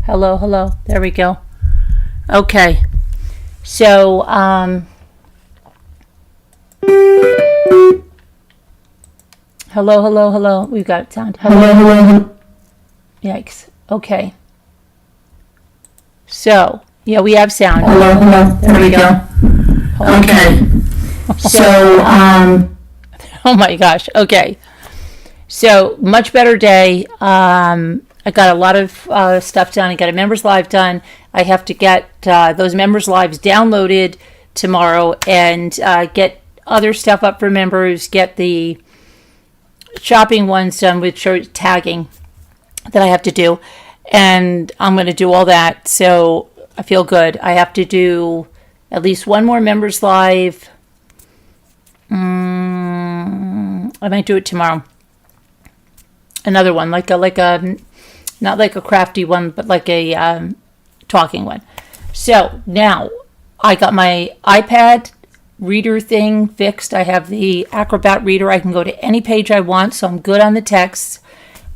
Hello, hello. There we go. Okay. So, hello, hello, hello. We've got sound. Hello, hello. Yikes. Okay. So, yeah, we have sound. Hello, hello. There we go. Okay. So, oh my gosh. Okay. So, much better day. I got a lot of stuff done. I got a members live done. I have to get those members lives downloaded tomorrow and get other stuff up for members, get the shopping ones done with tagging that I have to do. And I'm going to do all that. So I feel good. I have to do at least one more members live. I might do it tomorrow. Another one, like a not like a crafty one, but like a talking one. So now I got my iPad reader thing fixed. I have the Acrobat reader. I can go to any page I want, so I'm good on the text.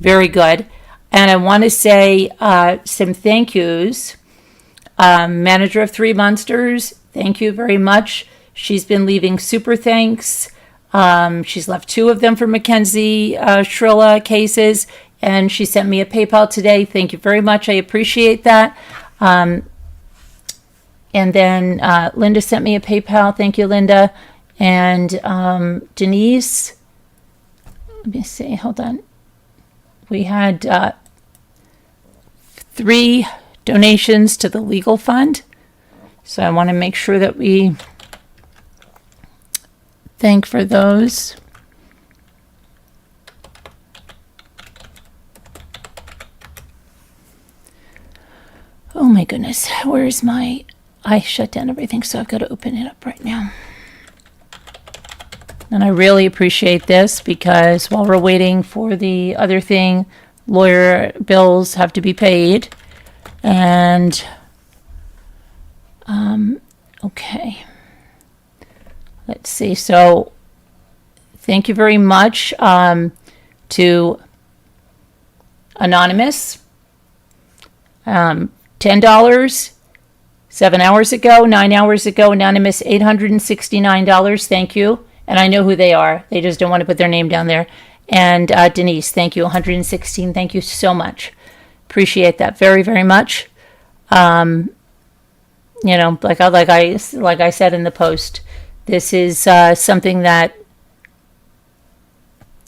Very good. And I want to say some thank yous. Manager of 3 Monsters, thank you very much. She's been leaving super thanks. She's left 2 of them for Mackenzie Shirilla cases, and she sent me a PayPal today. Thank you very much. I appreciate that. And then Linda sent me a PayPal. Thank you, Linda. And Denise, let me see. Hold on. We had 3 donations to the legal fund. So I want to make sure that we thank for those. Oh my goodness, where's my, I shut down everything, so I've got to open it up right now. And I really appreciate this because while we're waiting for the other thing, lawyer bills have to be paid. And, okay. Let's see. So thank you very much to Anonymous. $10, 7 hours ago, 9 hours ago, Anonymous, $869. Thank you. And I know who they are. They just don't want to put their name down there. And Denise, thank you. 116. Thank you so much. Appreciate that very, very much. You know, like I said in the post, this is something that,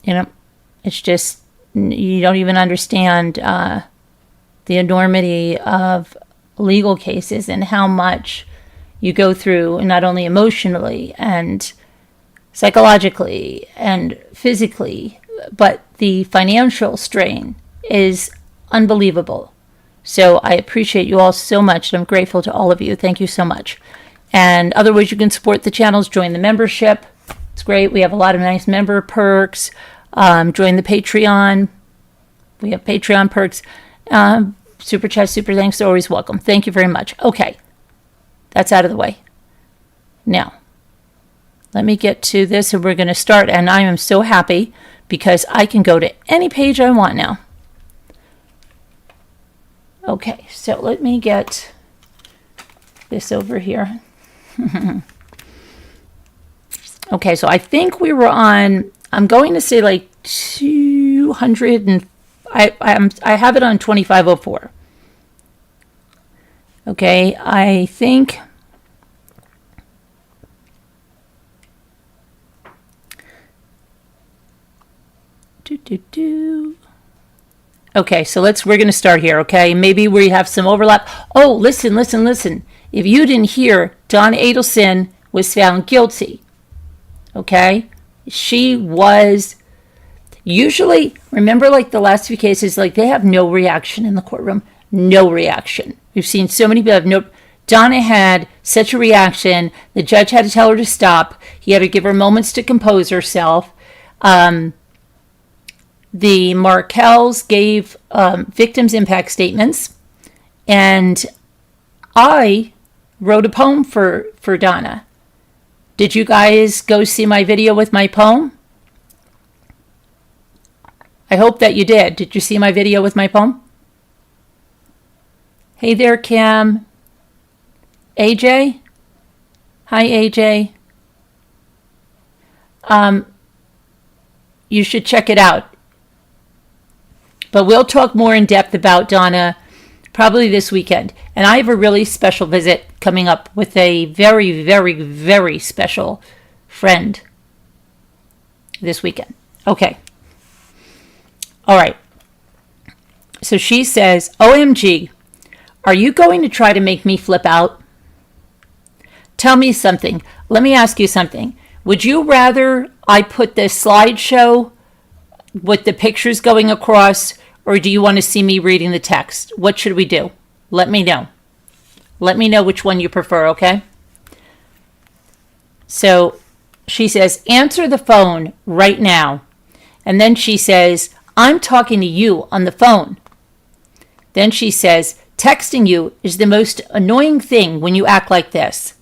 you know, it's just, you don't even understand the enormity of legal cases and how much you go through, not only emotionally and psychologically and physically, but the financial strain is unbelievable. So I appreciate you all so much, and I'm grateful to all of you. Thank you so much. And other ways you can support the channels: join the membership. It's great. We have a lot of nice member perks. Join the Patreon. We have Patreon perks. Super chat, super thanks are always welcome. Thank you very much. Okay, that's out of the way. Now, let me get to this, and we're going to start. And I am so happy because I can go to any page I want now. Okay, so let me get this over here. Okay, so I think we were on, I'm going to say like 200 and I have it on 2504. Okay, I think Okay, so we're going to start here, okay? Maybe we have some overlap. Oh, listen. If you didn't hear, Dawn Adelson was found guilty. Okay? She was usually, remember like the last few cases, like they have no reaction in the courtroom. No reaction. We've seen so many people have no. Donna had such a reaction. The judge had to tell her to stop. He had to give her moments to compose herself. The Markells gave victims' impact statements. And I wrote a poem for Donna. Did you guys go see my video with my poem? I hope that you did. Did you see my video with my poem? Hey there, Kim. AJ? Hi, AJ. You should check it out. But we'll talk more in depth about Donna probably this weekend. And I have a really special visit coming up with a very, very, very special friend this weekend. Okay. All right. So she says, OMG, are you going to try to make me flip out? Tell me something. Let me ask you something. Would you rather I put this slideshow with the pictures going across, or do you want to see me reading the text? What should we do? Let me know. Let me know which one you prefer, okay? So she says, answer the phone right now. And then she says, I'm talking to you on the phone. Then she says, texting you is the most annoying thing when you act like this.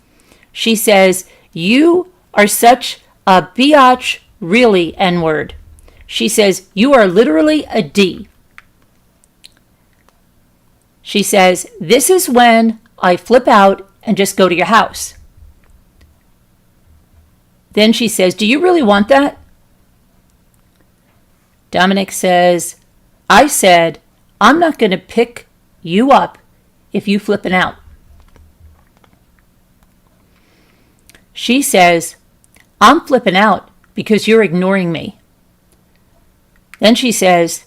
She says, you are such a biatch, really, N-word. She says, you are literally a D. She says, this is when I flip out and just go to your house. Then she says, do you really want that? Dominic says, I said, I'm not going to pick you up if you flipping out. She says, I'm flipping out because you're ignoring me. Then she says,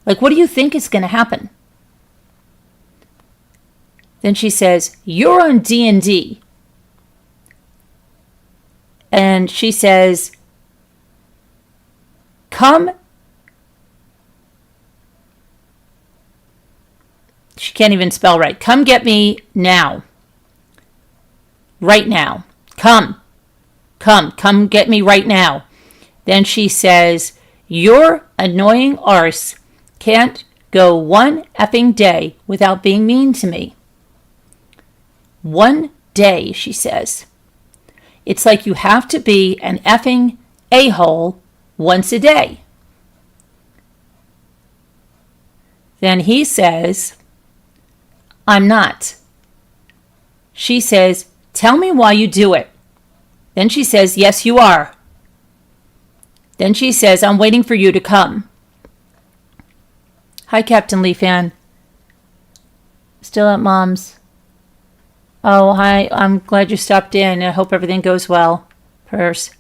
like, what do you think is going to happen? Then she says, you're on D&D. And she says, come. She can't even spell right. Come get me now. Right now. Come get me right now. Then she says, your annoying arse can't go one effing day without being mean to me. One day, she says. It's like you have to be an effing a-hole once a day. Then he says, I'm not. She says, tell me why you do it. Then she says, yes, you are. Then she says, I'm waiting for you to come. Hi, Captain Lee fan. Still at Mom's. Oh, hi. I'm glad you stopped in. I hope everything goes well. Prayers.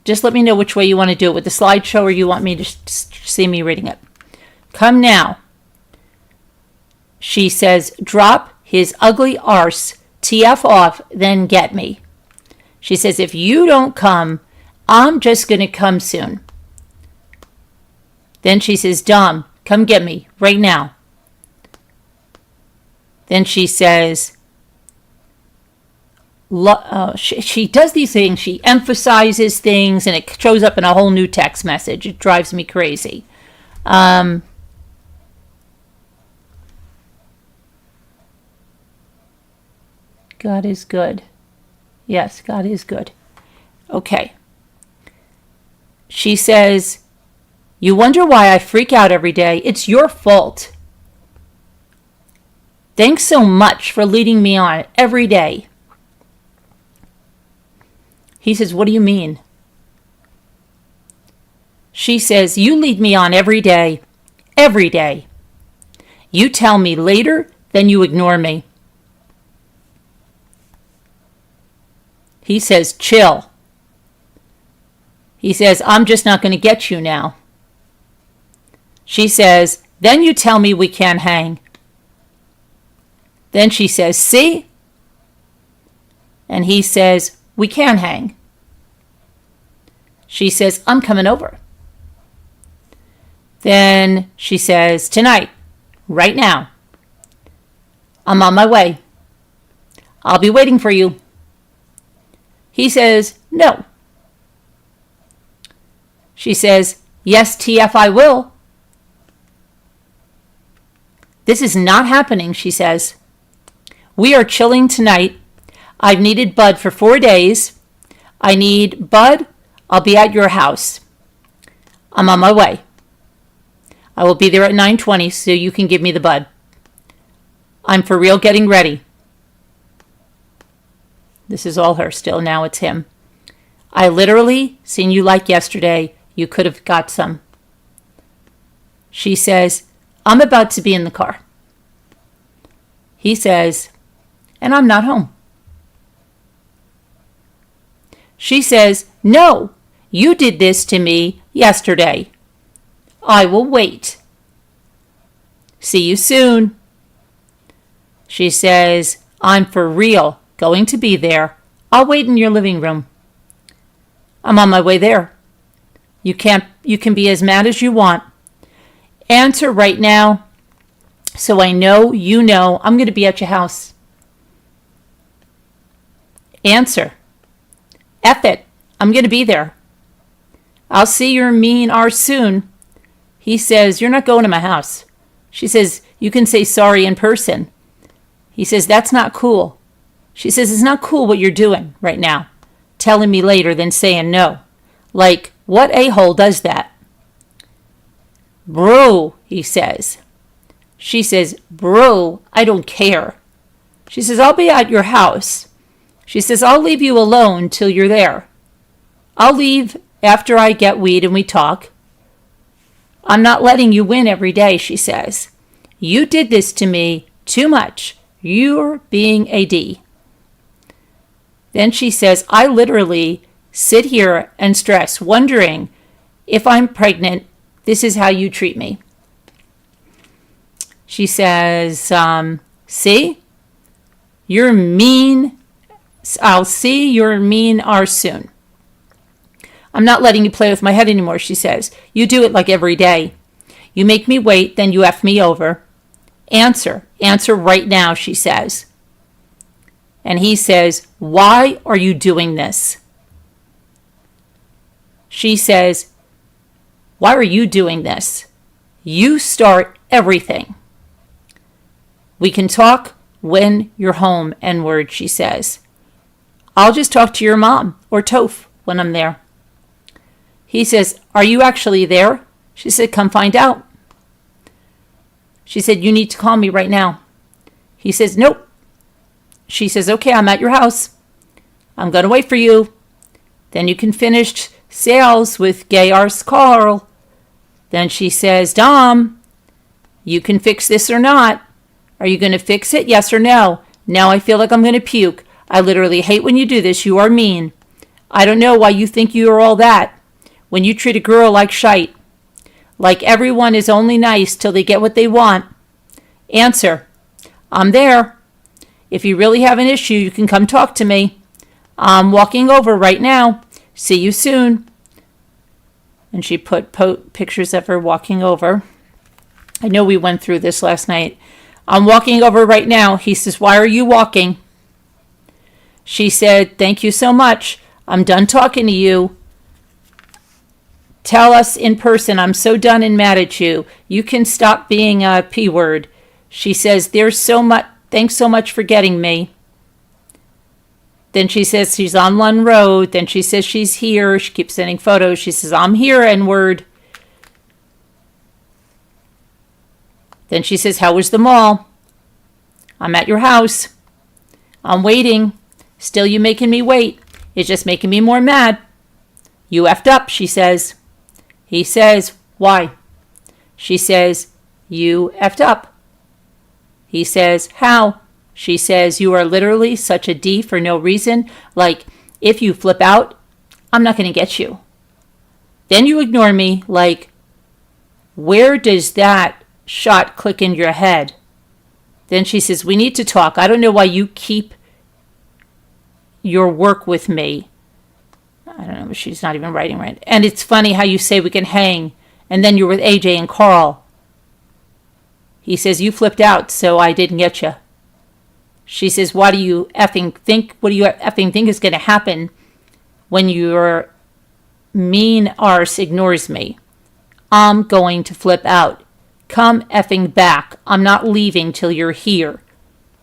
Just let me know which way you want to do it, with the slideshow or you want me to see me reading it. Come now. She says, drop his ugly arse, TF off, then get me. She says, if you don't come, I'm just going to come soon. Then she says, Dom, come get me right now. Then she says, she does these things. She emphasizes things, and it shows up in a whole new text message. It drives me crazy. God is good. Yes, God is good. Okay. She says, you wonder why I freak out every day. It's your fault. Thanks so much for leading me on every day. He says, what do you mean? She says, you lead me on every day. Every day. You tell me later, then you ignore me. He says, chill. He says, I'm just not going to get you now. She says, then you tell me we can't hang. Then she says, see? And he says, we can hang. She says, I'm coming over. Then she says, tonight, right now. I'm on my way. I'll be waiting for you. He says, no. She says, yes, TF, I will. This is not happening, she says. We are chilling tonight. I've needed Bud for 4 days. I need Bud. I'll be at your house. I'm on my way. I will be there at 9:20 so you can give me the Bud. I'm for real getting ready. This is all her still. Now it's him. I literally seen you like yesterday. You could have got some. She says, I'm about to be in the car. He says, and I'm not home. She says, no, you did this to me yesterday. I will wait. See you soon. She says, I'm for real going to be there. I'll wait in your living room. I'm on my way there. You can be as mad as you want. Answer right now so I know you know I'm going to be at your house. Answer. F it. I'm going to be there. I'll see your mean arse soon. He says, you're not going to my house. She says, you can say sorry in person. He says, that's not cool. She says, it's not cool what you're doing right now. Telling me later than saying no. Like, what a-hole does that? Bro, he says. She says, bro, I don't care. She says, I'll be at your house. She says, I'll leave you alone till you're there. I'll leave after I get weed and we talk. I'm not letting you win every day, she says. You did this to me too much. You're being a D. Then she says, I literally sit here and stress, wondering if I'm pregnant, this is how you treat me. She says, see, you're mean. I'll see your mean arse soon. I'm not letting you play with my head anymore, she says. You do it like every day. You make me wait, then you F me over. Answer right now, she says. And he says, why are you doing this? She says, why are you doing this? You start everything. We can talk when you're home, N-word, she says. I'll just talk to your mom or Toph when I'm there. He says, are you actually there? She said, come find out. She said, you need to call me right now. He says, nope. She says, okay, I'm at your house. I'm going to wait for you. Then you can finish sales with Gay Arse Carl. Then she says, Dom, you can fix this or not. Are you going to fix it? Yes or no? Now I feel like I'm going to puke. I literally hate when you do this. You are mean. I don't know why you think you are all that. When you treat a girl like shite. Like everyone is only nice till they get what they want. Answer. I'm there. If you really have an issue, you can come talk to me. I'm walking over right now. See you soon. And she put pictures of her walking over. I know we went through this last night. I'm walking over right now. He says, why are you walking? She said, thank you so much. I'm done talking to you. Tell us in person. I'm so done and mad at you. You can stop being a P word. She says, there's so much. Thanks so much for getting me. Then she says she's on Lund Road. Then she says she's here. She keeps sending photos. She says, I'm here, N-word. Then she says, how was the mall? I'm at your house. I'm waiting. Still you making me wait. It's just making me more mad. You effed up, she says. He says, why? She says, you effed up. He says, how? She says, you are literally such a D for no reason. Like, if you flip out, I'm not going to get you. Then you ignore me. Like, where does that shot click in your head? Then she says, we need to talk. I don't know why you keep your work with me. I don't know, she's not even writing right. And it's funny how you say we can hang, and then you're with AJ and Carl. He says, you flipped out, so I didn't get you. She says, what do you effing think is going to happen when your mean arse ignores me? I'm going to flip out. Come effing back. I'm not leaving till you're here.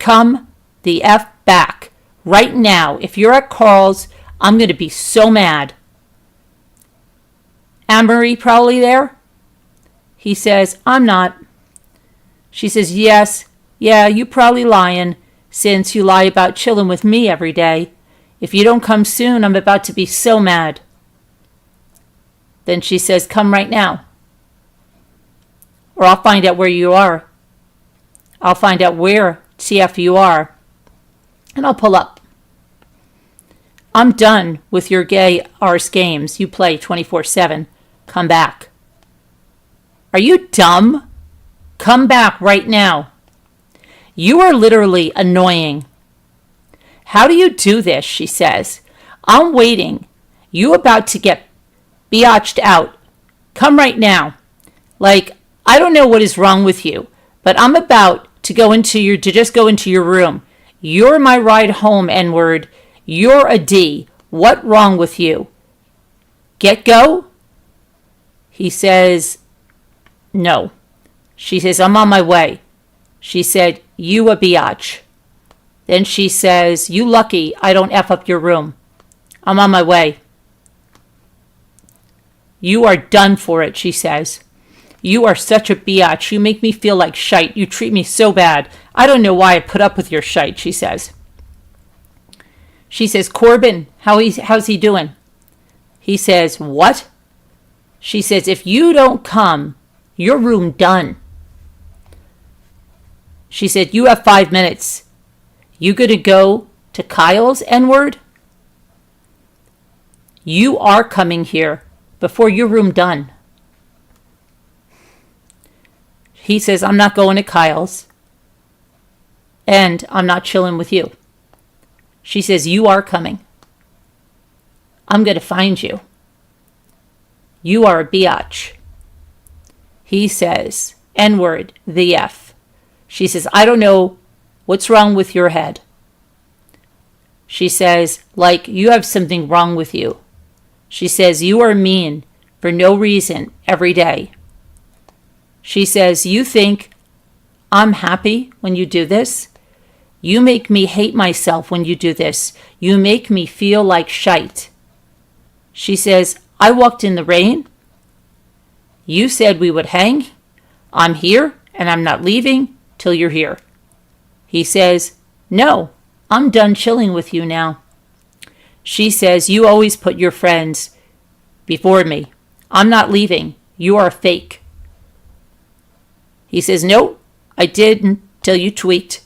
Come the F back. Right now. If you're at Carl's, I'm going to be so mad. Anne-Marie probably there? He says, I'm not. She says, yes, Yeah, you probably lying, since you lie about chilling with me every day. If you don't come soon, I'm about to be so mad. Then she says, come right now. Or I'll find out where you are. I'll find out where TF you are. And I'll pull up. I'm done with your gay arse games you play 24/7. Come back. Are you dumb? Come back right now. You are literally annoying. How do you do this? She says. I'm waiting. You about to get biatched out. Come right now. Like, I don't know what is wrong with you, but I'm about to just go into your room. You're my ride home, N-word. You're a D. What wrong with you? Get go? He says, no. She says, I'm on my way. She said, you a biatch. Then she says, you lucky I don't F up your room. I'm on my way. You are done for it, she says. You are such a biatch. You make me feel like shite. You treat me so bad. I don't know why I put up with your shite, she says. She says, Corbin, how's he doing? He says, what? She says, if you don't come, your room done. She said, you have 5 minutes. You gonna go to Kyle's, N-word? You are coming here before your room done. He says, I'm not going to Kyle's. And I'm not chilling with you. She says, you are coming. I'm going to find you. You are a biatch. He says, N-word, the F. She says, I don't know what's wrong with your head. She says, like, you have something wrong with you. She says, you are mean for no reason every day. She says, you think I'm happy when you do this? You make me hate myself when you do this. You make me feel like shite. She says, I walked in the rain. You said we would hang. I'm here and I'm not leaving till you're here. He says, no, I'm done chilling with you now. She says, you always put your friends before me. I'm not leaving. You are fake. He says, no, I didn't till you tweaked.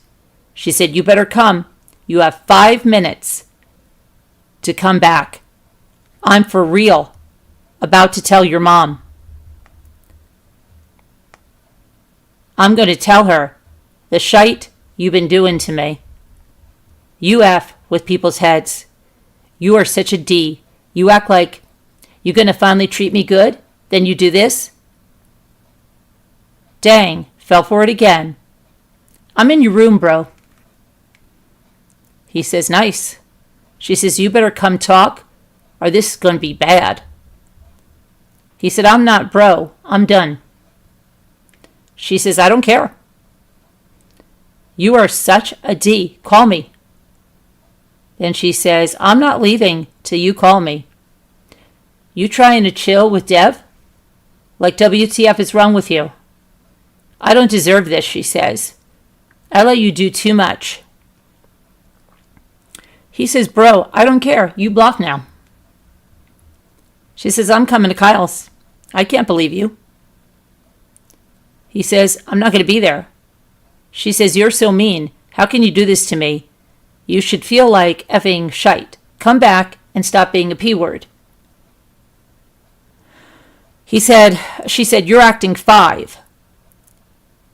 She said, you better come. You have 5 minutes to come back. I'm for real. About to tell your mom. I'm going to tell her the shite you've been doing to me. You F with people's heads. You are such a D. You act like you're going to finally treat me good. Then you do this. Dang, fell for it again. I'm in your room, bro. He says, nice. She says, you better come talk or this is going to be bad. He said, I'm not bro. I'm done. She says, I don't care. You are such a D. Call me. Then she says, I'm not leaving till you call me. You trying to chill with Dev? Like WTF is wrong with you? I don't deserve this, she says. I let you do too much. He says, bro, I don't care. You block now. She says, I'm coming to Kyle's. I can't believe you. He says, I'm not going to be there. She says, you're so mean. How can you do this to me? You should feel like effing shite. Come back and stop being a P word. She said, you're acting 5.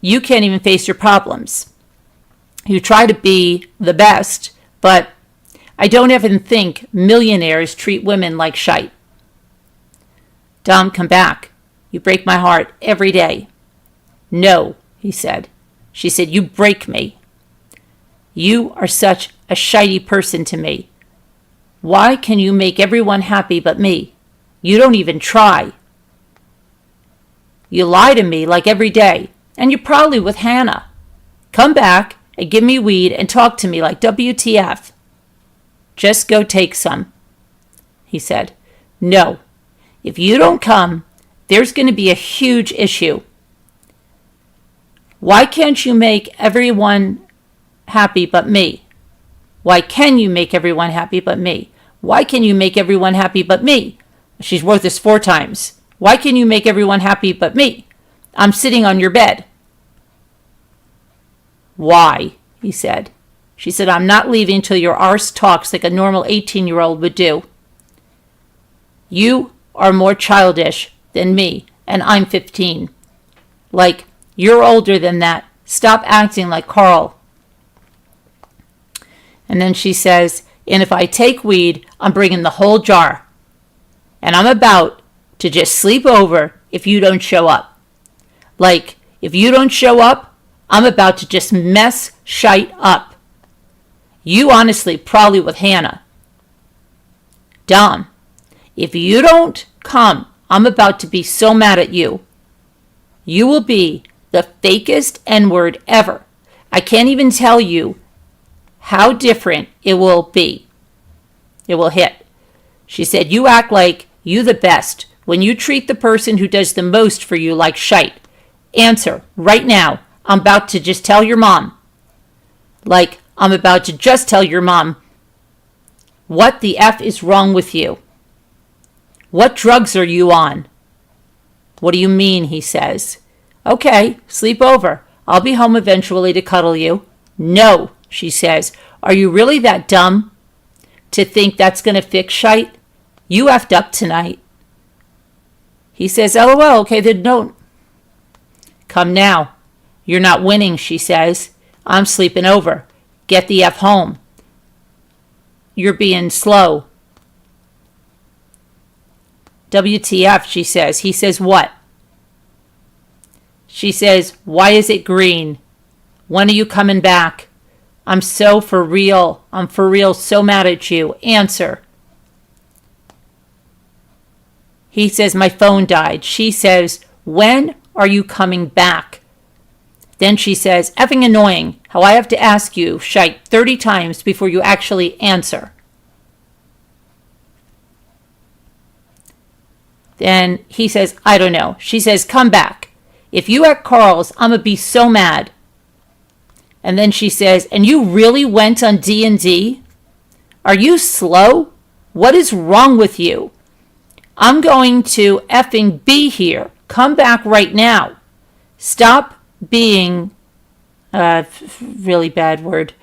You can't even face your problems. You try to be the best, but I don't even think millionaires treat women like shite. Dom, come back. You break my heart every day. No, he said. She said, you break me. You are such a shitey person to me. Why can you make everyone happy but me? You don't even try. You lie to me like every day, and you're probably with Hannah. Come back and give me weed and talk to me like WTF. Just go take some. He said, no. If you don't come, there's going to be a huge issue. Why can't you make everyone happy but me? Why can you make everyone happy but me? Why can you make everyone happy but me? She's worth this 4 times. Why can you make everyone happy but me? I'm sitting on your bed. Why? He said. She said, I'm not leaving till your arse talks like a normal 18-year-old would do. You are more childish than me, and I'm 15. Like, you're older than that. Stop acting like Carl. And then she says, and if I take weed, I'm bringing the whole jar. And I'm about to just sleep over if you don't show up. Like, if you don't show up, I'm about to just mess shite up. You honestly probably with Hannah. Dom, if you don't come, I'm about to be so mad at you. You will be the fakest N-word ever. I can't even tell you how different it will be. It will hit. She said, you act like you the best when you treat the person who does the most for you like shite. Answer right now. I'm about to just tell your mom. Like, I'm about to just tell your mom. What the F is wrong with you? What drugs are you on? What do you mean, he says. Okay, sleep over. I'll be home eventually to cuddle you. No, she says. Are you really that dumb to think that's going to fix shite? You effed up tonight. He says, LOL, okay, then don't. Come now. You're not winning, she says. I'm sleeping over. Get the F home. You're being slow. WTF, she says. He says, what? She says, why is it green? When are you coming back? I'm so for real. I'm for real so mad at you. Answer. He says, my phone died. She says, when are you coming back? Then she says, effing annoying how I have to ask you shite 30 times before you actually answer. Then he says, I don't know. She says, come back. If you at Carl's, I'm going to be so mad. And then she says, and you really went on D&D? Are you slow? What is wrong with you? I'm going to effing be here. Come back right now. Stop being, really bad word.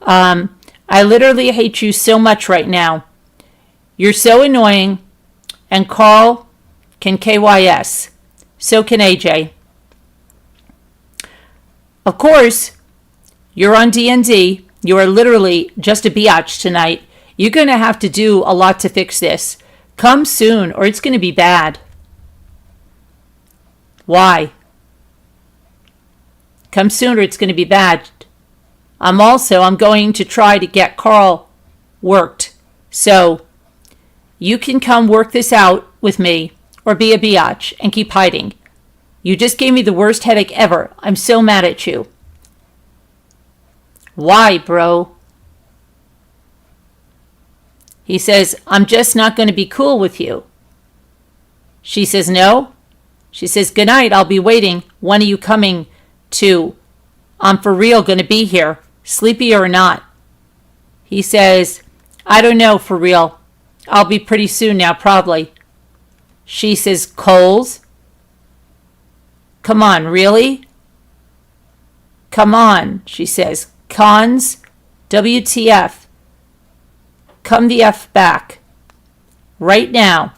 I literally hate you so much right now. You're so annoying. And Carl can KYS. So can AJ. Of course, you're on D&D. You are literally just a biatch tonight. You're going to have to do a lot to fix this. Come soon or it's going to be bad. Why? Come soon or it's going to be bad. I'm going to try to get Carl worked. So you can come work this out with me or be a biatch and keep hiding. You just gave me the worst headache ever. I'm so mad at you. Why, bro? He says, I'm just not going to be cool with you. She says, no. She says, good night. I'll be waiting. When are you coming to? I'm for real going to be here, sleepy or not. He says, I don't know, for real. I'll be pretty soon now, probably. She says, Coles? Come on, really? Come on, she says. Cons? WTF? Come the F back. Right now.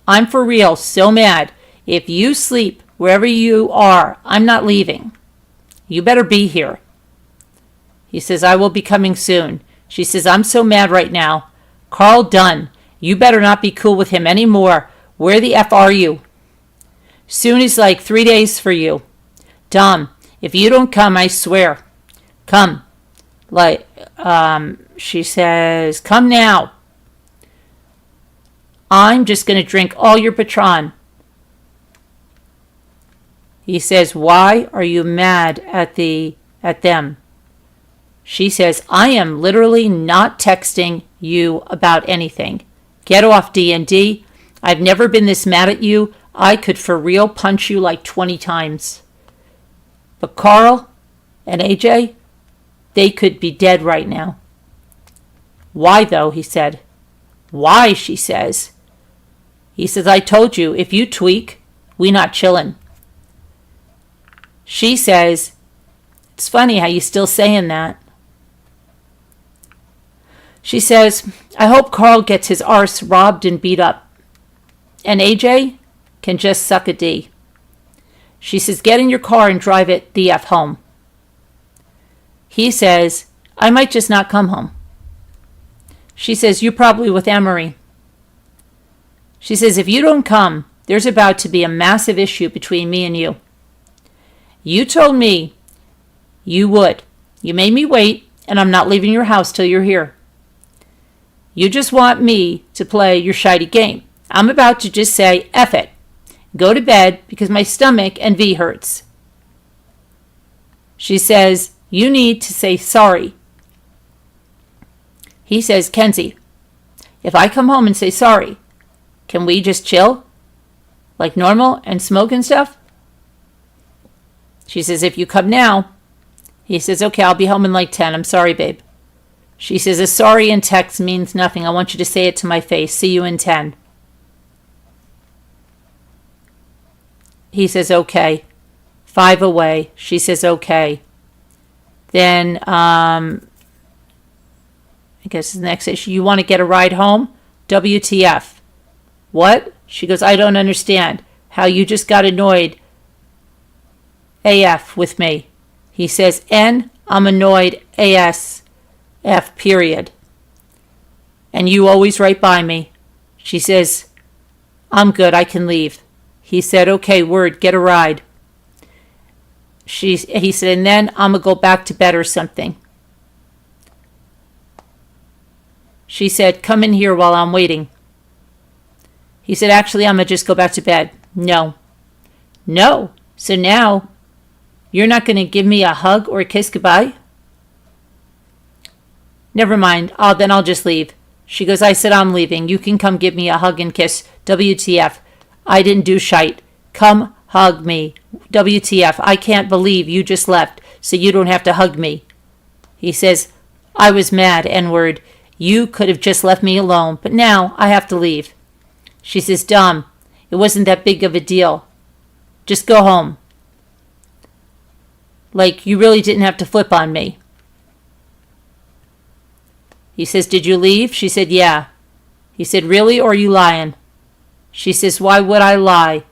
I'm for real so mad. If you sleep wherever you are, I'm not leaving. You better be here. He says, I will be coming soon. She says, I'm so mad right now. Carl Dunn, you better not be cool with him anymore. Where the F are you? Soon is like 3 days for you. Dom, if you don't come, I swear. Come. She says, come now. I'm just going to drink all your Patron. He says, why are you mad at them? She says, I am literally not texting you about anything. Get off D&D. I've never been this mad at you. I could for real punch you like 20 times. But Carl, And AJ, they could be dead right now. Why though, he said. Why, she says. He says, I told you, if you tweak, we not chillin'. She says, it's funny how you still saying that. She says, I hope Carl gets his arse robbed and beat up. And AJ can just suck a D. She says, get in your car and drive it the F home. He says, I might just not come home. She says, you're probably with Emery. She says, if you don't come, there's about to be a massive issue between me and you. You told me you would. You made me wait, and I'm not leaving your house till you're here. You just want me to play your shitey game. I'm about to just say, F it. Go to bed because my stomach and V hurts. She says, you need to say sorry. He says, Kenzie, if I come home and say sorry, can we just chill? Like normal and smoke and stuff? She says, if you come now. He says, okay, I'll be home in like 10. I'm sorry, babe. She says, a sorry in text means nothing. I want you to say it to my face. See you in 10. He says, okay. 5 away. She says, okay. Then, I guess the next issue, you want to get a ride home? WTF. What? She goes, I don't understand how you just got annoyed AF with me. He says, N, I'm annoyed ASF, period. And you always right by me. She says, I'm good, I can leave. He said, okay, word, get a ride. He said, and then I'm going to go back to bed or something. She said, come in here while I'm waiting. He said, actually, I'm going to just go back to bed. No. No. So now, you're not going to give me a hug or a kiss goodbye? Never mind. Then I'll just leave. She goes, I said I'm leaving. You can come give me a hug and kiss. WTF. I didn't do shite. Come hug me. WTF. I can't believe you just left, so you don't have to hug me. He says, I was mad, N-word. You could have just left me alone, but now I have to leave. She says, Dom, it wasn't that big of a deal. Just go home. Like, you really didn't have to flip on me. He says, did you leave? She said, yeah. He said, really, or are you lying? She says, why would I lie?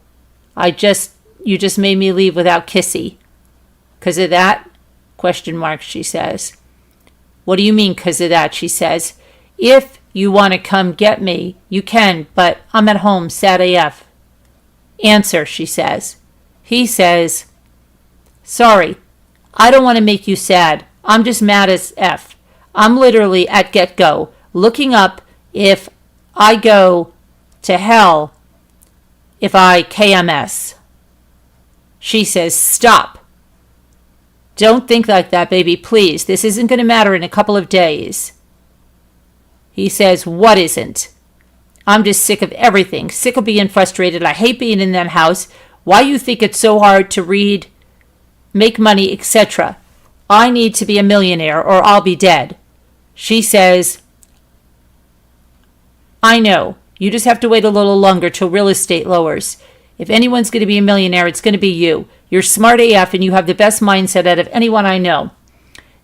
You just made me leave without kissy. 'Cause of that? Question mark, she says. What do you mean, 'cause of that? She says, if you want to come get me, you can, but I'm at home, sad AF. Answer, she says. He says, sorry, I don't want to make you sad. I'm just mad as F. I'm literally at get-go, looking up if I go to hell if I KMS. She says, stop. Don't think like that, baby, please. This isn't going to matter in a couple of days. He says, what isn't? I'm just sick of everything. Sick of being frustrated. I hate being in that house. Why you think it's so hard to read, make money, etc. I need to be a millionaire or I'll be dead. She says, I know. You just have to wait a little longer till real estate lowers. If anyone's going to be a millionaire, it's going to be you. You're smart AF and you have the best mindset out of anyone I know.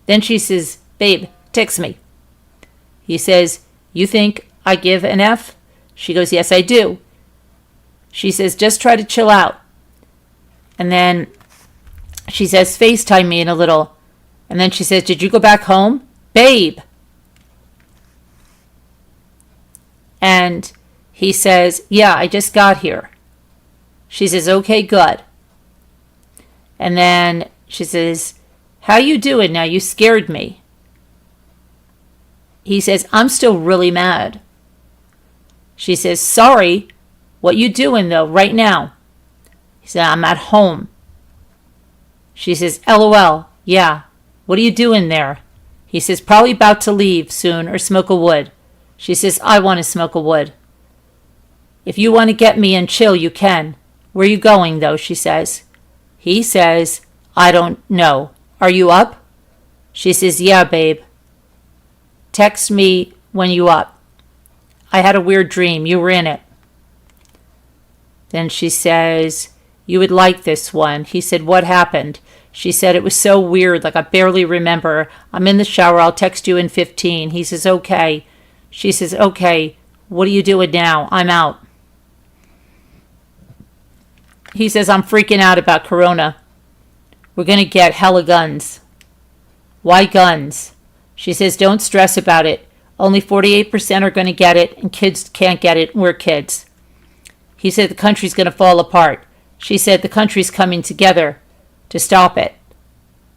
Then she says, babe, text me. He says, you think I give an F? She goes, yes, I do. She says, just try to chill out. And then she says, FaceTime me in a little. And then she says, did you go back home? Babe. And he says, yeah, I just got here. She says, okay, good. And then she says, how you doing now? You scared me. He says, I'm still really mad. She says, sorry. What you doing, though, right now? He said, I'm at home. She says, LOL. Yeah. What are you doing there? He says, probably about to leave soon or smoke a wood. She says, I want to smoke a wood. If you want to get me and chill, you can. Where you going, though, she says. He says, I don't know. Are you up? She says, yeah, babe. Text me when you up. I had a weird dream. You were in it. Then she says, you would like this one. He said, what happened? She said, it was so weird, like I barely remember. I'm in the shower. I'll text you in 15. He says, okay. She says, okay. What are you doing now? I'm out. He says, I'm freaking out about Corona. We're going to get hella guns. Why guns? She says, don't stress about it. Only 48% are going to get it, and kids can't get it. We're kids. He said, the country's going to fall apart. She said, the country's coming together to stop it.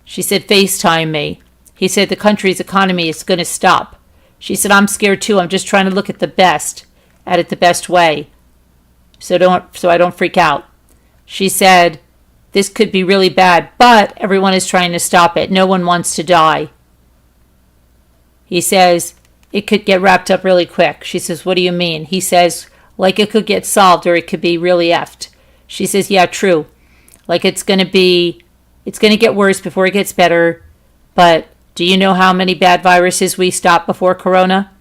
She said, FaceTime me. He said, the country's economy is going to stop. She said, I'm scared too. I'm just trying to look at it the best way. So I don't freak out. She said, this could be really bad, but everyone is trying to stop it. No one wants to die. He says, it could get wrapped up really quick. She says, what do you mean? He says, like it could get solved or it could be really effed. She says, yeah, true. Like it's going to get worse before it gets better. But do you know how many bad viruses we stopped before Corona?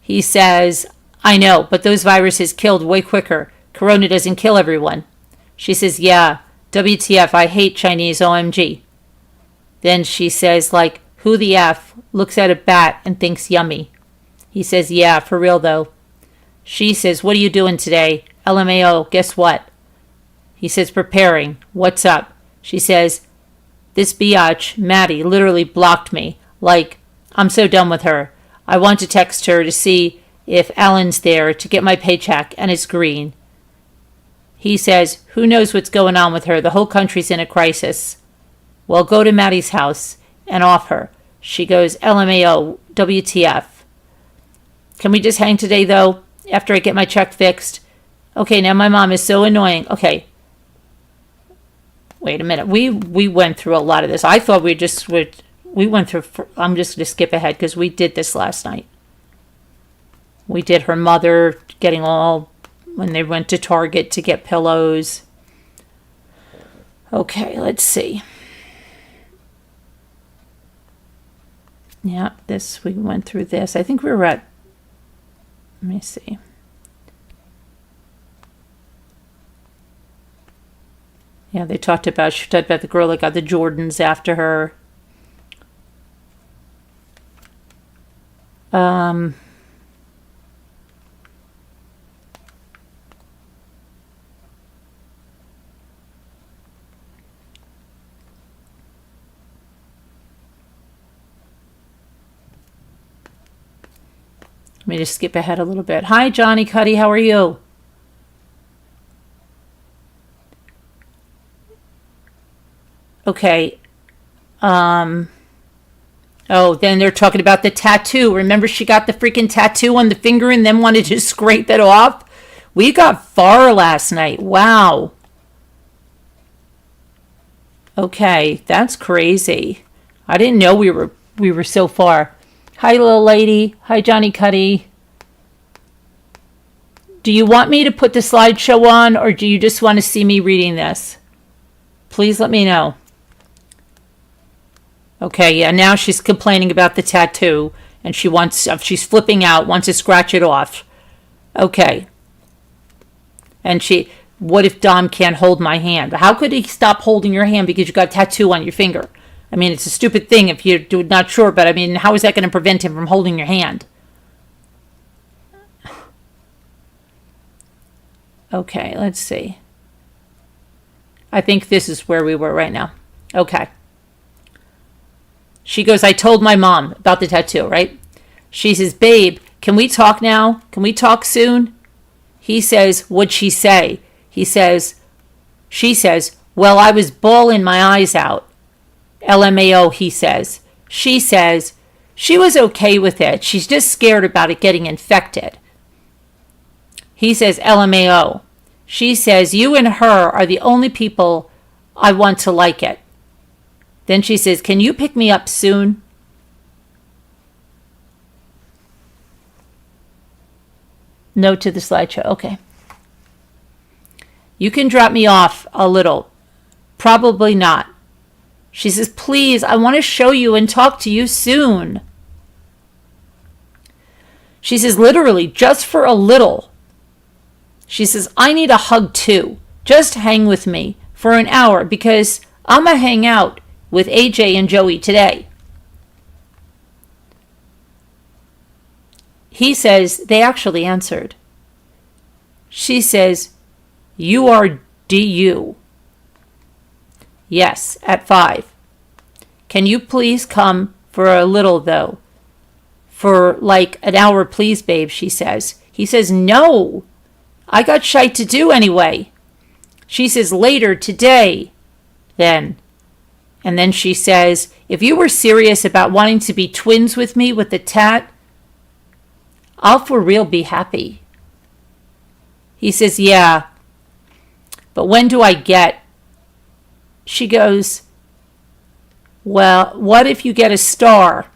He says, I know, but those viruses killed way quicker. Corona doesn't kill everyone. She says, yeah, WTF, I hate Chinese, OMG. Then she says, like, who the F looks at a bat and thinks yummy? He says, yeah, for real though. She says, what are you doing today? LMAO, guess what? He says, preparing. What's up? She says, this biatch, Maddie, literally blocked me. Like, I'm so done with her. I want to text her to see if Alan's there to get my paycheck and it's green. He says, who knows what's going on with her? The whole country's in a crisis. Well, go to Maddie's house and off her. She goes, LMAO, WTF. Can we just hang today, though, after I get my check fixed? Okay, now my mom is so annoying. Okay. Wait a minute. We went through a lot of this. I thought we went through, I'm just going to skip ahead because we did this last night. We did her mother getting all, when they went to Target to get pillows. Okay, let's see. Yeah, we went through this. I think we were at, let me see. Yeah, she talked about the girl that got the Jordans after her. Let me just skip ahead a little bit. Hi, Johnny Cuddy. How are you? Okay. Oh, then they're talking about the tattoo. Remember she got the freaking tattoo on the finger and then wanted to scrape it off? We got far last night. Wow. Okay, that's crazy. I didn't know we were so far. Hi, little lady. Hi, Johnny Cuddy. Do you want me to put the slideshow on, or do you just want to see me reading this? Please let me know. Okay, yeah, now she's complaining about the tattoo, and she's flipping out, wants to scratch it off. Okay. And what if Dom can't hold my hand? How could he stop holding your hand because you got a tattoo on your finger? I mean, it's a stupid thing if you're not sure, but I mean, how is that going to prevent him from holding your hand? Okay, let's see. I think this is where we were right now. Okay. She goes, I told my mom about the tattoo, right? She says, babe, can we talk now? Can we talk soon? He says, what'd she say? She says, well, I was bawling my eyes out. LMAO, he says. She says, she was okay with it. She's just scared about it getting infected. He says, LMAO. She says, you and her are the only people I want to like it. Then she says, can you pick me up soon? No to the slideshow. Okay. You can drop me off a little. Probably not. She says, please, I want to show you and talk to you soon. She says, literally, just for a little. She says, I need a hug too. Just hang with me for an hour because I'm going to hang out with AJ and Joey today. He says, they actually answered. She says, you are DU. Yes, at 5. Can you please come for a little, though? For like an hour, please, babe, she says. He says, no. I got shite to do anyway. She says, later, today, then. And then she says, if you were serious about wanting to be twins with me with the tat, I'll for real be happy. He says, yeah. But when do I get? She goes, well, what if you get a star?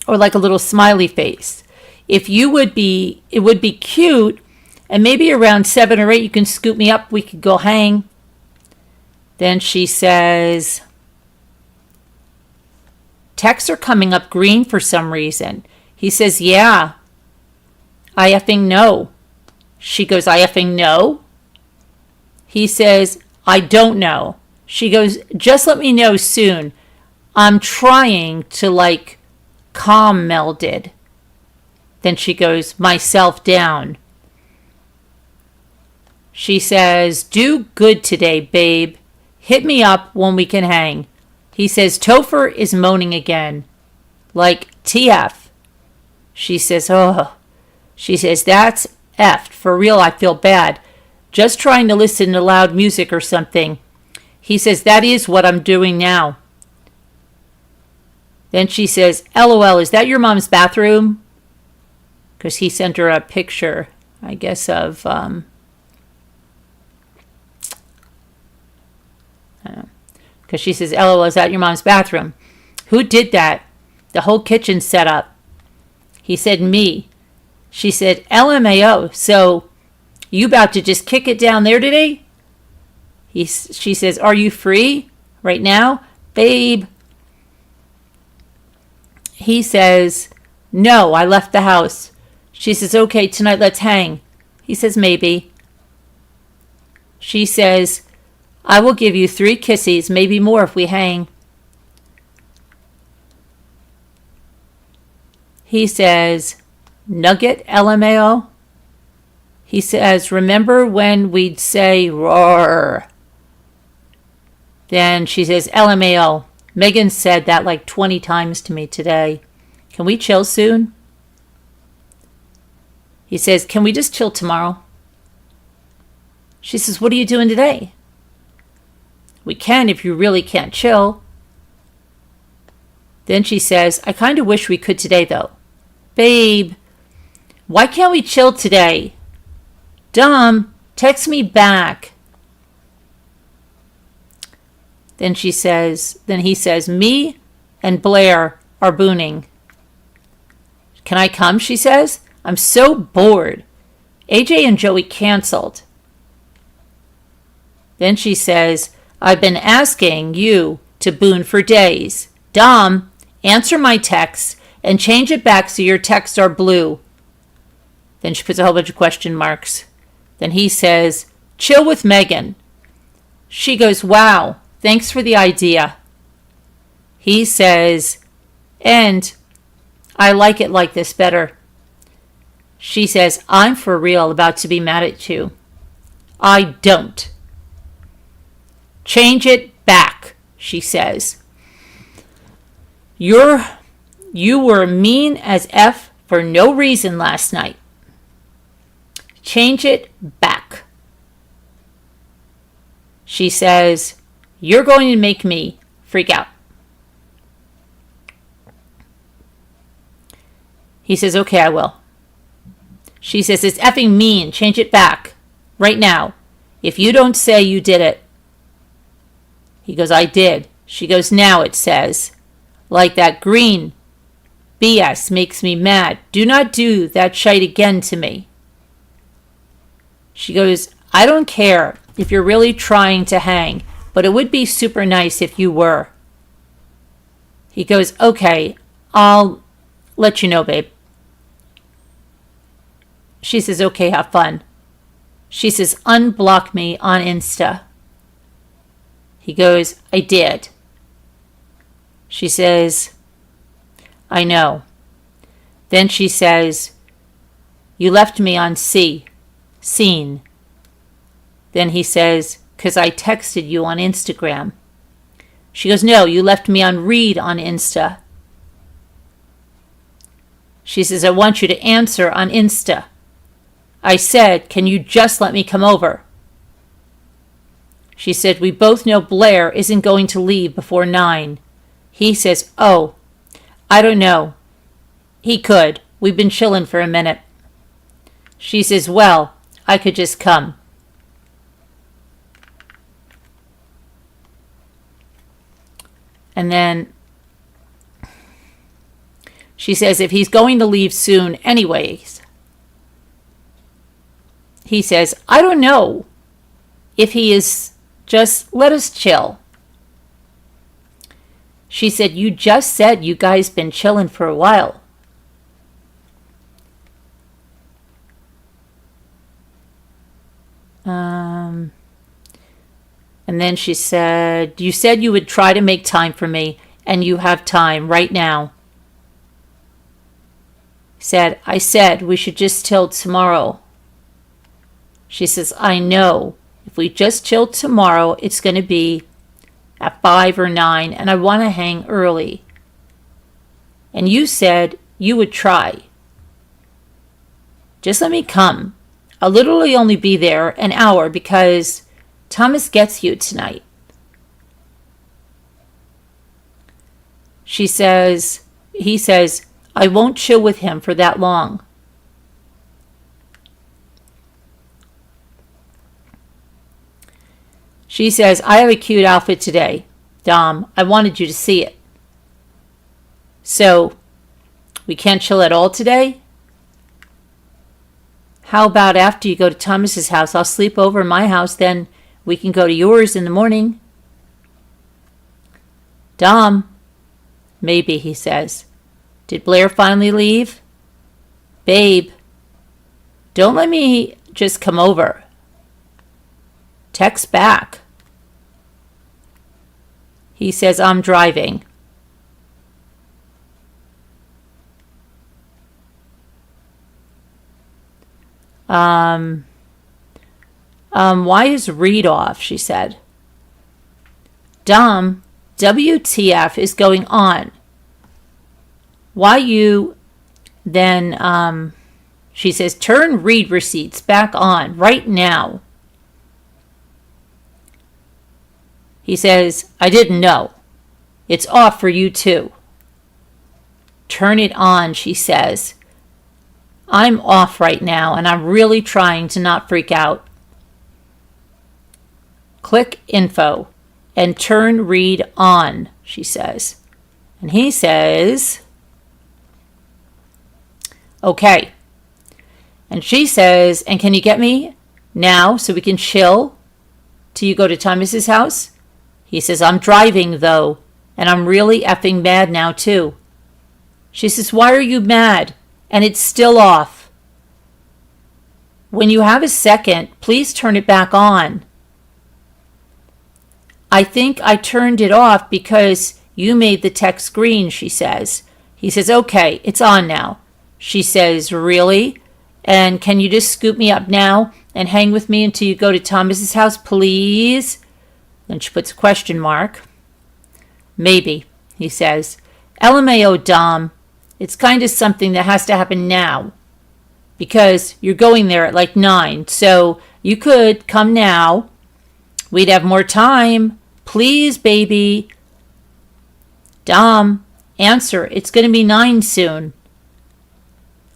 Or like a little smiley face. It would be cute. And maybe around 7 or 8, you can scoop me up. We could go hang. Then she says, texts are coming up green for some reason. He says, yeah. I effing know. She goes, I effing know? He says, I don't know. She goes, just let me know soon. I'm trying to calm Melded. Then she goes, myself down. She says, do good today, babe. Hit me up when we can hang. He says, Topher is moaning again. Like, TF. She says, oh. She says, that's effed. For real, I feel bad. Just trying to listen to loud music or something. He says, that is what I'm doing now. Then she says, LOL, is that your mom's bathroom? Because he sent her a picture, I guess, of, I don't know. Because she says, LOL, is that your mom's bathroom? Who did that? The whole kitchen set up. He said, me. She said, LMAO, so you about to just kick it down there today? She says, are you free right now? Babe. He says, no, I left the house. She says, okay, tonight let's hang. He says, maybe. She says, I will give you 3 kisses, maybe more if we hang. He says, Nugget, LMAO. He says, remember when we'd say roar? Then she says, LMAO. Megan said that 20 times to me today. Can we chill soon? He says, can we just chill tomorrow? She says, what are you doing today? We can if you really can't chill. Then she says, I kind of wish we could today, though. Babe, why can't we chill today? Dom, text me back. Then he says, me and Blair are booning. Can I come, she says? I'm so bored. AJ and Joey canceled. Then she says, I've been asking you to boon for days. Dom, answer my texts and change it back so your texts are blue. Then she puts a whole bunch of question marks. Then he says, chill with Megan. She goes, wow, thanks for the idea. He says, and I like it like this better. She says, I'm for real about to be mad at you. I don't. Change it back, she says. You were mean as F for no reason last night. Change it back. She says, you're going to make me freak out. He says, okay, I will. She says, it's effing mean. Change it back. Right now. If you don't say you did it. He goes, I did. She goes, now it says, like that green BS makes me mad. Do not do that shite again to me. She goes, I don't care if you're really trying to hang. but it would be super nice if you were. He goes, okay, I'll let you know, babe. She says, okay, have fun. She says, unblock me on Insta. He goes, I did. She says, I know. Then she says, you left me on seen. Then he says, because I texted you on Instagram. She goes, no, you left me on read on Insta. She says, I want you to answer on Insta. I said, can you just let me come over? She said, we both know Blair isn't going to leave before 9. He says, oh, I don't know. He could. We've been chilling for a minute. She says, well, I could just come. And then she says, if he's going to leave soon anyways, he says, I don't know if he is, just let us chill. She said, you just said you guys been chilling for a while. And then she said, you said you would try to make time for me, and you have time right now. I said we should just chill tomorrow. She says, I know. If we just chill tomorrow, it's going to be at 5 or 9, and I want to hang early. And you said you would try. Just let me come. I'll literally only be there an hour because Thomas gets you tonight. He says, I won't chill with him for that long. She says, I have a cute outfit today, Dom. I wanted you to see it. So, we can't chill at all today? How about after you go to Thomas's house? I'll sleep over in my house, then we can go to yours in the morning. Dom, maybe, he says. Did Blair finally leave? Babe, don't let me just come over. Text back. He says, I'm driving. Why is Reed off? She said. Dom, WTF is going on? Why you then, she says, turn Reed receipts back on right now. He says, I didn't know. It's off for you too. Turn it on, she says. I'm off right now, and I'm really trying to not freak out. Click info and turn Reed on, she says. And he says, okay. And she says, and can you get me now so we can chill till you go to Thomas's house? He says, I'm driving though, and I'm really effing mad now too. She says, why are you mad? And it's still off. When you have a second, please turn it back on. I think I turned it off because you made the text green, she says. He says, okay, it's on now. She says, really? And can you just scoop me up now and hang with me until you go to Thomas's house, please? Then she puts a question mark. Maybe, he says. LMAO, Dom. It's kind of something that has to happen now. Because you're going there at like 9. So you could come now. We'd have more time. Please, baby. Dom, answer. It's going to be 9 soon.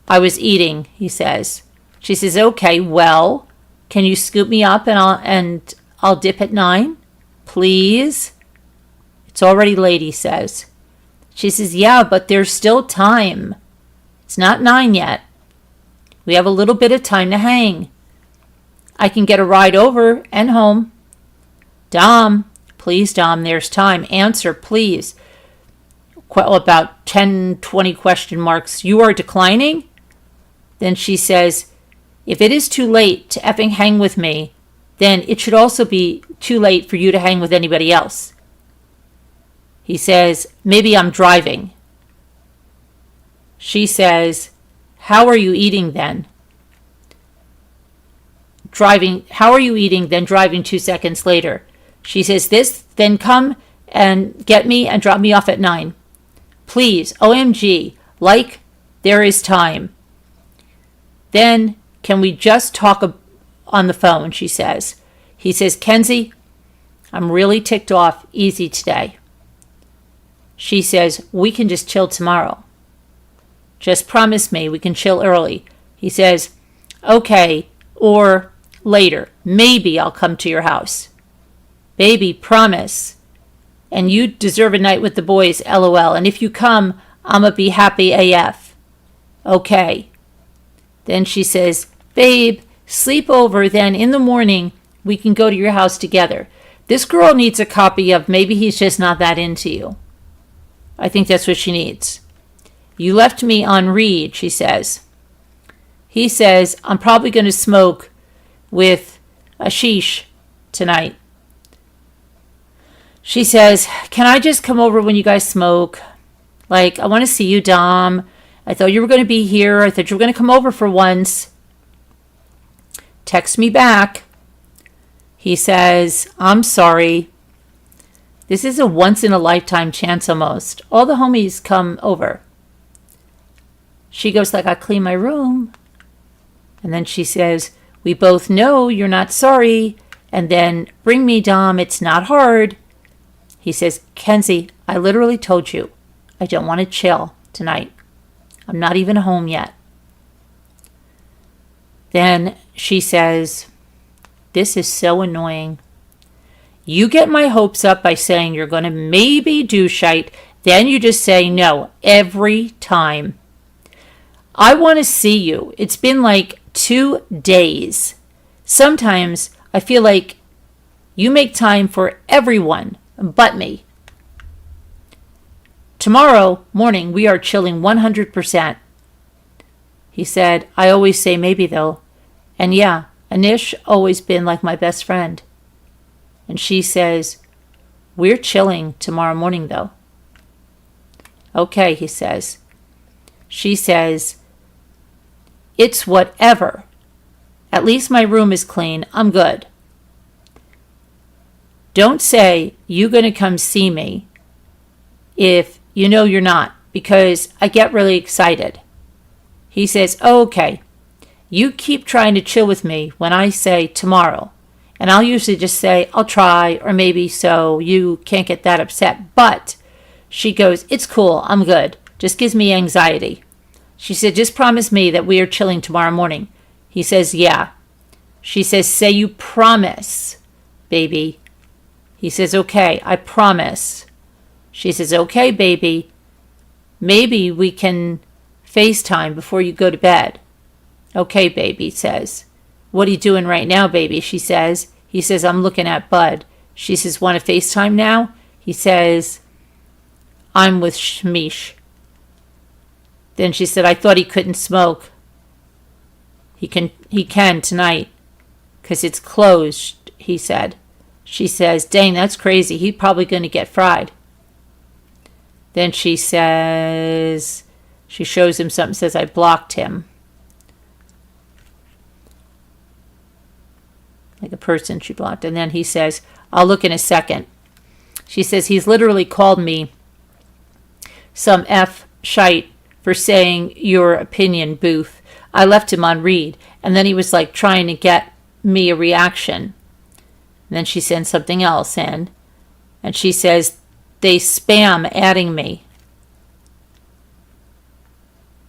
I was eating, he says. She says, okay, well, can you scoop me up and I'll dip at 9? Please? It's already late, he says. She says, yeah, but there's still time. It's not 9 yet. We have a little bit of time to hang. I can get a ride over and home. Dom, Please, Dom, there's time. Answer, please. About 10, 20 question marks. You are declining? Then she says, if it is too late to effing hang with me, then it should also be too late for you to hang with anybody else. He says, maybe I'm driving. She says, how are you eating then? How are you eating, then driving 2 seconds later? She says, this, then come and get me and drop me off at 9. Please, OMG, like there is time. Then can we just talk on the phone, she says. He says, Kenzie, I'm really ticked off easy today. She says, we can just chill tomorrow. Just promise me we can chill early. He says, okay, or later. Maybe I'll come to your house. Baby, promise. And you deserve a night with the boys, LOL. And if you come, I'ma be happy AF. Okay. Then she says, babe, sleep over, then in the morning we can go to your house together. This girl needs a copy of Maybe He's Just Not That Into You. I think that's what she needs. You left me on read, she says. He says, I'm probably going to smoke with Ashish tonight. She says, can I just come over when you guys smoke? Like, I want to see you, Dom. I thought you were going to be here. I thought you were going to come over for once. Text me back. He says, I'm sorry. This is a once-in-a-lifetime chance almost. All the homies come over. She goes like, I clean my room. And then she says, we both know you're not sorry. And then, bring me, Dom. It's not hard. He says, Kenzie, I literally told you I don't want to chill tonight. I'm not even home yet. Then she says, this is so annoying. You get my hopes up by saying you're going to maybe do shite. Then you just say no every time. I want to see you. It's been like 2 days. Sometimes I feel like you make time for everyone but me. Tomorrow morning we are chilling 100%. He said, I always say maybe though. And yeah, Anish always been like my best friend. And she says, we're chilling tomorrow morning though. Okay, he says. She says, it's whatever. At least my room is clean. I'm good. Don't say you're going to come see me if you know you're not, because I get really excited. He says, oh, okay. You keep trying to chill with me when I say tomorrow. And I'll usually just say, I'll try, or maybe so you can't get that upset. But she goes, it's cool. I'm good. Just gives me anxiety. She said, just promise me that we are chilling tomorrow morning. He says, yeah. She says, say you promise, baby. He says, okay, I promise. She says, okay, baby. Maybe we can FaceTime before you go to bed. Okay, baby, says. What are you doing right now, baby? She says. He says, I'm looking at Bud. She says, want to FaceTime now? He says, I'm with Shmish. Then she said, I thought he couldn't smoke. He can tonight, 'cause it's closed, he said. She says, dang, that's crazy. He's probably going to get fried. Then she says, she shows him something, says, I blocked him. Like a person she blocked. And then he says, I'll look in a second. She says, he's literally called me some F shite for saying your opinion, Booth. I left him on read. And then he was like trying to get me a reaction. And then she sends something else in. And she says, they spam adding me.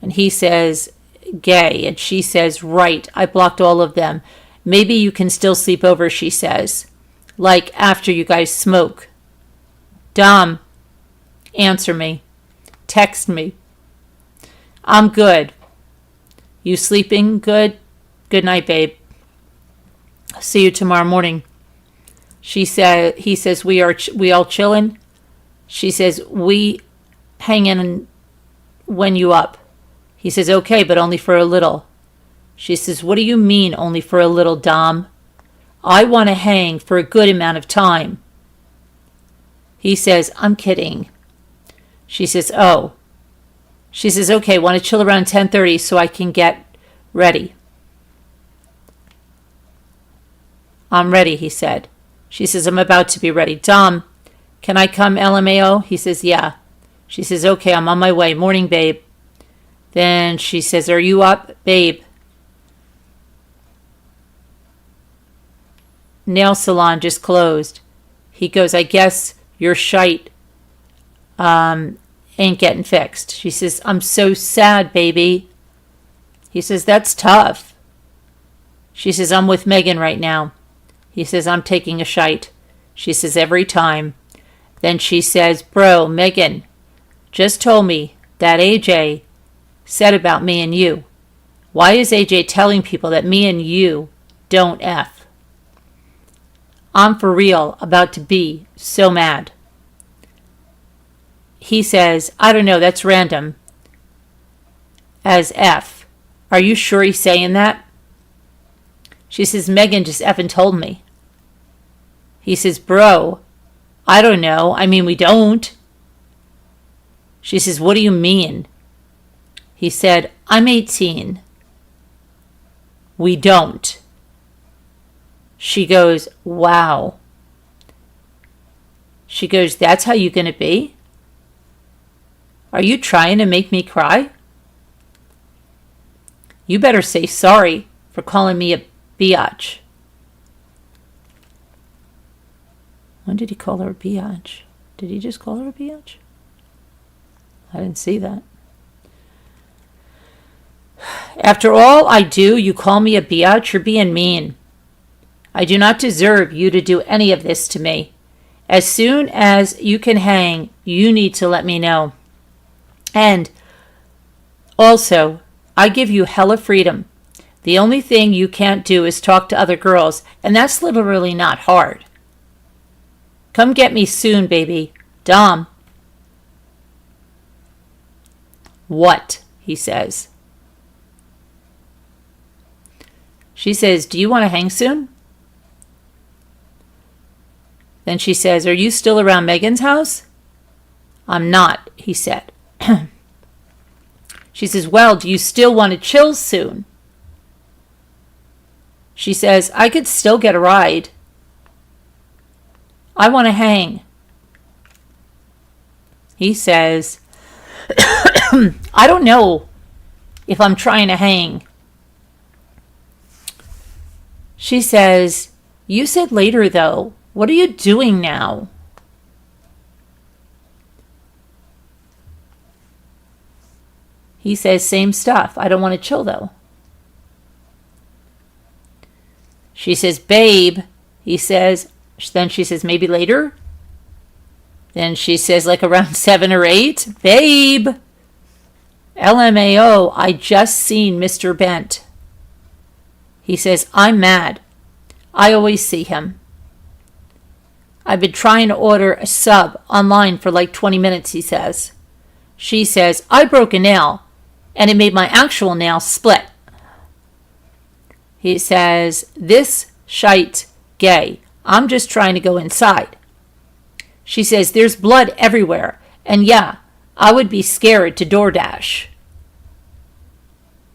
And he says, gay. And she says, right, I blocked all of them. Maybe you can still sleep over, she says. Like after you guys smoke. Dom, answer me. Text me. I'm good. You sleeping good? Good night, babe. See you tomorrow morning. He says, we all chilling? She says, we hanging when you up. He says, okay, but only for a little. She says, what do you mean only for a little, Dom? I want to hang for a good amount of time. He says, I'm kidding. She says, oh. She says, okay, want to chill around 10:30 so I can get ready. I'm ready, he said. She says, I'm about to be ready. Dom, can I come LMAO? He says, yeah. She says, okay, I'm on my way. Morning, babe. Then she says, are you up, babe? Nail salon just closed. He goes, I guess your shite ain't getting fixed. She says, I'm so sad, baby. He says, that's tough. She says, I'm with Megan right now. He says, I'm taking a shite. She says, every time. Then she says, bro, Megan just told me that AJ said about me and you. Why is AJ telling people that me and you don't F? I'm for real about to be so mad. He says, I don't know, that's random. As F. Are you sure he's saying that? She says, Megan just effing told me. He says, bro, I don't know. I mean, we don't. She says, what do you mean? He said, I'm 18. We don't. She goes, wow. She goes, that's how you gonna be? Are you trying to make me cry? You better say sorry for calling me a biatch. When did he call her a biatch? Did he just call her a biatch? I didn't see that. After all I do, you call me a biatch? You're being mean. I do not deserve you to do any of this to me. As soon as you can hang, you need to let me know. And also, I give you hella freedom. The only thing you can't do is talk to other girls, and that's literally not hard. Come get me soon, baby. Dom. What? He says. She says, do you want to hang soon? Then she says, are you still around Megan's house? I'm not, he said. She says, well, do you still want to chill soon? She says, I could still get a ride. I want to hang. He says, I don't know if I'm trying to hang. She says, you said later though. What are you doing now? He says, same stuff. I don't want to chill though. She says, babe. He says, then she says, maybe later. Then she says, like around 7 or 8. Babe. LMAO, I just seen Mr. Bent. He says, I'm mad. I always see him. I've been trying to order a sub online for like 20 minutes, he says. She says, I broke a nail, and it made my actual nail split. He says, this shite gay. I'm just trying to go inside. She says, there's blood everywhere, and yeah, I would be scared to DoorDash.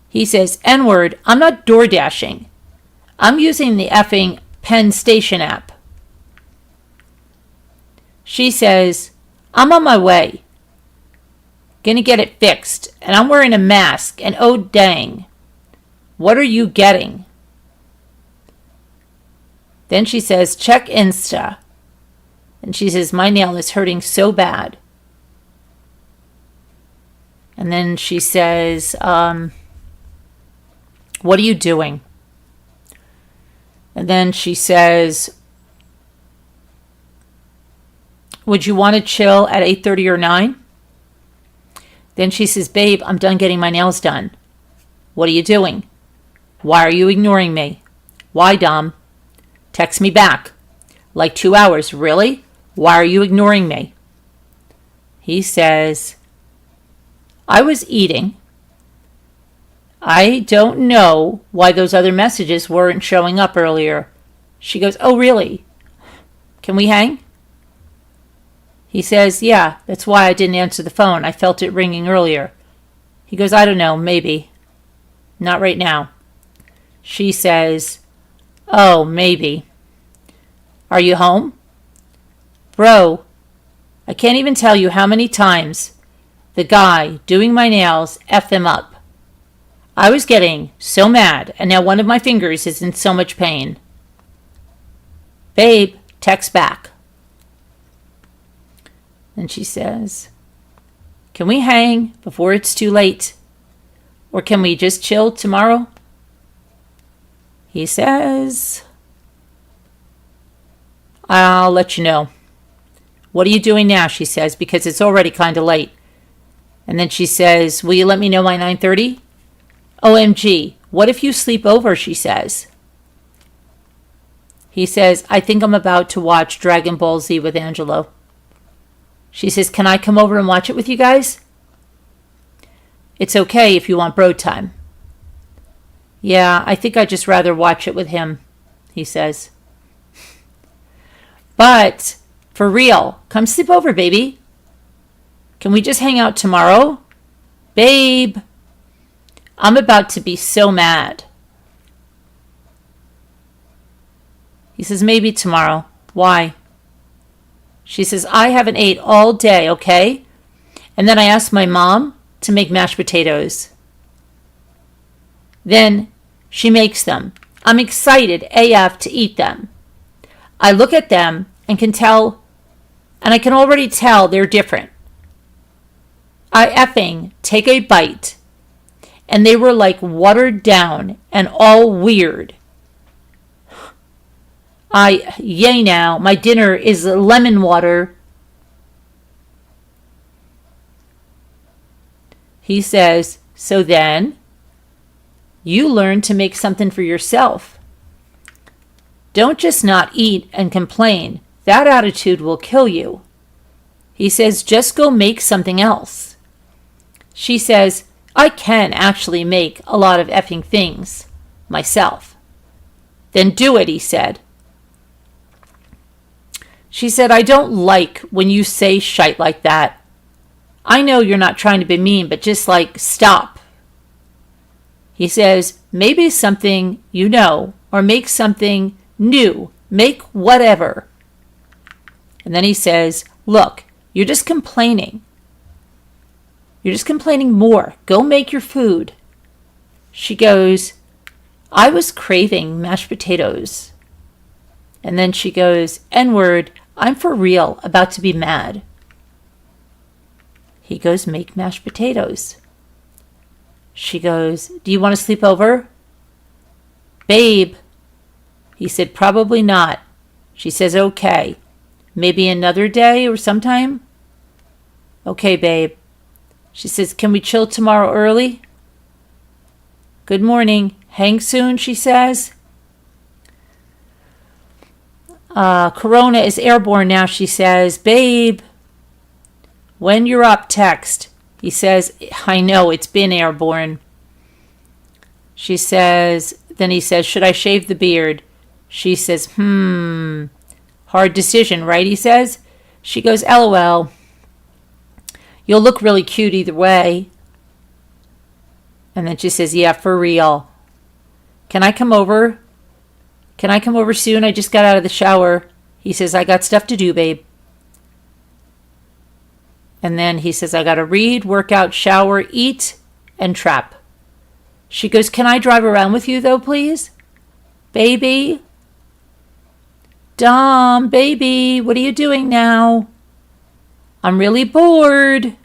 He says, N-word, I'm not DoorDashing. I'm using the effing Penn Station app. She says, I'm on my way. Gonna get it fixed, and I'm wearing a mask, and oh dang. What are you getting? Then she says, check Insta. And she says, my nail is hurting so bad. And then she says, what are you doing? And then she says, would you want to chill at 8:30 or 9? Then she says, babe, I'm done getting my nails done. What are you doing? Why are you ignoring me? Why, Dom? Text me back. Like 2 hours. Really? Why are you ignoring me? He says, I was eating. I don't know why those other messages weren't showing up earlier. She goes, oh, really? Can we hang? He says, yeah, that's why I didn't answer the phone. I felt it ringing earlier. He goes, I don't know, maybe. Not right now. She says, oh, maybe. Are you home? Bro, I can't even tell you how many times the guy doing my nails effed them up. I was getting so mad, and now one of my fingers is in so much pain. Babe, text back. And she says, can we hang before it's too late? Or can we just chill tomorrow? He says, I'll let you know. What are you doing now? She says, because it's already kind of late. And then she says, will you let me know by 9:30? OMG, what if you sleep over? She says. He says, I think I'm about to watch Dragon Ball Z with Angelo. She says, can I come over and watch it with you guys? It's okay if you want bro time. Yeah, I think I'd just rather watch it with him, he says. But, for real, come sleep over, baby. Can we just hang out tomorrow? Babe, I'm about to be so mad. He says, maybe tomorrow. Why? She says, I haven't ate all day, okay? And then I asked my mom to make mashed potatoes. Then she makes them. I'm excited AF to eat them. I look at them and can tell, and I can already tell they're different. I effing take a bite, and they were like watered down and all weird. Yay now, my dinner is lemon water. He says, so then, you learn to make something for yourself. Don't just not eat and complain. That attitude will kill you. He says, just go make something else. She says, I can actually make a lot of effing things myself. Then do it, he said. She said, I don't like when you say shite like that. I know you're not trying to be mean, but just like, stop. He says, maybe something you know, or make something new. Make whatever. And then he says, look, you're just complaining. You're just complaining more. Go make your food. She goes, I was craving mashed potatoes. And then she goes, N-word, I'm for real about to be mad. He goes, make mashed potatoes. She goes, do you want to sleep over? Babe. He said, probably not. She says, okay. Maybe another day or sometime? Okay, babe. She says, can we chill tomorrow early? Good morning. Hang soon, she says. Corona is airborne now, she says. Babe, when you're up, text. He says, I know, it's been airborne. She says, then he says, should I shave the beard? She says, hard decision, right? He says. She goes, LOL. You'll look really cute either way. And then she says, yeah, for real. Can I come over? Can I come over soon? I just got out of the shower. He says, I got stuff to do, babe. And then he says, I got to read, work out, shower, eat, and trap. She goes, can I drive around with you, though, please? Baby? Dom, baby, what are you doing now? I'm really bored.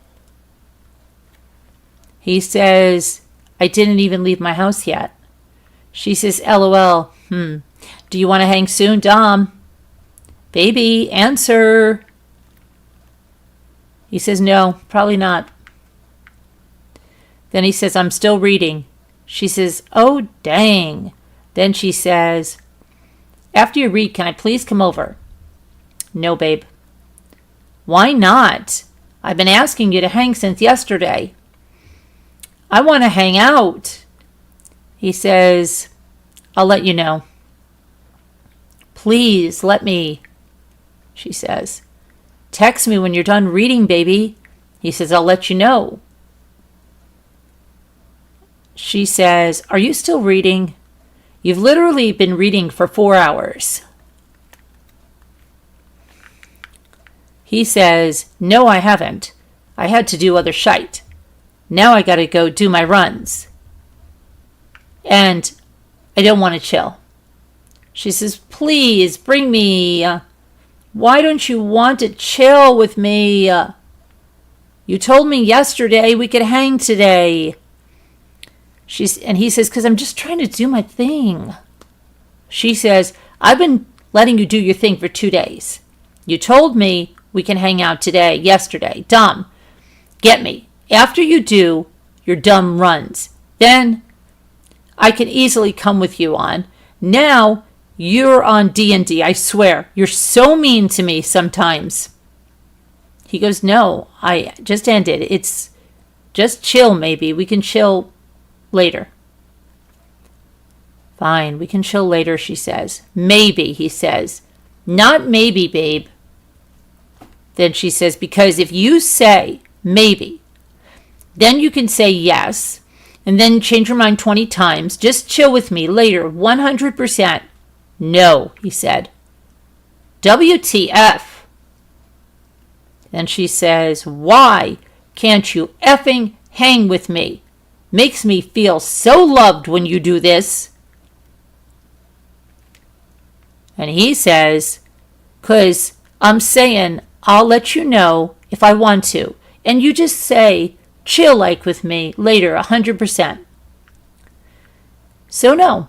He says, I didn't even leave my house yet. She says, LOL. Do you want to hang soon, Dom? Baby, answer. He says, no, probably not. Then he says, I'm still reading. She says, oh, dang. Then she says, after you read, can I please come over? "No, babe." "Why not? I've been asking you to hang since yesterday." "I want to hang out." He says, "I'll let you know." "Please let me," she says. "Text me when you're done reading, baby." He says, "I'll let you know." She says, "Are you still reading? You've literally been reading for 4 hours." He says, "No, I haven't. I had to do other shite. Now I gotta go do my runs. And I don't want to chill." She says, "Please bring me. Why don't you want to chill with me? You told me yesterday we could hang today." And he says, "Because I'm just trying to do my thing." She says, "I've been letting you do your thing for 2 days. You told me we can hang out yesterday. Dumb. Get me. After you do your dumb runs, then I can easily come with you on. Now you're on D&D. I swear, you're so mean to me sometimes." He goes, "No, I just ended. It's just chill, maybe. We can chill later." "Fine, we can chill later," she says. "Maybe," he says. "Not maybe, babe." Then she says, "Because if you say maybe, then you can say yes, and then change your mind 20 times. Just chill with me later, 100%. "No," he said. "WTF?" Then she says, "Why can't you effing hang with me? Makes me feel so loved when you do this." And he says, "'Cause I'm saying I'll let you know if I want to. And you just say, chill like with me later, 100%. So no."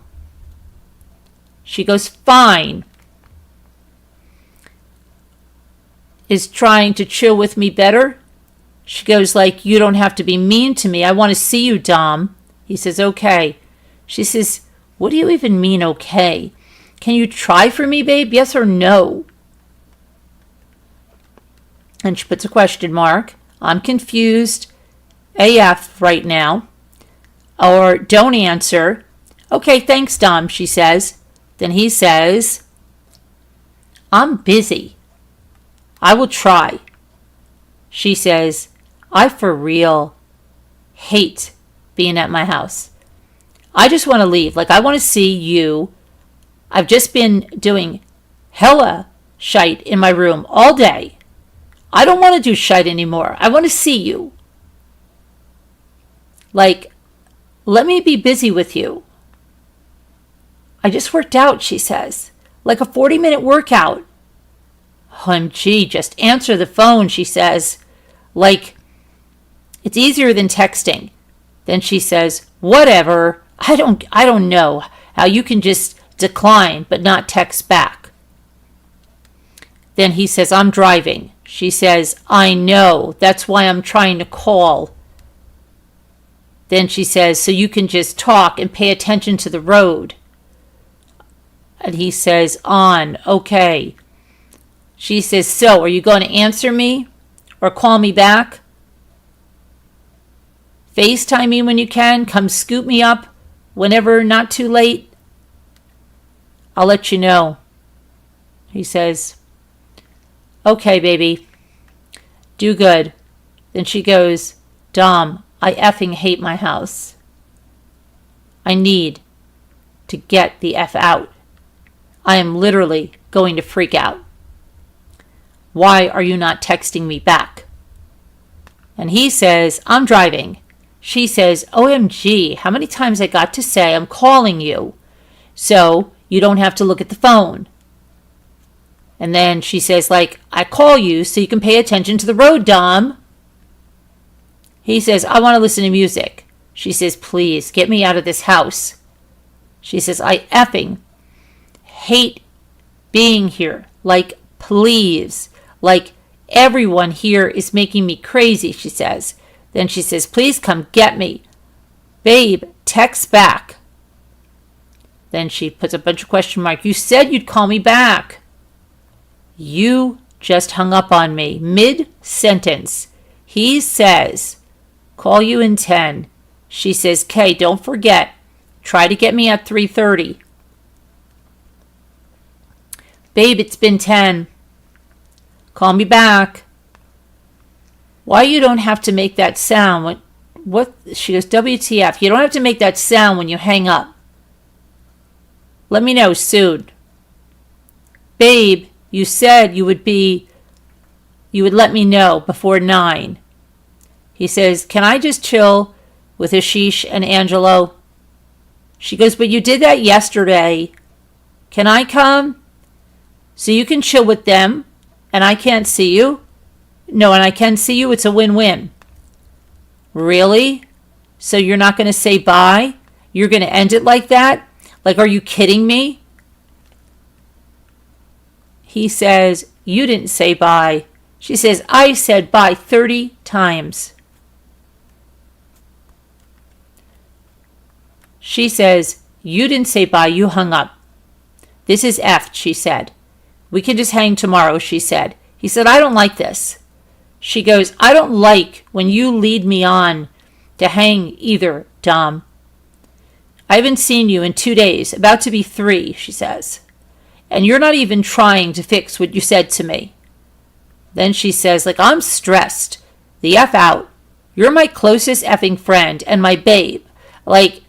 She goes, "Fine. Is trying to chill with me better?" She goes like, "You don't have to be mean to me. I want to see you, Dom." He says, "Okay." She says, "What do you even mean, okay? Can you try for me, babe? Yes or no?" And she puts a question mark. "I'm confused AF right now." Or don't answer. "Okay, thanks, Dom," she says. Then he says, "I'm busy. I will try." She says, "I for real hate being at my house. I just want to leave. Like, I want to see you. I've just been doing hella shite in my room all day. I don't want to do shite anymore. I want to see you. Like, let me be busy with you. I just worked out," she says. "Like a 40-minute workout." "OMG, just answer the phone," she says. "Like, it's easier than texting." Then she says, "Whatever. I don't know how you can just decline but not text back." Then he says, "I'm driving." She says, "I know. That's why I'm trying to call." Then she says, "So you can just talk and pay attention to the road." And he says, "On, okay." She says, "So, are you going to answer me or call me back? FaceTime me when you can. Come scoop me up whenever, not too late. I'll let you know." He says, "Okay, baby. Do good." Then she goes, "Dom, I effing hate my house. I need to get the F out. I am literally going to freak out. Why are you not texting me back?" And he says, "I'm driving." She says, "OMG, how many times I got to say I'm calling you so you don't have to look at the phone." And then she says, like, "I call you so you can pay attention to the road, Dom." He says, "I want to listen to music." She says, "Please, get me out of this house." She says, "I effing hate being here. Like, please. Like, everyone here is making me crazy," she says. Then she says, "Please come get me. Babe, text back." Then she puts a bunch of question marks. "You said you'd call me back." You just hung up on me mid-sentence. He says, call you in 10. She says, Kay, don't forget. Try to get me at 3:30. Babe, it's been 10. Call me back. Why you don't have to make that sound? What? She goes, WTF. You don't have to make that sound when you hang up. Let me know soon. Babe, you said you would let me know before 9. He says, can I just chill with Ashish and Angelo? She goes, but you did that yesterday. Can I come? So you can chill with them and I can't see you? No, and I can see you. It's a win-win. Really? So you're not going to say bye? You're going to end it like that? Like, are you kidding me? He says, you didn't say bye. She says, I said bye 30 times. She says, you didn't say bye, you hung up. This is F, she said. We can just hang tomorrow, she said. He said, I don't like this. She goes, I don't like when you lead me on to hang either, Dom. I haven't seen you in 2 days, about to be 3, she says. And you're not even trying to fix what you said to me. Then she says, like, I'm stressed. The F out. You're my closest effing friend and my babe. Like,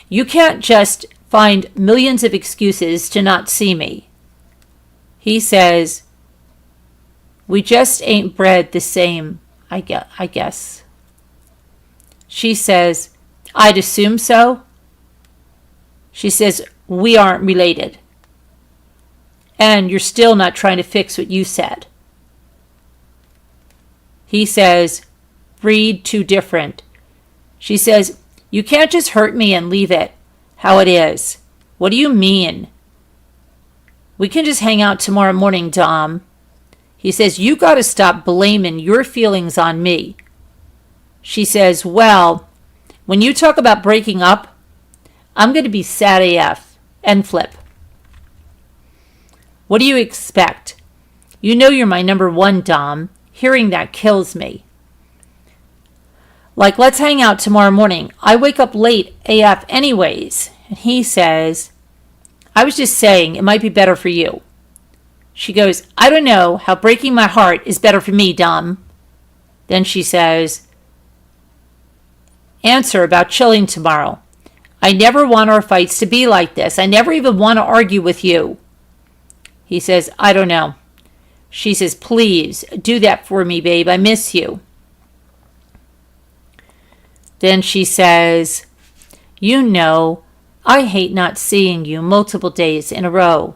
you can't just find millions of excuses to not see me. He says, we just ain't bred the same, I guess. She says, I'd assume so. She says, we aren't related. And you're still not trying to fix what you said. He says, breed too different. She says, you can't just hurt me and leave it how it is. What do you mean? We can just hang out tomorrow morning, Dom. He says, you got to stop blaming your feelings on me. She says, well, when you talk about breaking up, I'm going to be sad AF and flip. What do you expect? You know you're my number one, Dom. Hearing that kills me. Like, let's hang out tomorrow morning. I wake up late AF anyways. And he says, I was just saying it might be better for you. She goes, I don't know how breaking my heart is better for me, Dom. Then she says, answer about chilling tomorrow. I never want our fights to be like this. I never even want to argue with you. He says, I don't know. She says, please do that for me, babe. I miss you. Then she says, you know, I hate not seeing you multiple days in a row.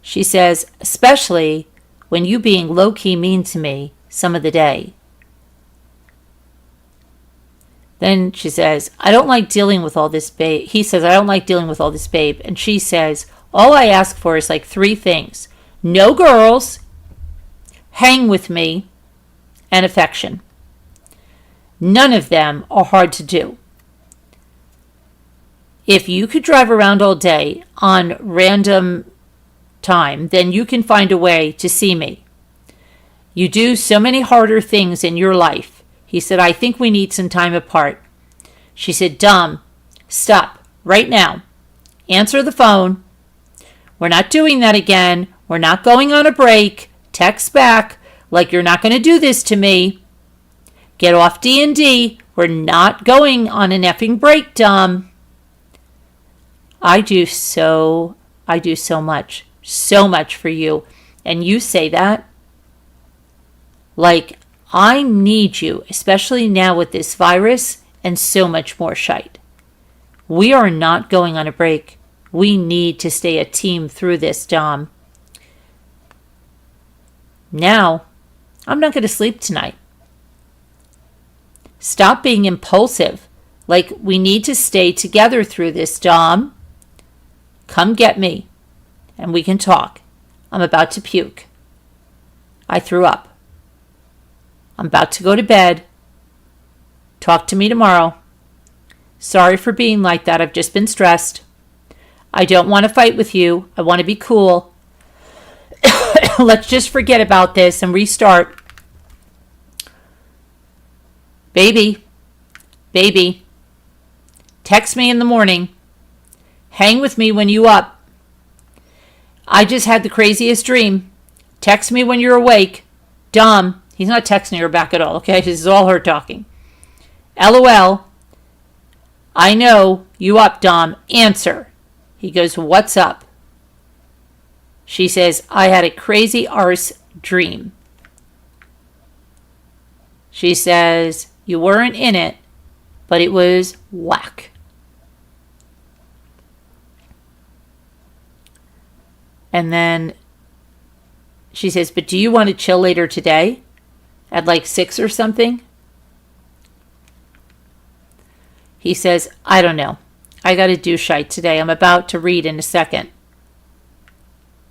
She says, especially when you being low-key mean to me some of the day. Then she says, I don't like dealing with all this, babe. He says, I don't like dealing with all this, babe. And she says, all I ask for is like 3 things. No girls, hang with me, and affection. None of them are hard to do. If you could drive around all day on random time, then you can find a way to see me. You do so many harder things in your life. He said, I think we need some time apart. She said, Dom, stop right now. Answer the phone. We're not doing that again. We're not going on a break. Text back like you're not going to do this to me. Get off D&D. We're not going on an effing break, Dom. I do so much for you. And you say that? Like, I need you, especially now with this virus and so much more shite. We are not going on a break. We need to stay a team through this, Dom. Now, I'm not going to sleep tonight. Stop being impulsive. Like, we need to stay together through this, Dom. Come get me, and we can talk. I'm about to puke. I threw up. I'm about to go to bed. Talk to me tomorrow. Sorry for being like that. I've just been stressed. I don't want to fight with you. I want to be cool. let's just forget about this and restart. Baby, text me in the morning. Hang with me when you up. I just had the craziest dream. Text me when you're awake. Dom. He's not texting her back at all, okay? This is all her talking. LOL. I know. You up, Dom. Answer. He goes, what's up? She says, I had a crazy arse dream. She says, you weren't in it, but it was whack. And then she says, but do you want to chill later today? At like 6 or something? He says, I don't know. I got to do shite today. I'm about to read in a second.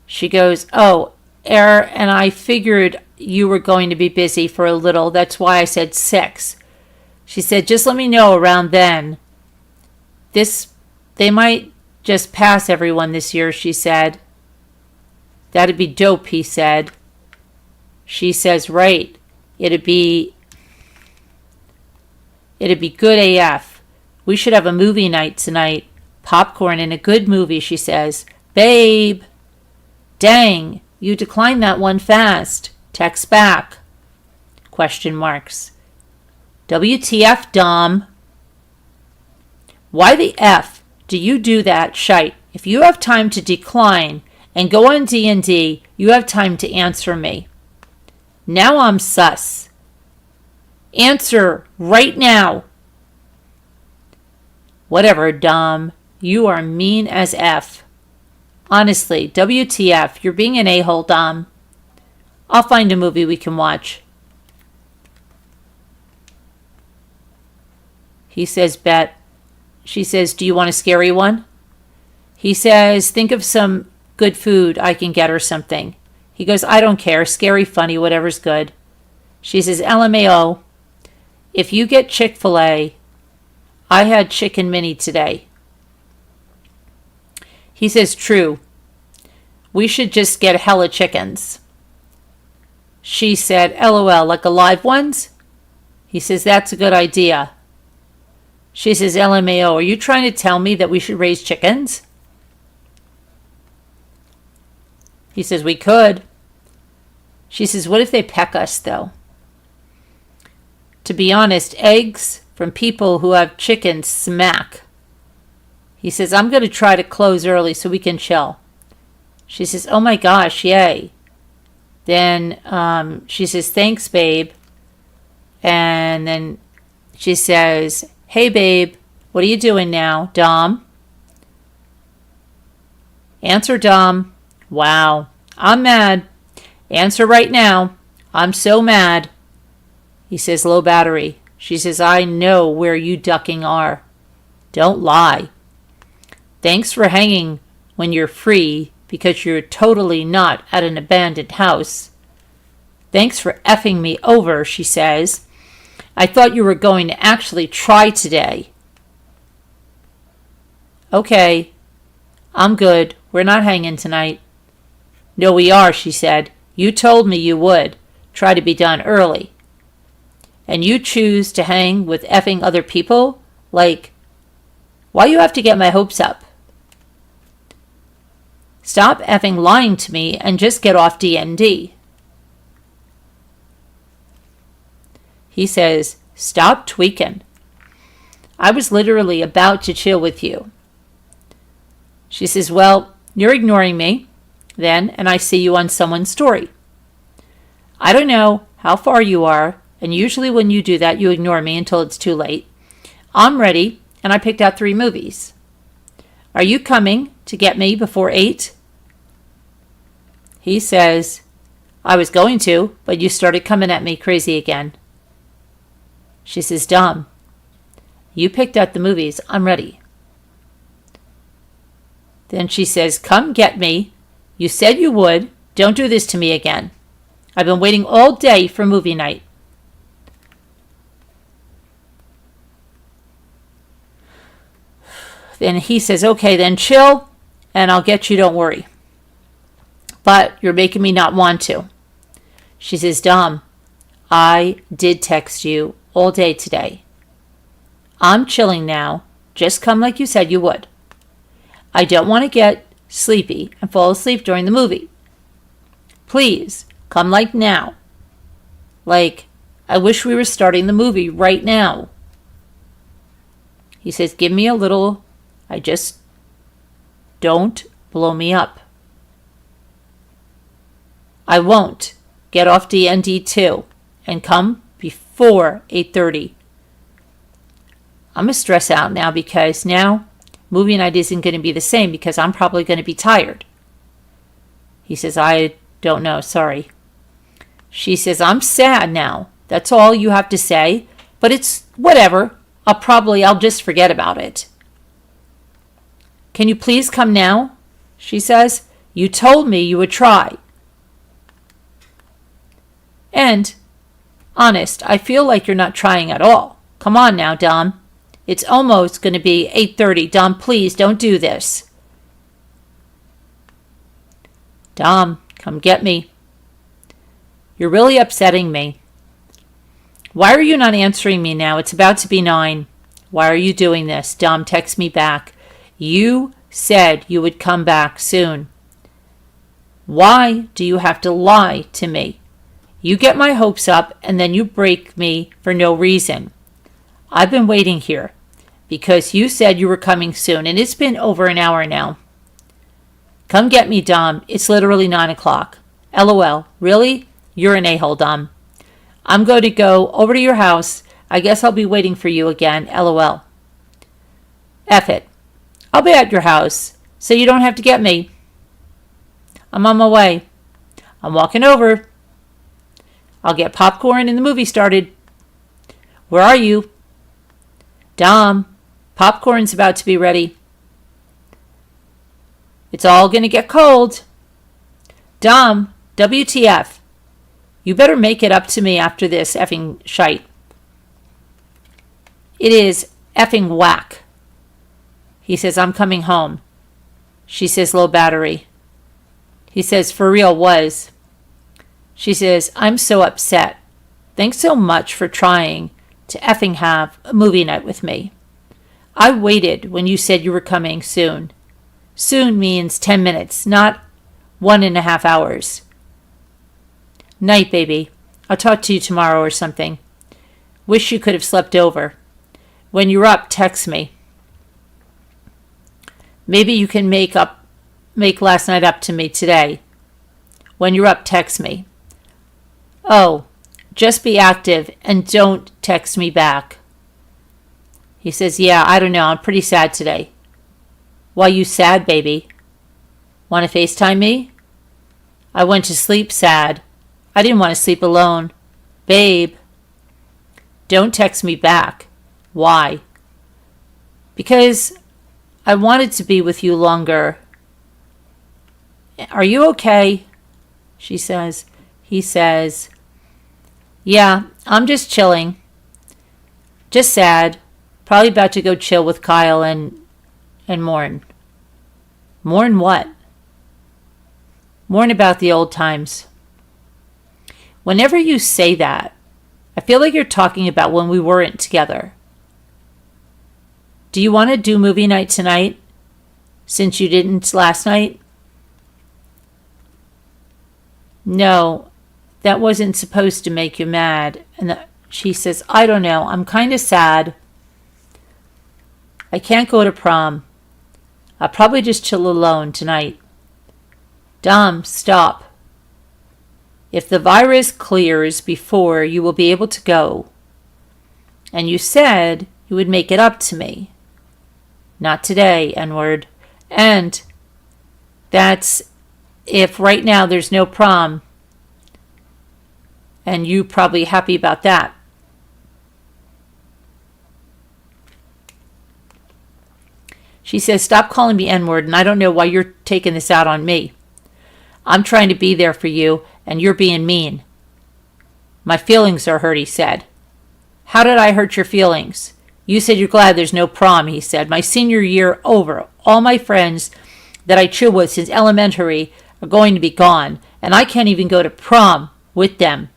She goes, oh, and I figured you were going to be busy for a little. That's why I said 6. She said, just let me know around then. They might just pass everyone this year, she said. That'd be dope, he said. She says, right. It'd be good AF. We should have a movie night tonight. Popcorn and a good movie, she says. Babe. Dang, you declined that one fast. Text back. Question marks. WTF, Dom? Why the F do you do that shite? If you have time to decline and go on D&D, you have time to answer me. Now I'm sus. Answer right now. Whatever, Dom. You are mean as F. Honestly, WTF, you're being an a-hole, Dom. I'll find a movie we can watch. He says, bet. She says, do you want a scary one? He says, think of some good food I can get or something. He goes, I don't care. Scary, funny, whatever's good. She says, LMAO, if you get Chick-fil-A, I had chicken mini today. He says, true. We should just get hella chickens. She said, LOL, like alive ones? He says, that's a good idea. She says, LMAO, are you trying to tell me that we should raise chickens? He says, we could. She says, what if they peck us, though? To be honest, eggs from people who have chickens smack. He says, I'm going to try to close early so we can chill. She says, oh my gosh, yay. Then she says, thanks, babe. And then she says, hey, babe, what are you doing now, Dom? Answer, Dom. Wow, I'm mad. Answer right now. I'm so mad. He says, low battery. She says, I know where you ducking are. Don't lie. Thanks for hanging when you're free because you're totally not at an abandoned house. Thanks for effing me over, she says. I thought you were going to actually try today. Okay, I'm good. We're not hanging tonight. No, we are, she said. You told me you would. Try to be done early. And you choose to hang with effing other people? Like, why you have to get my hopes up? Stop effing lying to me and just get off D&D. He says, stop tweaking. I was literally about to chill with you. She says, well, you're ignoring me then, and I see you on someone's story. I don't know how far you are, and usually when you do that, you ignore me until it's too late. I'm ready, and I picked out 3 movies. Are you coming to get me before 8? He says, I was going to, but you started coming at me crazy again. She says, Dom, you picked out the movies. I'm ready. Then she says, come get me. You said you would. Don't do this to me again. I've been waiting all day for movie night. Then he says, okay, then chill, and I'll get you, don't worry. but you're making me not want to. She says, Dom, I did text you all day today. I'm chilling now. Just come like you said you would. I don't want to get sleepy and fall asleep during the movie. Please, come like now. Like, I wish we were starting the movie right now. He says, give me a little, don't blow me up. I won't. Get off DND too and come before 8:30. I'm going to stress out now because now movie night isn't going to be the same because I'm probably going to be tired. He says, I don't know, sorry. She says, I'm sad now. That's all you have to say, but it's whatever. I'll just forget about it. Can you please come now? She says, you told me you would try. And, honest, I feel like you're not trying at all. Come on now, Dom. It's almost going to be 8:30. Dom, please don't do this. Dom, come get me. You're really upsetting me. Why are you not answering me now? It's about to be 9. Why are you doing this? Dom, text me back. You said you would come back soon. Why do you have to lie to me? You get my hopes up and then you break me for no reason. I've been waiting here because you said you were coming soon and it's been over an hour now. Come get me, Dom. It's literally 9 o'clock. LOL. Really? You're an a-hole, Dom. I'm going to go over to your house. I guess I'll be waiting for you again. LOL. F it. I'll be at your house so you don't have to get me. I'm on my way. I'm walking over. I'll get popcorn and the movie started. Where are you? Dom, popcorn's about to be ready. It's all going to get cold. Dom, WTF. You better make it up to me after this effing shite. It is effing whack. He says, I'm coming home. She says, low battery. He says, for real was. She says, I'm so upset. Thanks so much for trying to effing have a movie night with me. I waited when you said you were coming soon. Soon means 10 minutes, not 1.5 hours. Night, baby. I'll talk to you tomorrow or something. Wish you could have slept over. When you're up, text me. Maybe you can make last night up to me today. When you're up, text me. Oh, just be active and don't text me back. He says, yeah, I don't know. I'm pretty sad today. Why you sad, baby? Want to FaceTime me? I went to sleep sad. I didn't want to sleep alone. Babe. Don't text me back. Why? Because I wanted to be with you longer. Are you okay? She says. He says, yeah, I'm just chilling. Just sad. Probably about to go chill with Kyle and mourn. Mourn what? Mourn about the old times. Whenever you say that, I feel like you're talking about when we weren't together. Do you want to do movie night tonight, since you didn't last night? No, that wasn't supposed to make you mad. And she says, I don't know. I'm kind of sad. I can't go to prom. I'll probably just chill alone tonight. Dom, stop. If the virus clears before you will be able to go. And you said you would make it up to me. Not today, N-word. And that's if right now there's no prom. And you probably happy about that. She says, stop calling me N-word, and I don't know why you're taking this out on me. I'm trying to be there for you, and you're being mean. My feelings are hurt, he said. How did I hurt your feelings? You said you're glad there's no prom, he said. My senior year over. All my friends that I chill with since elementary are going to be gone, and I can't even go to prom with them.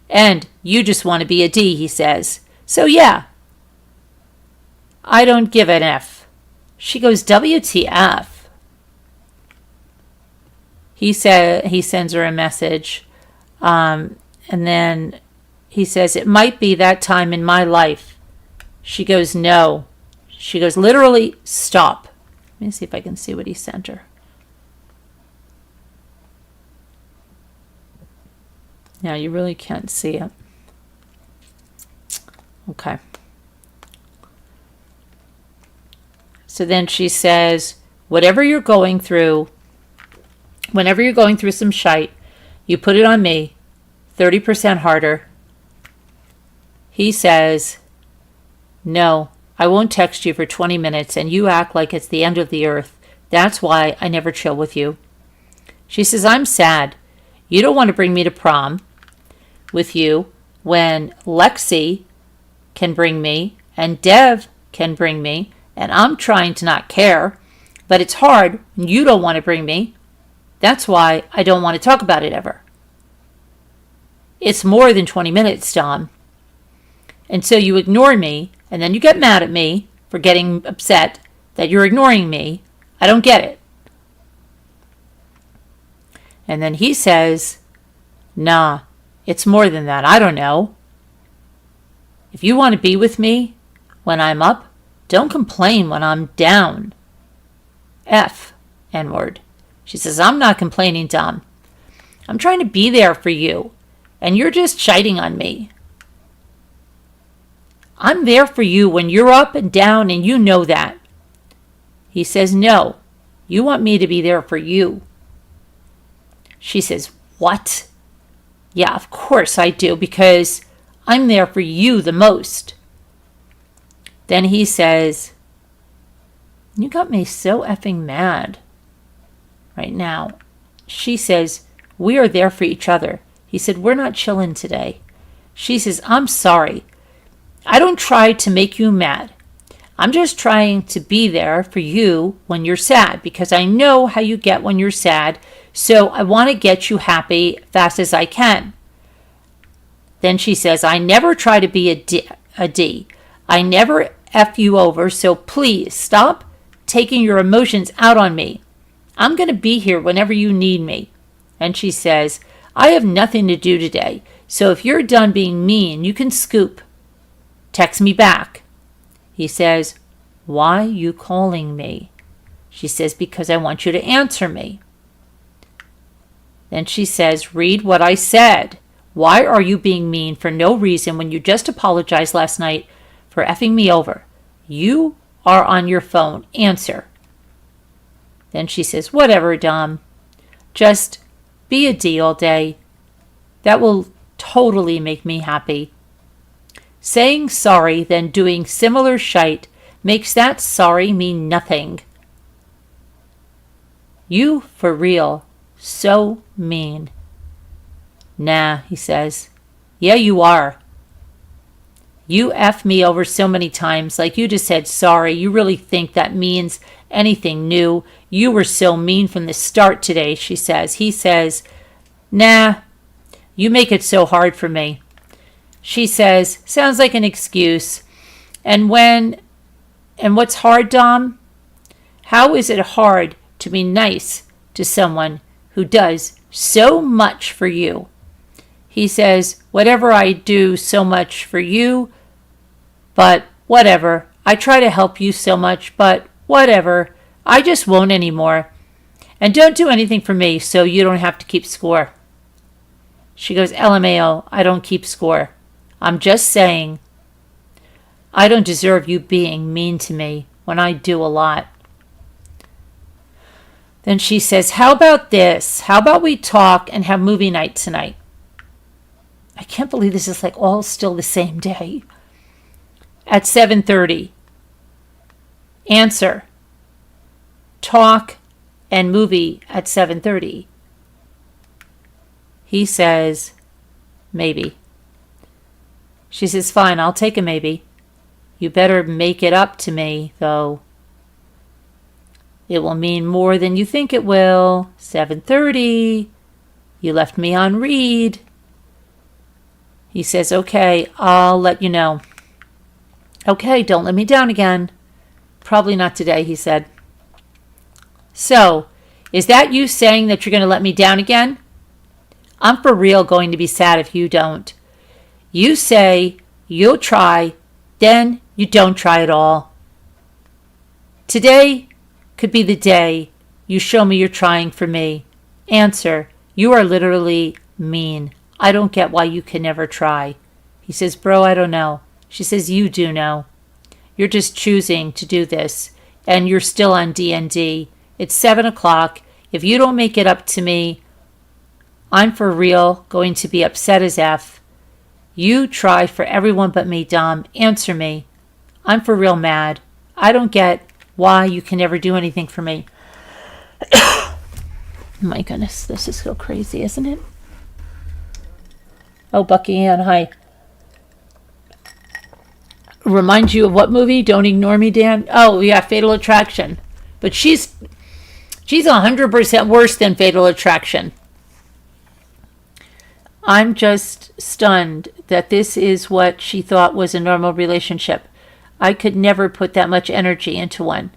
And you just want to be a D, he says. So yeah, I don't give an F. She goes, WTF. He sends her a message, and then he says, it might be that time in my life. She goes, no. She goes, literally, stop. Let me see if I can see what he sent her. Yeah, you really can't see it. Okay. So then she says, whatever you're going through, whenever you're going through some shite, you put it on me, 30% harder. He says, no, I won't text you for 20 minutes and you act like it's the end of the earth. That's why I never chill with you. She says, I'm sad. You don't want to bring me to prom with you when Lexi can bring me and Dev can bring me, and I'm trying to not care, but it's hard when you don't want to bring me. That's why I don't want to talk about it ever. It's more than 20 minutes, Dom. And so you ignore me, and then you get mad at me for getting upset that you're ignoring me. I don't get it. And then he says, nah, it's more than that. I don't know. If you want to be with me when I'm up, don't complain when I'm down. F, N-word. She says, I'm not complaining, Dom. I'm trying to be there for you, and you're just shiting on me. I'm there for you when you're up and down, and you know that. He says, no, you want me to be there for you. She says, what? Yeah, of course I do, because I'm there for you the most. Then he says, you got me so effing mad right now. She says, we are there for each other. He said, we're not chilling today. She says, I'm sorry. I don't try to make you mad. I'm just trying to be there for you when you're sad, because I know how you get when you're sad, so I want to get you happy fast as I can. Then she says, I never try to be a D. I never F you over, so please stop taking your emotions out on me. I'm going to be here whenever you need me. And she says, I have nothing to do today, so if you're done being mean, you can scoop. Text me back. He says, why you calling me? She says, because I want you to answer me. Then she says, read what I said. Why are you being mean for no reason when you just apologized last night for effing me over? You are on your phone. Answer. Then she says, whatever, Dom. Just be a D all day. That will totally make me happy. Saying sorry, then doing similar shite makes that sorry mean nothing. You, for real, so mean. Nah, he says. Yeah, you are. You F me over so many times, like you just said sorry. You really think that means anything new? You were so mean from the start today, she says. He says, nah, you make it so hard for me. She says, sounds like an excuse. And what's hard, Dom? How is it hard to be nice to someone who does so much for you? He says, whatever I do so much for you, but whatever. I try to help you so much, but whatever. I just won't anymore. And don't do anything for me so you don't have to keep score. She goes, LMAO, I don't keep score. I'm just saying I don't deserve you being mean to me when I do a lot. Then she says, how about this? How about we talk and have movie night tonight? I can't believe this is like all still the same day. At 7:30. Answer. Talk and movie at 7:30. He says, maybe. She says, fine, I'll take a maybe. You better make it up to me, though. It will mean more than you think it will. 7:30. You left me on read. He says, okay, I'll let you know. Okay, don't let me down again. Probably not today, he said. So, is that you saying that you're going to let me down again? I'm for real going to be sad if you don't. You say you'll try, then you don't try at all. Today could be the day you show me you're trying for me. Answer, you are literally mean. I don't get why you can never try. He says, bro, I don't know. She says, you do know. You're just choosing to do this, and you're still on D&D. It's 7 o'clock. If you don't make it up to me, I'm for real going to be upset as F. You try for everyone but me, Dom. Answer me. I'm for real mad. I don't get why you can never do anything for me. My goodness, this is so crazy, isn't it? Oh, Bucky Ann, hi. Remind you of what movie? Don't Ignore Me, Dan? Oh, yeah, Fatal Attraction. But she's 100% worse than Fatal Attraction. I'm just stunned that this is what she thought was a normal relationship. I could never put that much energy into one.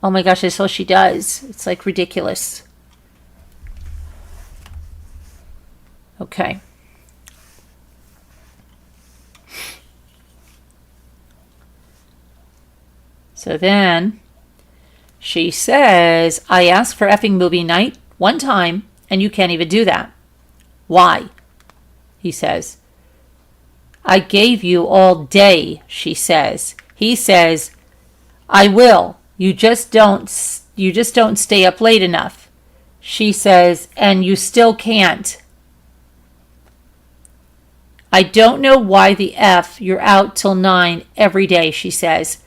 Oh my gosh, that's all she does. It's like ridiculous. Okay. So then she says, I asked for effing movie night one time and you can't even do that. Why? He says. I gave you all day, she says. He says, I will. You just don't stay up late enough. She says, and you still can't. I don't know why the F you're out till 9 every day, she says.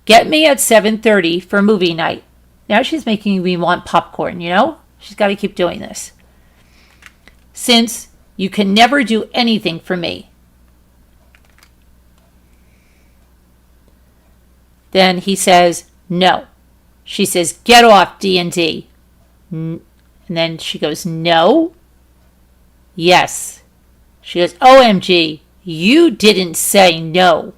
Get me at 7:30 for movie night. Now she's making me want popcorn, you know? She's got to keep doing this. Since you can never do anything for me. Then he says, no. She says, get off D&D. And then she goes, no. Yes. She goes, OMG, you didn't say no.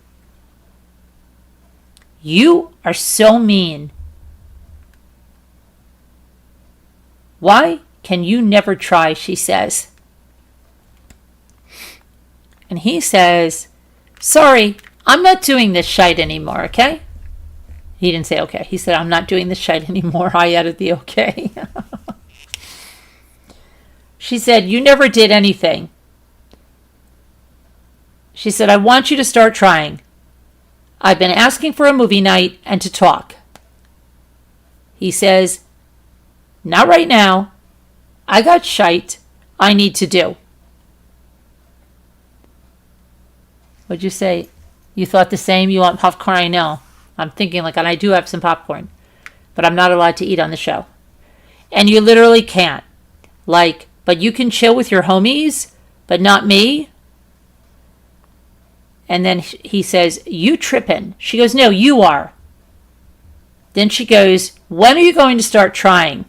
You are so mean. Why can you never try, she says. And he says, sorry, I'm not doing this shite anymore, okay? He didn't say okay. He said, I'm not doing this shite anymore. I added the okay. She said, you never did anything. She said, I want you to start trying. I've been asking for a movie night and to talk. He says, not right now. I got shite I need to do. What'd you say? You thought the same? You want popcorn? I know. I'm thinking like, and I do have some popcorn, but I'm not allowed to eat on the show. And you literally can't. Like, but you can chill with your homies, but not me. And then he says, you tripping. She goes, no, you are. Then she goes, when are you going to start trying?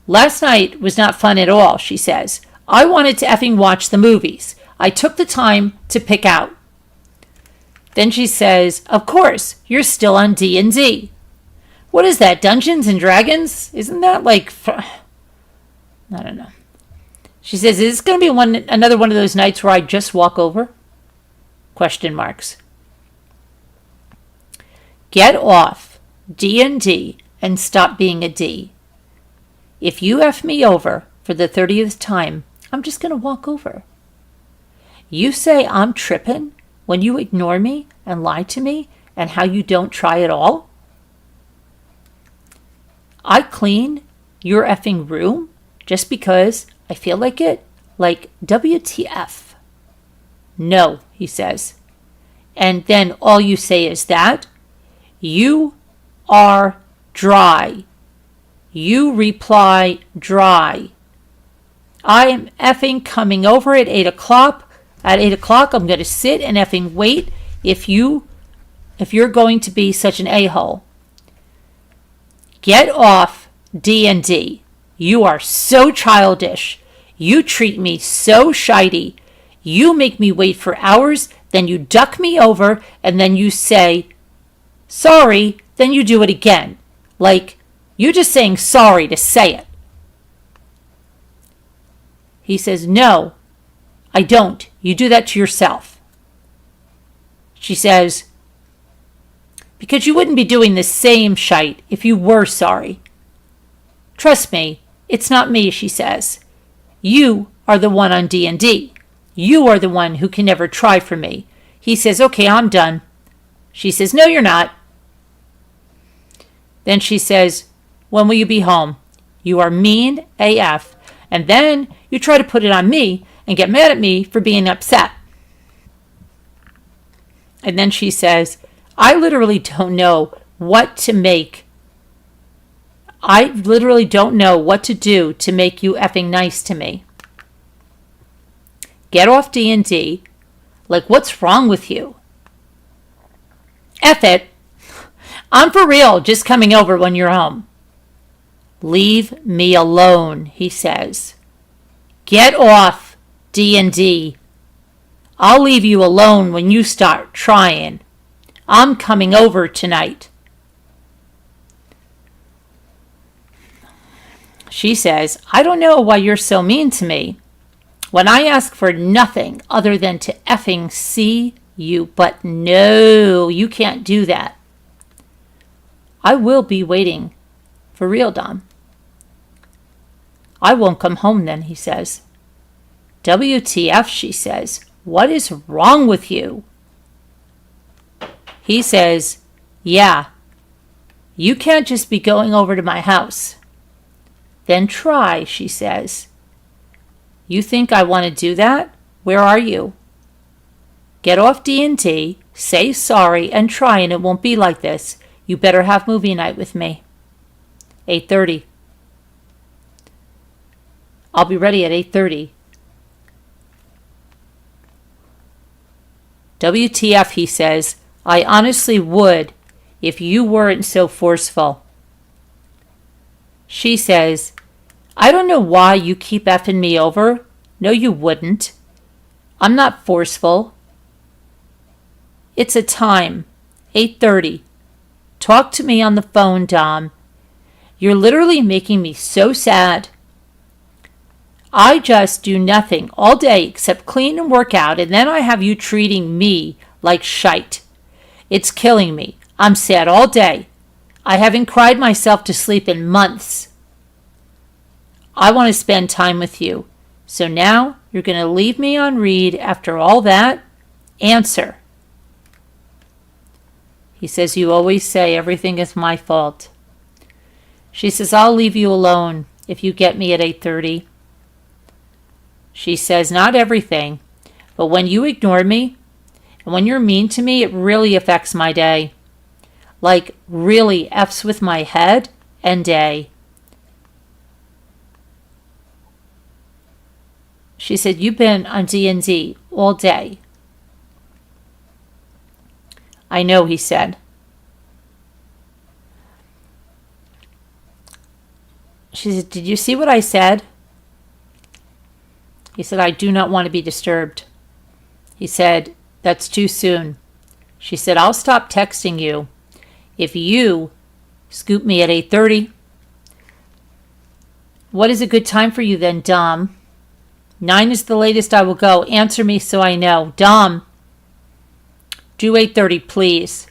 Last night was not fun at all, she says. I wanted to effing watch the movies. I took the time to pick out. Then she says, of course, you're still on D&D. What is that, Dungeons and Dragons? Isn't that like, I don't know. She says, is this going to be another one of those nights where I just walk over? Question marks. Get off D&D and stop being a D. If you F me over for the 30th time, I'm just going to walk over. You say I'm tripping when you ignore me and lie to me and how you don't try at all? I clean your effing room just because I feel like it? Like WTF? No, he says. And then all you say is that you are dry. You reply dry. I am effing coming over at 8 o'clock. At 8 o'clock, I'm going to sit and effing wait if you're going to be such an a-hole. Get off D&D. You are so childish. You treat me so shitey. You make me wait for hours, then you duck me over, and then you say, sorry, then you do it again. Like, you're just saying sorry to say it. He says, no, I don't. You do that to yourself. She says, because you wouldn't be doing the same shite if you were sorry. Trust me, it's not me, she says. You are the one on D&D. You are the one who can never try for me. He says, okay, I'm done. She says, no, you're not. Then she says, when will you be home? You are mean AF. And then you try to put it on me and get mad at me for being upset. And then she says, I literally don't know what to make. I literally don't know what to do to make you effing nice to me. Get off D&D. Like, what's wrong with you? F it. I'm for real, just coming over when you're home. Leave me alone, he says. Get off D&D. I'll leave you alone when you start trying. I'm coming over tonight. She says, I don't know why you're so mean to me when I ask for nothing other than to effing see you. But no, you can't do that. I will be waiting for real, Dom. I won't come home then, he says. WTF, she says. What is wrong with you? He says, yeah, you can't just be going over to my house. Then try, she says. You think I want to do that? Where are you? Get off D&D, say sorry, and try, and it won't be like this. You better have movie night with me. 8:30. I'll be ready at 8:30. WTF, he says. I honestly would if you weren't so forceful. She says, I don't know why you keep effing me over. No, you wouldn't. I'm not forceful. It's a time. 8:30. Talk to me on the phone, Dom. You're literally making me so sad. I just do nothing all day except clean and work out, and then I have you treating me like shite. It's killing me. I'm sad all day. I haven't cried myself to sleep in months. I want to spend time with you. So now you're going to leave me on read after all that? Answer. He says, you always say everything is my fault. She says, I'll leave you alone if you get me at 8:30. She says, not everything, but when you ignore me and when you're mean to me, it really affects my day. Like, really F's with my head and day. She said, you've been on D&D all day. I know, he said. She said, did you see what I said? He said, I do not want to be disturbed. He said, that's too soon. She said, I'll stop texting you if you scoop me at 8:30. What is a good time for you then, Dom? 9 is the latest I will go. Answer me so I know. Dom, do 8:30, please.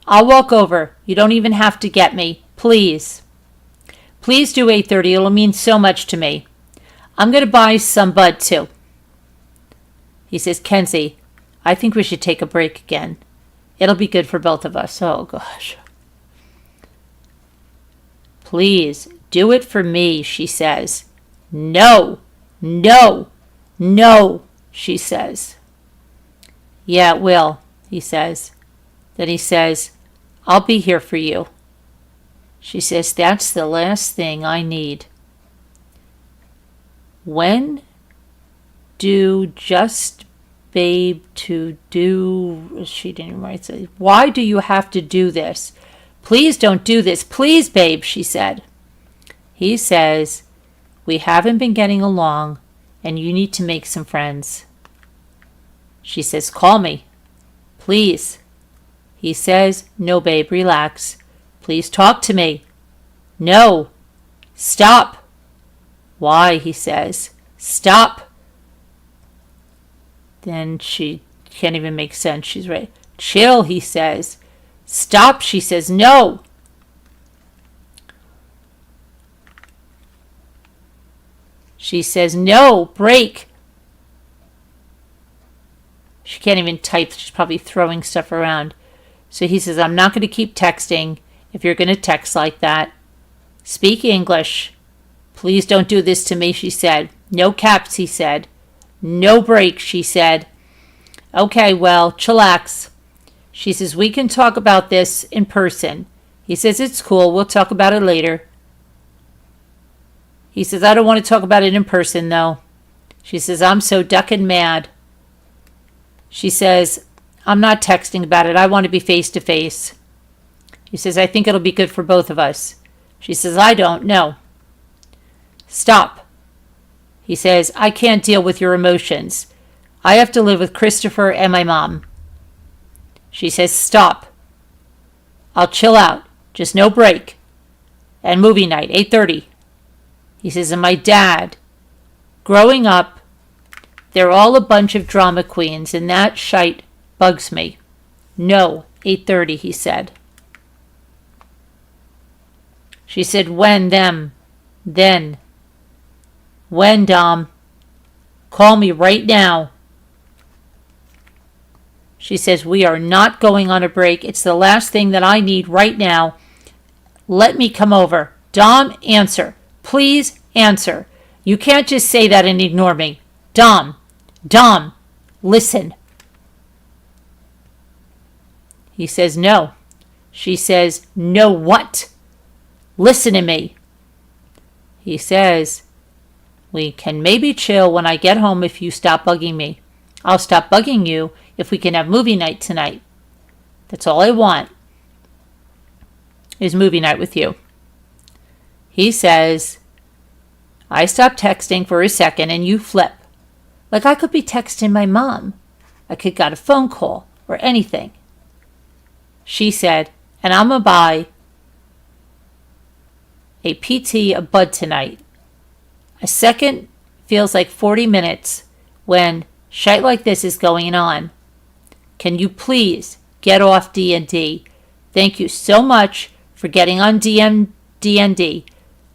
I'll walk over. You don't even have to get me. Please. Please do 8:30. It'll mean so much to me. I'm going to buy some bud too. He says, Kenzie, I think we should take a break again. It'll be good for both of us. Oh, gosh. Please, do it for me, she says. No, no, no, she says. Yeah, it will, he says. Then he says, I'll be here for you. She says, that's the last thing I need. When do just babe to do, she didn't write it. Why do you have to do this? Please don't do this. Please, babe, she said. He says, we haven't been getting along, and you need to make some friends. She says, call me. Please. He says, no, babe, relax. Please talk to me. No. Stop. Why, he says. Stop. Then she can't even make sense. She's right. Chill, he says. Stop, she says. No. She says, no, break. She can't even type. She's probably throwing stuff around. So he says, I'm not going to keep texting if you're going to text like that. Speak English. Please don't do this to me, she said. No caps, he said. No break, she said. Okay, well, chillax. She says, we can talk about this in person. He says, it's cool. We'll talk about it later. He says, I don't want to talk about it in person, though. She says, I'm so ducking mad. She says, I'm not texting about it. I want to be face to face. He says, I think it'll be good for both of us. She says, I don't. No. Stop. He says, I can't deal with your emotions. I have to live with Christopher and my mom. She says, stop. I'll chill out. Just no break. And movie night, 8:30. He says, and my dad. Growing up, they're all a bunch of drama queens, and that shite bugs me. No, 8:30, he said. She said, when, them, then. When, Dom? Call me right now. She says, we are not going on a break. It's the last thing that I need right now. Let me come over. Dom, answer. Please answer. You can't just say that and ignore me. Dom, listen. He says, no. She says, no what? Listen to me. He says, we can maybe chill when I get home if you stop bugging me. I'll stop bugging you if we can have movie night tonight. That's all I want is movie night with you. He says, I stopped texting for a second and you flip. Like I could be texting my mom. I could got a phone call or anything. She said, and I'm going to buy a PT a bud tonight. A second feels like 40 minutes when shite like this is going on. Can you please get off D&D? Thank you so much for getting on D&D.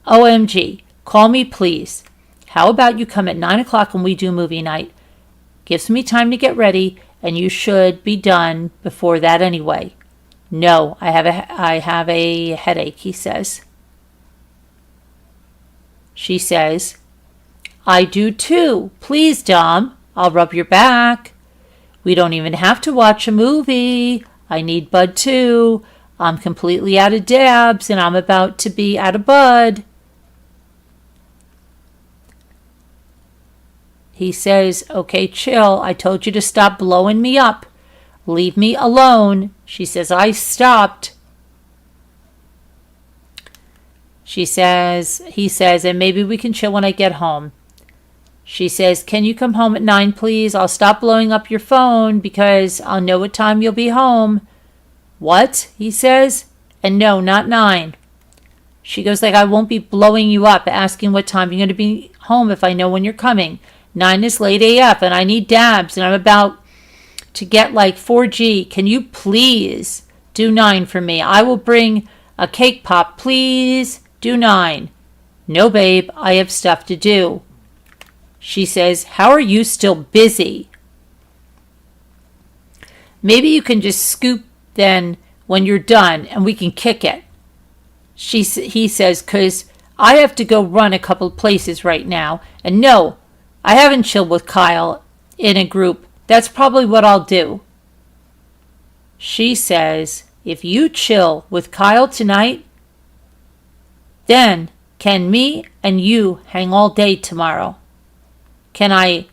OMG, call me please. How about you come at 9 o'clock when we do movie night? Gives me time to get ready, and you should be done before that anyway. No, I have a headache, he says. She says, I do too. Please, Dom, I'll rub your back. We don't even have to watch a movie. I need bud too. I'm completely out of dabs, and I'm about to be out of bud. He says, okay, chill. I told you to stop blowing me up. Leave me alone. She says, I stopped. He says, and maybe we can chill when I get home. She says, can you come home at 9, please? I'll stop blowing up your phone because I'll know what time you'll be home. What? He says, and no, not 9. She goes like, I won't be blowing you up asking what time you're going to be home if I know when you're coming. 9 is late AF and I need dabs and I'm about to get like 4G. Can you please do 9 for me? I will bring a cake pop. Please do 9. No, babe, I have stuff to do. She says, how are you still busy? Maybe you can just scoop then when you're done and we can kick it. He says, because I have to go run a couple places right now. And no, I haven't chilled with Kyle in a group. That's probably what I'll do. She says, if you chill with Kyle tonight, then can me and you hang all day tomorrow? Can I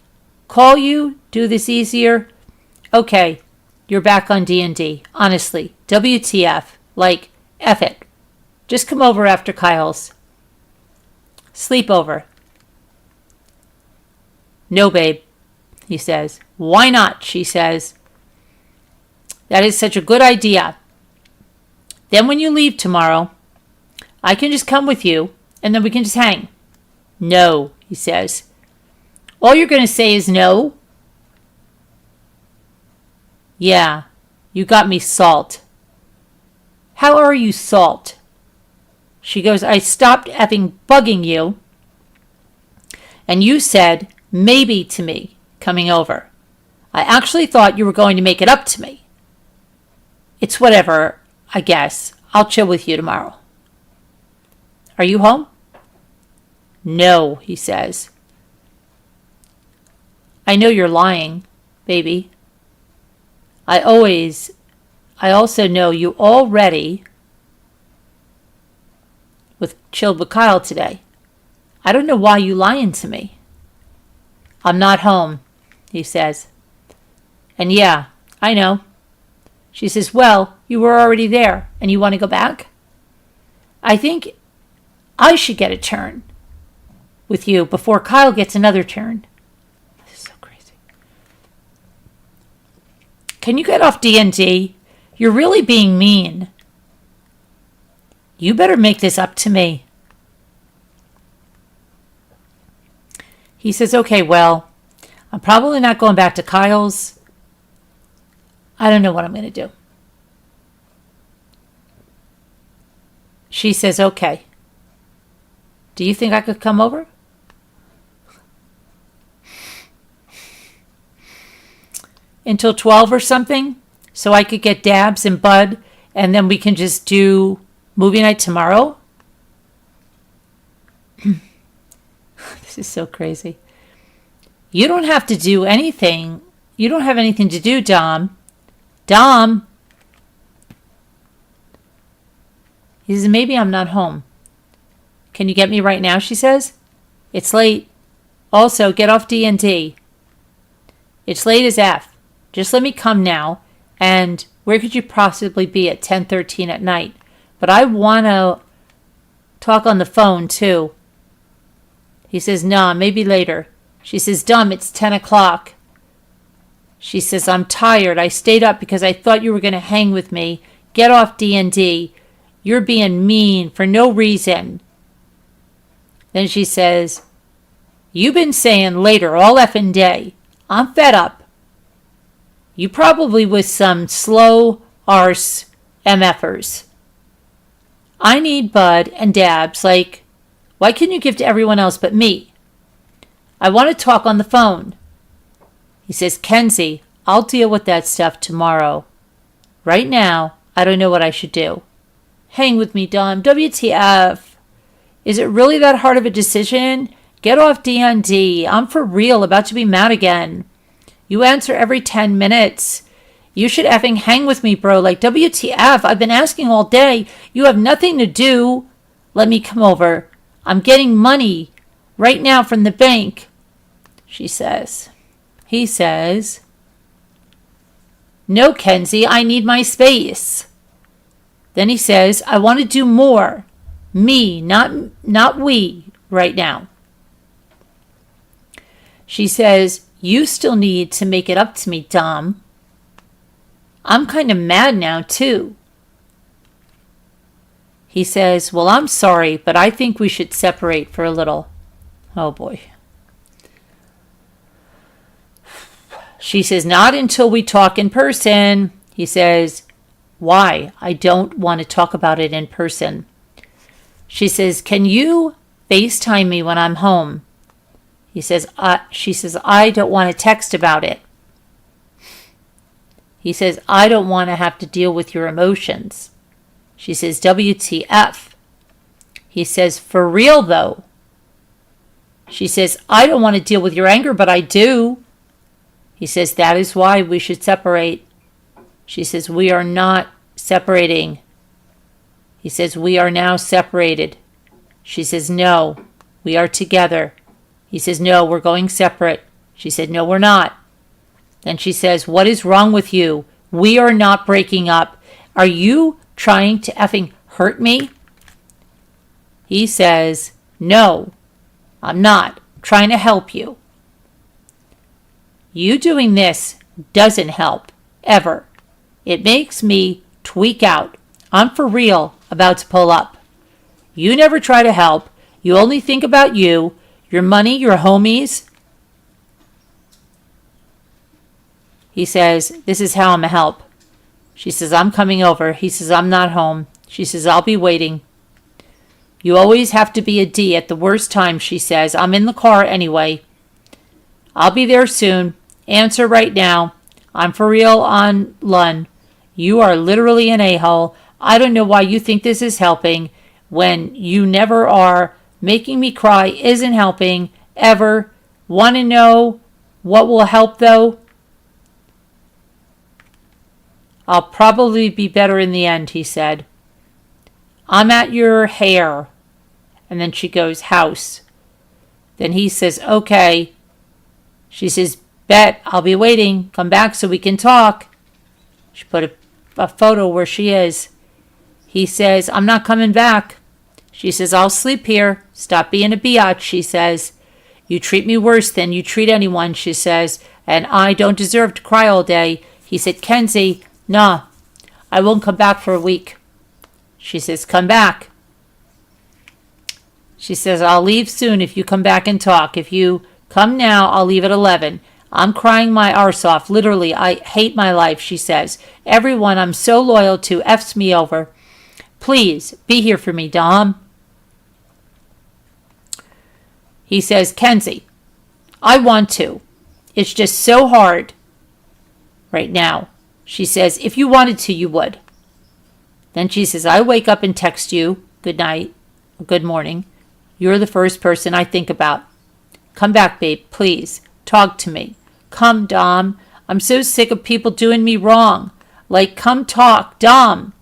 call you? Do this easier? Okay, you're back on D&D. Honestly, WTF. Like, F it. Just come over after Kyle's. Sleep over. No, babe, he says. Why not, she says. That is such a good idea. Then when you leave tomorrow, I can just come with you, and then we can just hang. No, he says. All you're going to say is no? Yeah, you got me salt. How are you salt? She goes, I stopped effing bugging you, and you said maybe to me coming over. I actually thought you were going to make it up to me. It's whatever, I guess. I'll chill with you tomorrow. Are you home? No, he says. I know you're lying, baby. I also know you already chilled with Kyle today. I don't know why you lying to me. I'm not home, he says. And yeah, I know. She says, well, you were already there and you want to go back? I think I should get a turn with you before Kyle gets another turn. This is so crazy. Can you get off D&D? You're really being mean. You better make this up to me. He says, okay, well, I'm probably not going back to Kyle's. I don't know what I'm going to do. She says, okay. Do you think I could come over? Until 12 or something? So I could get Dabs and Bud, and then we can just do movie night tomorrow? This is so crazy. You don't have to do anything. You don't have anything to do, Dom. Dom. He says, maybe I'm not home. Can you get me right now, she says. It's late. Also, get off D&D. It's late as F. Just let me come now. And where could you possibly be at 10:13 at night? But I want to talk on the phone, too. He says, nah, maybe later. She says, Dom, it's 10 o'clock. She says, I'm tired. I stayed up because I thought you were going to hang with me. Get off D&D. You're being mean for no reason. Then she says, you've been saying later all effing day. I'm fed up. You probably with some slow arse MFers. I need Bud and Dabs. Like, why couldn't you give to everyone else but me? I want to talk on the phone. He says, Kenzie, I'll deal with that stuff tomorrow. Right now, I don't know what I should do. Hang with me, Dom. WTF. Is it really that hard of a decision? Get off D&D. I'm for real, about to be mad again. You answer every 10 minutes. You should effing hang with me, bro. Like, WTF, I've been asking all day. You have nothing to do. Let me come over. I'm getting money right now from the bank, she says. He says, no, Kenzie, I need my space. Then he says, I want to do more. Me, not we, right now. She says, you still need to make it up to me, Dom. I'm kind of mad now, too. He says, well, I'm sorry, but I think we should separate for a little. Oh, boy. She says, not until we talk in person. He says, why? I don't want to talk about it in person. She says, can you FaceTime me when I'm home? She says, I don't want to text about it. He says, I don't want to have to deal with your emotions. She says, WTF. He says, for real, though. She says, I don't want to deal with your anger, but I do. He says, that is why we should separate. She says, we are not separating. He says, we are now separated. She says, no, we are together. He says, no, we're going separate. She said, no, we're not. Then she says, what is wrong with you? We are not breaking up. Are you trying to effing hurt me? He says, no, I'm not. I'm trying to help you. You doing this doesn't help, ever. It makes me tweak out. I'm for real about to pull up. You never try to help. You only think about you, your money, your homies. He says, this is how I'm a help. She says, I'm coming over. He says, I'm not home. She says, I'll be waiting. You always have to be a D at the worst time, she says. I'm in the car anyway. I'll be there soon. Answer right now. I'm for real on Lun. You are literally an a-hole. I don't know why you think this is helping when you never are. Making me cry isn't helping, ever. Want to know what will help, though? I'll probably be better in the end, he said. I'm at your hair. And then she goes, house. Then he says, okay. She says, bet, I'll be waiting. Come back so we can talk. She put a photo where she is. He says, I'm not coming back. She says, I'll sleep here. Stop being a biatch, she says. You treat me worse than you treat anyone, she says, and I don't deserve to cry all day. He said, Kenzie, nah, I won't come back for a week. She says, come back. She says, I'll leave soon if you come back and talk. If you come now, I'll leave at 11. I'm crying my arse off. Literally, I hate my life, she says. Everyone I'm so loyal to F's me over. Please, be here for me, Dom. He says, Kenzie, I want to. It's just so hard right now. She says, if you wanted to, you would. Then she says, I wake up and text you, good night, good morning. You're the first person I think about. Come back, babe, please. Talk to me. Come, Dom. I'm so sick of people doing me wrong. Like, come talk, Dom.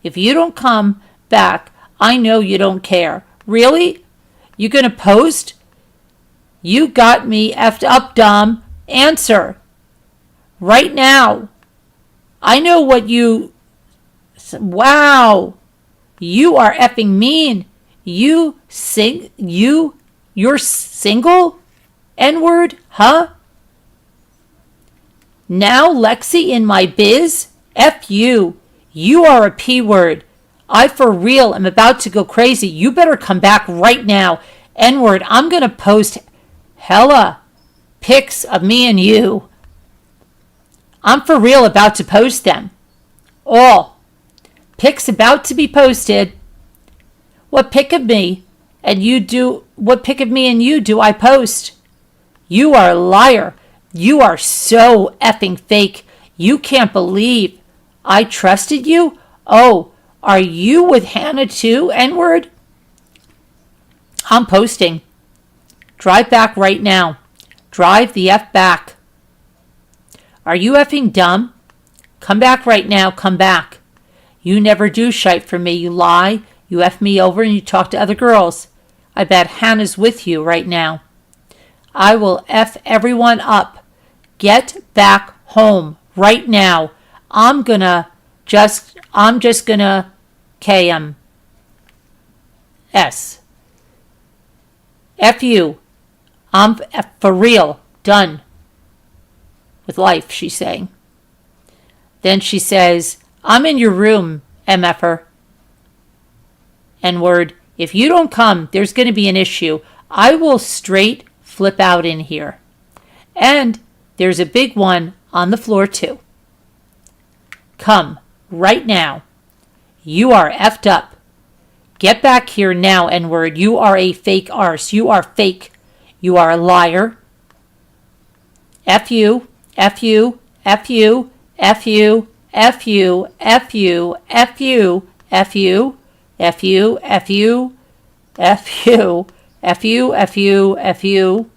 If you don't come back, I know you don't care. Really? You gonna post? You got me effed up, Dom. Answer. Right now. I know what you... Wow. You are effing mean. You're single? N-word? Huh? Now Lexi in my biz? F you. You are a P-word. I for real am about to go crazy. You better come back right now. N-word, I'm going to post hella pics of me and you. I'm for real about to post them. All. Pics about to be posted. What pic of me and you do I post? You are a liar. You are so effing fake. You can't believe I trusted you? Oh, are you with Hannah too, N-word? I'm posting. Drive back right now. Drive the F back. Are you effing dumb? Come back right now, come back. You never do shite for me, you lie. You F me over and you talk to other girls. I bet Hannah's with you right now. I will F everyone up. Get back home right now. I'm just gonna KM. S. F you. I'm for real. Done with life, she's saying. Then she says, I'm in your room, MFer. N-word. If you don't come, there's going to be an issue. I will straight flip out in here. And there's a big one on the floor too. Come right now. You are effed up. Get back here now, N-word. You are a fake arse. You are fake. You are a liar. F you. F you. F you. F you. F you. F you. F you. F you. F you, F you, F you, F you, F you, F you.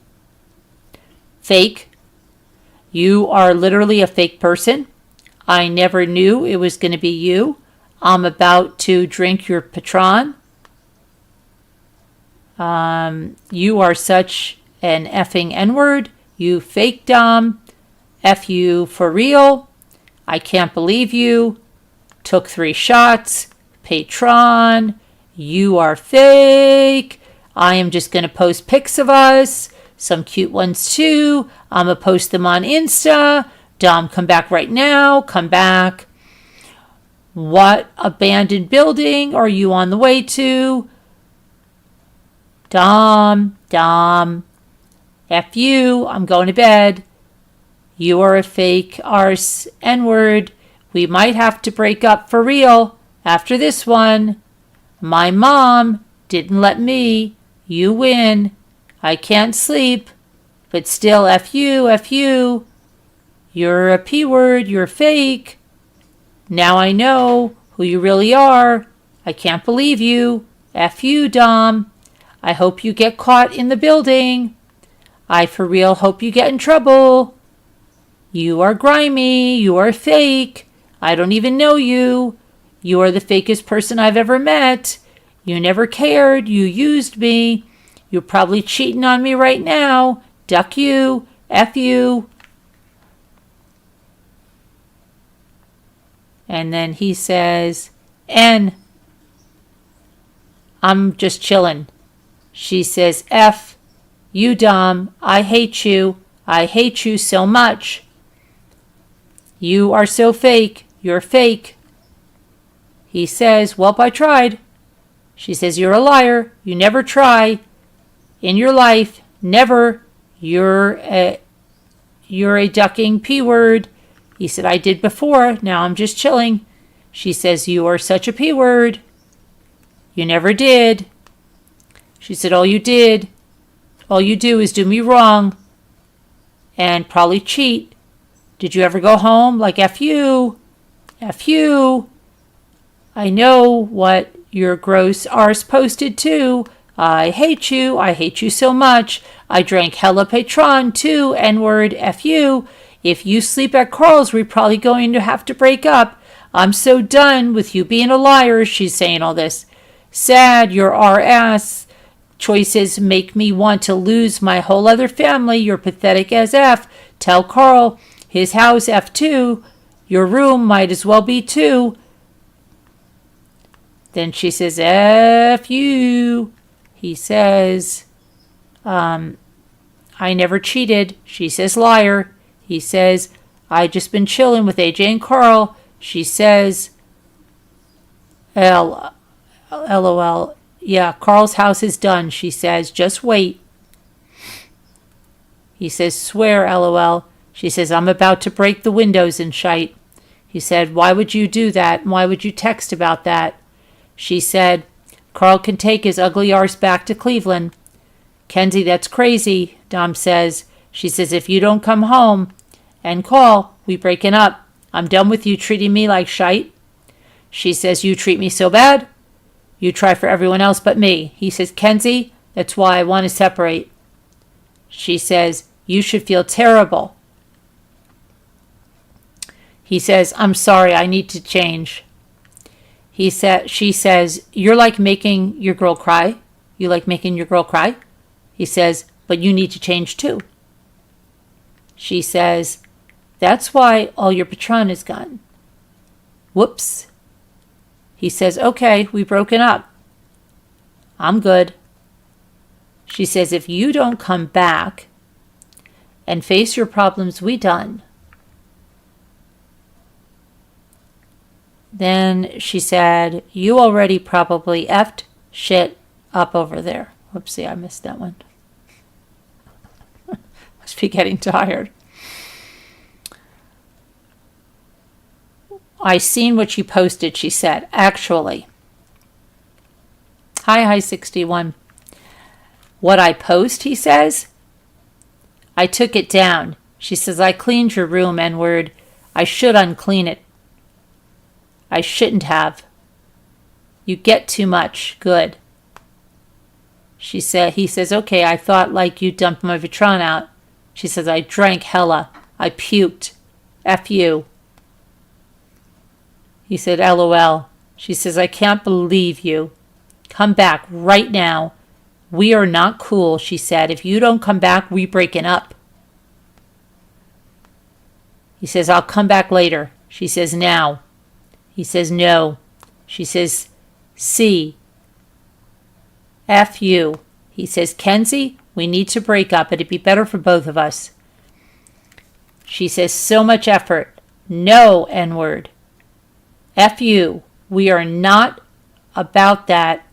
Fake. You are literally a fake person. I never knew it was going to be you. I'm about to drink your Patron. You are such an effing N-word. You fake Dom. F you for real. I can't believe you. Took 3 shots. patron. You are fake. I am just going to post pics of us. Some cute ones too. I'm going to post them on Insta. Dom, come back right now. Come back. What abandoned building are you on the way to? Dom. F you. I'm going to bed. You are a fake arse N-word. We might have to break up for real after this one. My mom didn't let me. You win. I can't sleep. But still, F you. You're a P-word. You're fake. Now I know who you really are. I can't believe you. F you, Dom. I hope you get caught in the building. I for real hope you get in trouble. You are grimy. You are fake. I don't even know you. You are the fakest person I've ever met. You never cared. You used me. You're probably cheating on me right now. Duck you. F you. And then he says, N. I'm just chilling. She says, F. You, Dom. I hate you. I hate you so much. You are so fake. You're fake. He says, Welp, I tried. She says, you're a liar. You never try in your life. Never. You're a ducking P-word. He said, I did before. Now I'm just chilling. She says, you are such a P-word. You never did. She said, all you do is do me wrong and probably cheat. Did you ever go home? Like, F you. F you. I know what your gross arse posted too. I hate you. I hate you so much. I drank hella Patron too. N-word. F you. If you sleep at Carl's, we're probably going to have to break up. I'm so done with you being a liar. She's saying all this. Sad, you're our ass. Choices make me want to lose my whole other family. You're pathetic as F. Tell Carl his house F2. Your room might as well be 2. Then she says, F you. He says, I never cheated. She says, liar. He says, I just been chilling with AJ and Carl. She says, LOL. Yeah, Carl's house is done. She says, just wait. He says, swear, LOL. She says, I'm about to break the windows and shite. He said, why would you do that? Why would you text about that? She said, Carl can take his ugly arse back to Cleveland. Kenzie, that's crazy, Dom says. She says, if you don't come home and call, we breaking up. I'm done with you treating me like shite. She says, you treat me so bad. You try for everyone else but me. He says, Kenzie, that's why I want to separate. She says, you should feel terrible. He says, I'm sorry, I need to change. She says, you're like making your girl cry. You like making your girl cry? He says, but you need to change too. She says, that's why all your Patron is gone. Whoops. He says, okay, we broken up. I'm good. She says, if you don't come back and face your problems, we done. Then she said, you already probably effed shit up over there. Whoopsie, I missed that one. Must be getting tired. I seen what you posted, she said. Actually. Hi, 61. What I post, he says? I took it down. She says, I cleaned your room, N-word. I should unclean it. I shouldn't have. You get too much. Good. He says, okay, I thought like you dumped my Patron out. She says, I drank hella. I puked. F you. He said, LOL. She says, I can't believe you. Come back right now. We are not cool, she said. If you don't come back, we breaking up. He says, I'll come back later. She says, now. He says, no. She says, C. F you. He says, Kenzie, we need to break up. It'd be better for both of us. She says, so much effort. No, N-word. F you. We are not about that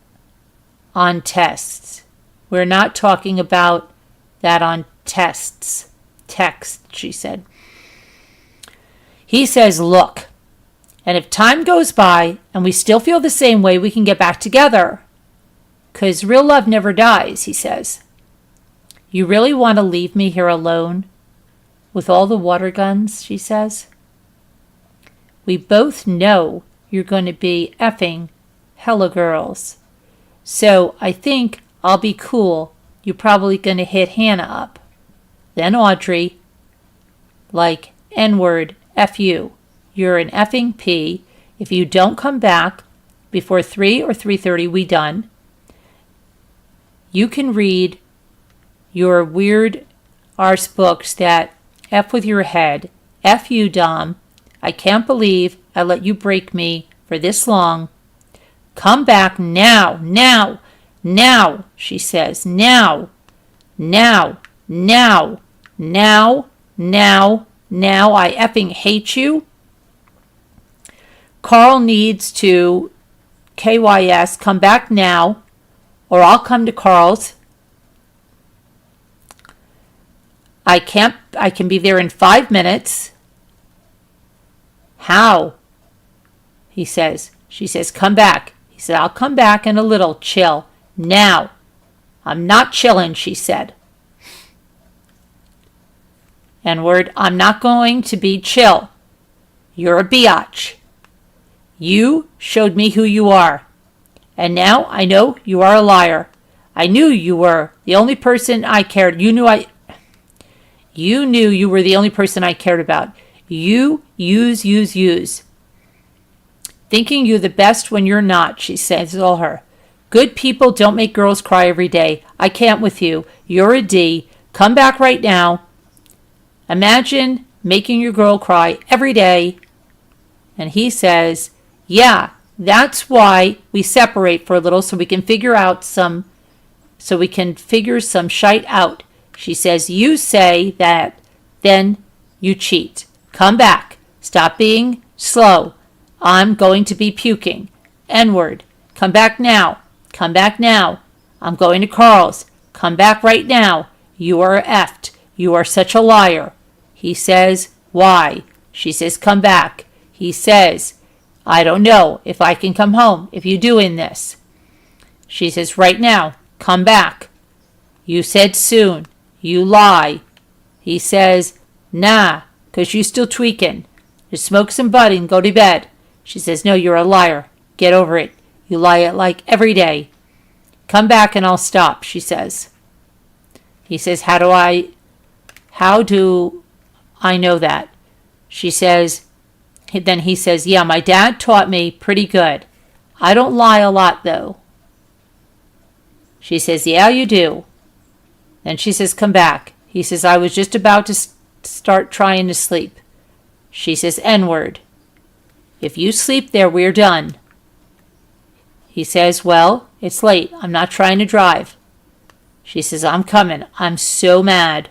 on tests. We're not talking about that on tests. Text, she said. He says, look, and if time goes by and we still feel the same way, we can get back together. 'Cause real love never dies, he says. You really want to leave me here alone with all the water guns, she says. We both know you're going to be effing hella girls. So I think I'll be cool. You're probably going to hit Hannah up. Then Audrey, like N-word, F you. You're an effing P. If you don't come back before 3 or 3:30, we done. You can read your weird arse books that F with your head. F you, Dom. I can't believe I let you break me for this long. Come back now, now, now, she says. Now, now, now, now, now, now. I effing hate you. Carl needs to KYS, come back now, or I'll come to Carl's. I can be there in 5 minutes. How? He says. She says, come back. He said, I'll come back in a little. Chill. Now. I'm not chilling, she said. N-word, I'm not going to be chill. You're a biatch. You showed me who you are. And now I know you are a liar. I knew you were the only person I cared. You knew you were the only person I cared about. You use. Thinking you're the best when you're not, she says all her. Good people don't make girls cry every day. I can't with you. You're a D. Come back right now. Imagine making your girl cry every day. And he says, yeah, that's why we separate for a little so we can figure some shite out. She says, you say that, then you cheat. Come back. Stop being slow. I'm going to be puking. N-word. Come back now. Come back now. I'm going to Carl's. Come back right now. You are effed. You are such a liar. He says, why? She says, come back. He says, I don't know if I can come home if you doing this. She says, right now, come back. You said soon. You lie. He says, nah, 'cause you still tweaking. Just smoke some bud and go to bed. She says, no, you're a liar. Get over it. You lie it like every day. Come back and I'll stop, she says. He says, how do I know that? She says, then he says, yeah, my dad taught me pretty good. I don't lie a lot, though. She says, yeah, you do. Then she says, come back. He says, I was just about to start trying to sleep. She says, N-word. If you sleep there, we're done. He says, well, it's late. I'm not trying to drive. She says, I'm coming. I'm so mad.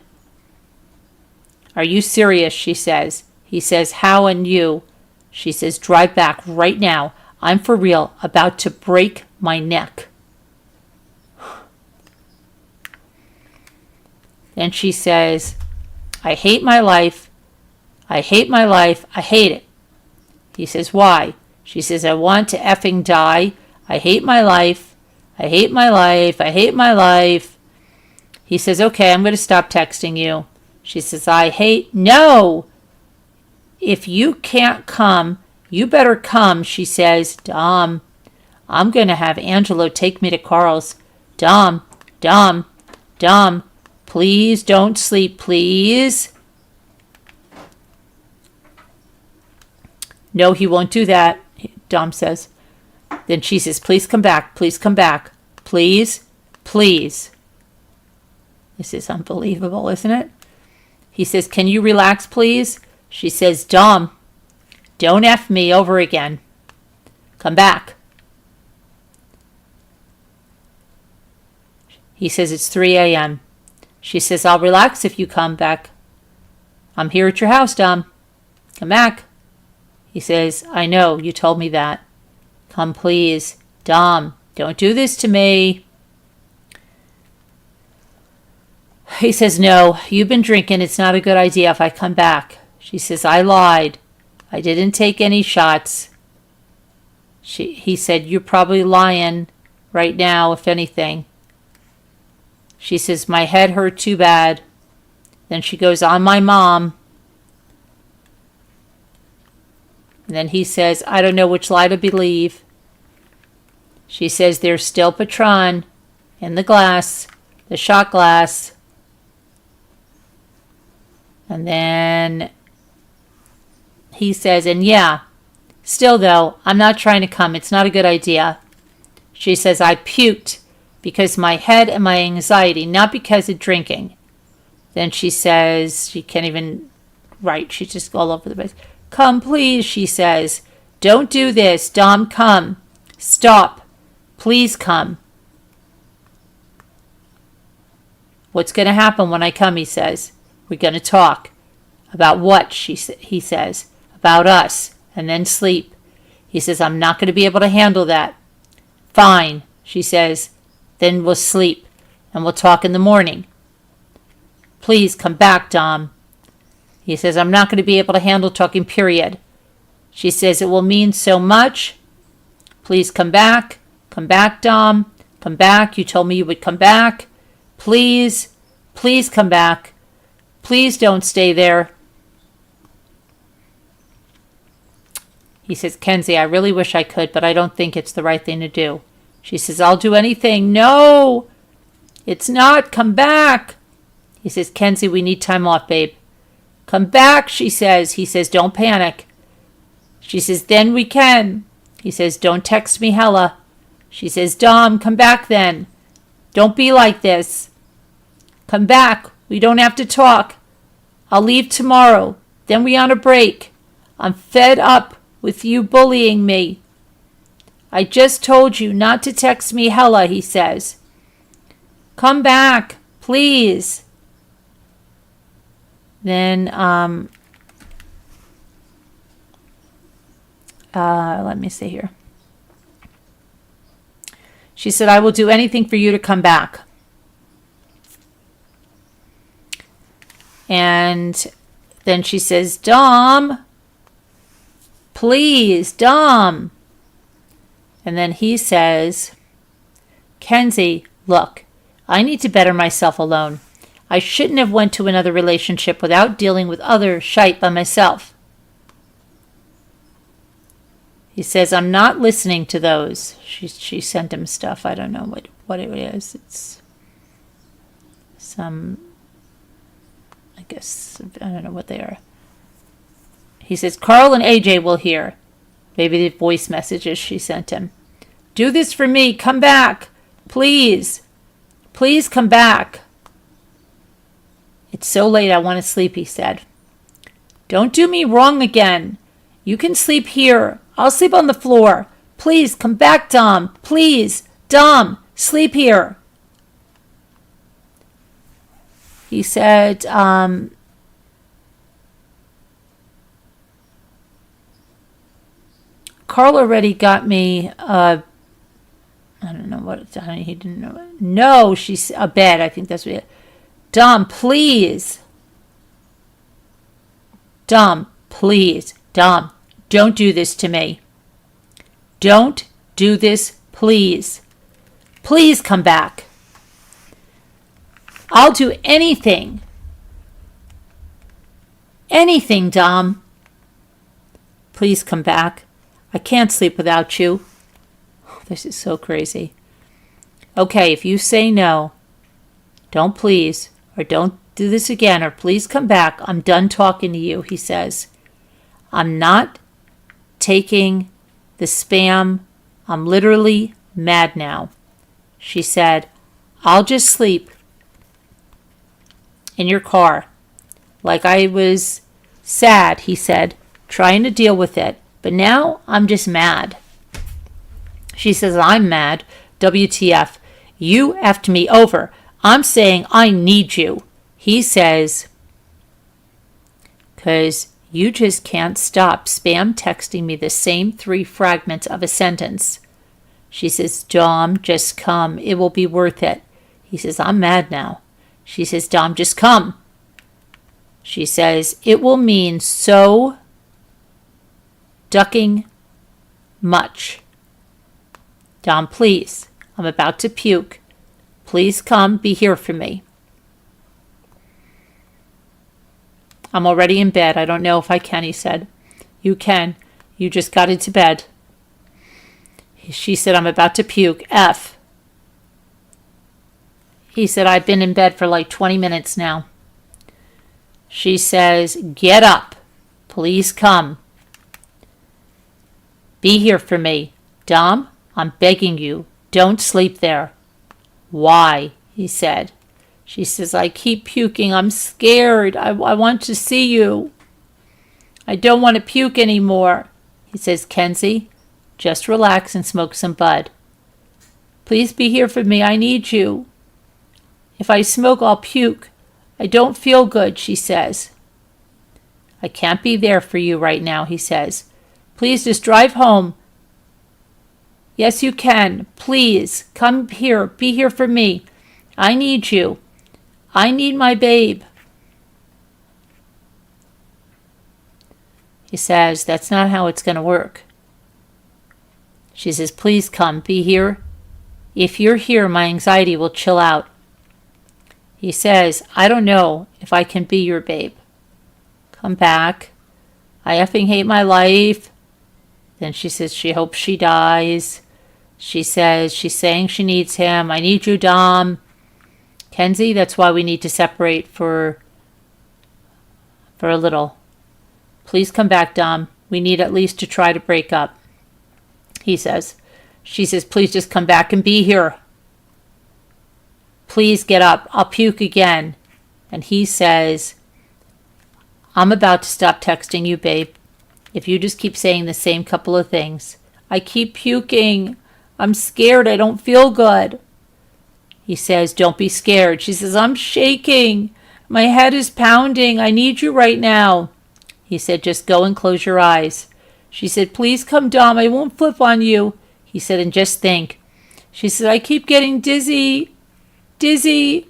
Are you serious? She says. He says, how and you? She says, drive back right now. I'm for real, about to break my neck. Then she says, I hate my life. I hate my life. I hate it. He says, why? She says, I want to effing die. I hate my life. I hate my life. I hate my life. He says, okay, I'm going to stop texting you. She says, no. If you can't come, you better come, she says. Dom, I'm going to have Angelo take me to Carl's. Dom, please don't sleep, please. No, he won't do that, Dom says. Then she says, please come back, please come back. Please, please. This is unbelievable, isn't it? He says, can you relax, please? She says, Dom, don't F me over again. Come back. He says, it's 3 a.m. She says, I'll relax if you come back. I'm here at your house, Dom. Come back. He says, I know, you told me that. Come, please. Dom, don't do this to me. He says, no, you've been drinking. It's not a good idea if I come back. She says, I lied. I didn't take any shots. He said, you're probably lying right now, if anything. She says, my head hurt too bad. Then she goes, on my mom. And then he says, I don't know which lie to believe. She says, there's still Patron in the glass, the shot glass. And then he says, and yeah, still though, I'm not trying to come. It's not a good idea. She says, I puked because my head and my anxiety, not because of drinking. Then she says, she can't even write. She's just all over the place. Come, please, she says. Don't do this. Dom, come. Stop. Please come. What's going to happen when I come, he says. We're going to talk. About what, he says. About us. And then sleep. He says, I'm not going to be able to handle that. Fine, she says. Then we'll sleep. And we'll talk in the morning. Please come back, Dom. He says, I'm not going to be able to handle talking, period. She says, it will mean so much. Please come back. Come back, Dom. Come back. You told me you would come back. Please. Please come back. Please don't stay there. He says, Kenzie, I really wish I could, but I don't think it's the right thing to do. She says, I'll do anything. No, it's not. Come back. He says, Kenzie, we need time off, babe. Come back, she says. He says, don't panic. She says, then we can. He says, don't text me hella. She says, Dom, come back then. Don't be like this. Come back. We don't have to talk. I'll leave tomorrow. Then we on a break. I'm fed up with you bullying me. I just told you not to text me hella, he says. Come back, please. Then, let me see here. She said, I will do anything for you to come back. And then she says, Dom, please, Dom. And then he says, Kenzie, look, I need to better myself alone. I shouldn't have went to another relationship without dealing with other shite by myself. He says, I'm not listening to those. She sent him stuff. I don't know what it is. It's some, I guess, I don't know what they are. He says, Carl and AJ will hear. Maybe the voice messages she sent him. Do this for me. Come back. Please. Please come back. It's so late I want to sleep, he said. Don't do me wrong again. You can sleep here. I'll sleep on the floor. Please come back, Dom. Please. Dom, sleep here. He said, Carl already got me, I don't know what, he didn't know. No, she's a bed. I think that's what it is. Dom, please. Dom, please. Dom, don't do this to me. Don't do this, please. Please come back. I'll do anything. Anything, Dom. Please come back. I can't sleep without you. This is so crazy. Okay, if you say no, don't please, or don't do this again, or please come back. I'm done talking to you, he says. I'm not taking the spam. I'm literally mad now. She said, I'll just sleep in your car. Like I was sad, he said, trying to deal with it. But now I'm just mad. She says, I'm mad. WTF. You effed me over. I'm saying I need you. He says, because you just can't stop spam texting me the same 3 fragments of a sentence. She says, Dom, just come. It will be worth it. He says, I'm mad now. She says, Dom, just come. She says, it will mean so ducking much. Dom, please. I'm about to puke. Please come. Be here for me. I'm already in bed. I don't know if I can, he said. You can. You just got into bed. She said, I'm about to puke. F. He said, I've been in bed for like 20 minutes now. She says, get up. Please come. Be here for me. Dom, I'm begging you. Don't sleep there. Why? He said. She says, I keep puking. I'm scared. I want to see you. I don't want to puke anymore. He says, Kenzie, just relax and smoke some bud. Please be here for me. I need you. If I smoke, I'll puke. I don't feel good, she says. I can't be there for you right now, he says. Please just drive home. Yes, you can. Please, come here. Be here for me. I need you. I need my babe. He says, that's not how it's going to work. She says, please come. Be here. If you're here, my anxiety will chill out. He says, I don't know if I can be your babe. Come back. I effing hate my life. Then she says she hopes she dies. She says she's saying she needs him. I need you, Dom. Kenzie, that's why we need to separate for a little. Please come back, Dom. We need at least to try to break up. He says. She says, please just come back and be here. Please get up. I'll puke again. And he says, I'm about to stop texting you, babe. If you just keep saying the same couple of things. I keep puking. I'm scared. I don't feel good. He says, don't be scared. She says, I'm shaking. My head is pounding. I need you right now. He said, just go and close your eyes. She said, please come, Dom. I won't flip on you. He said, and just think. She said, I keep getting dizzy. Dizzy.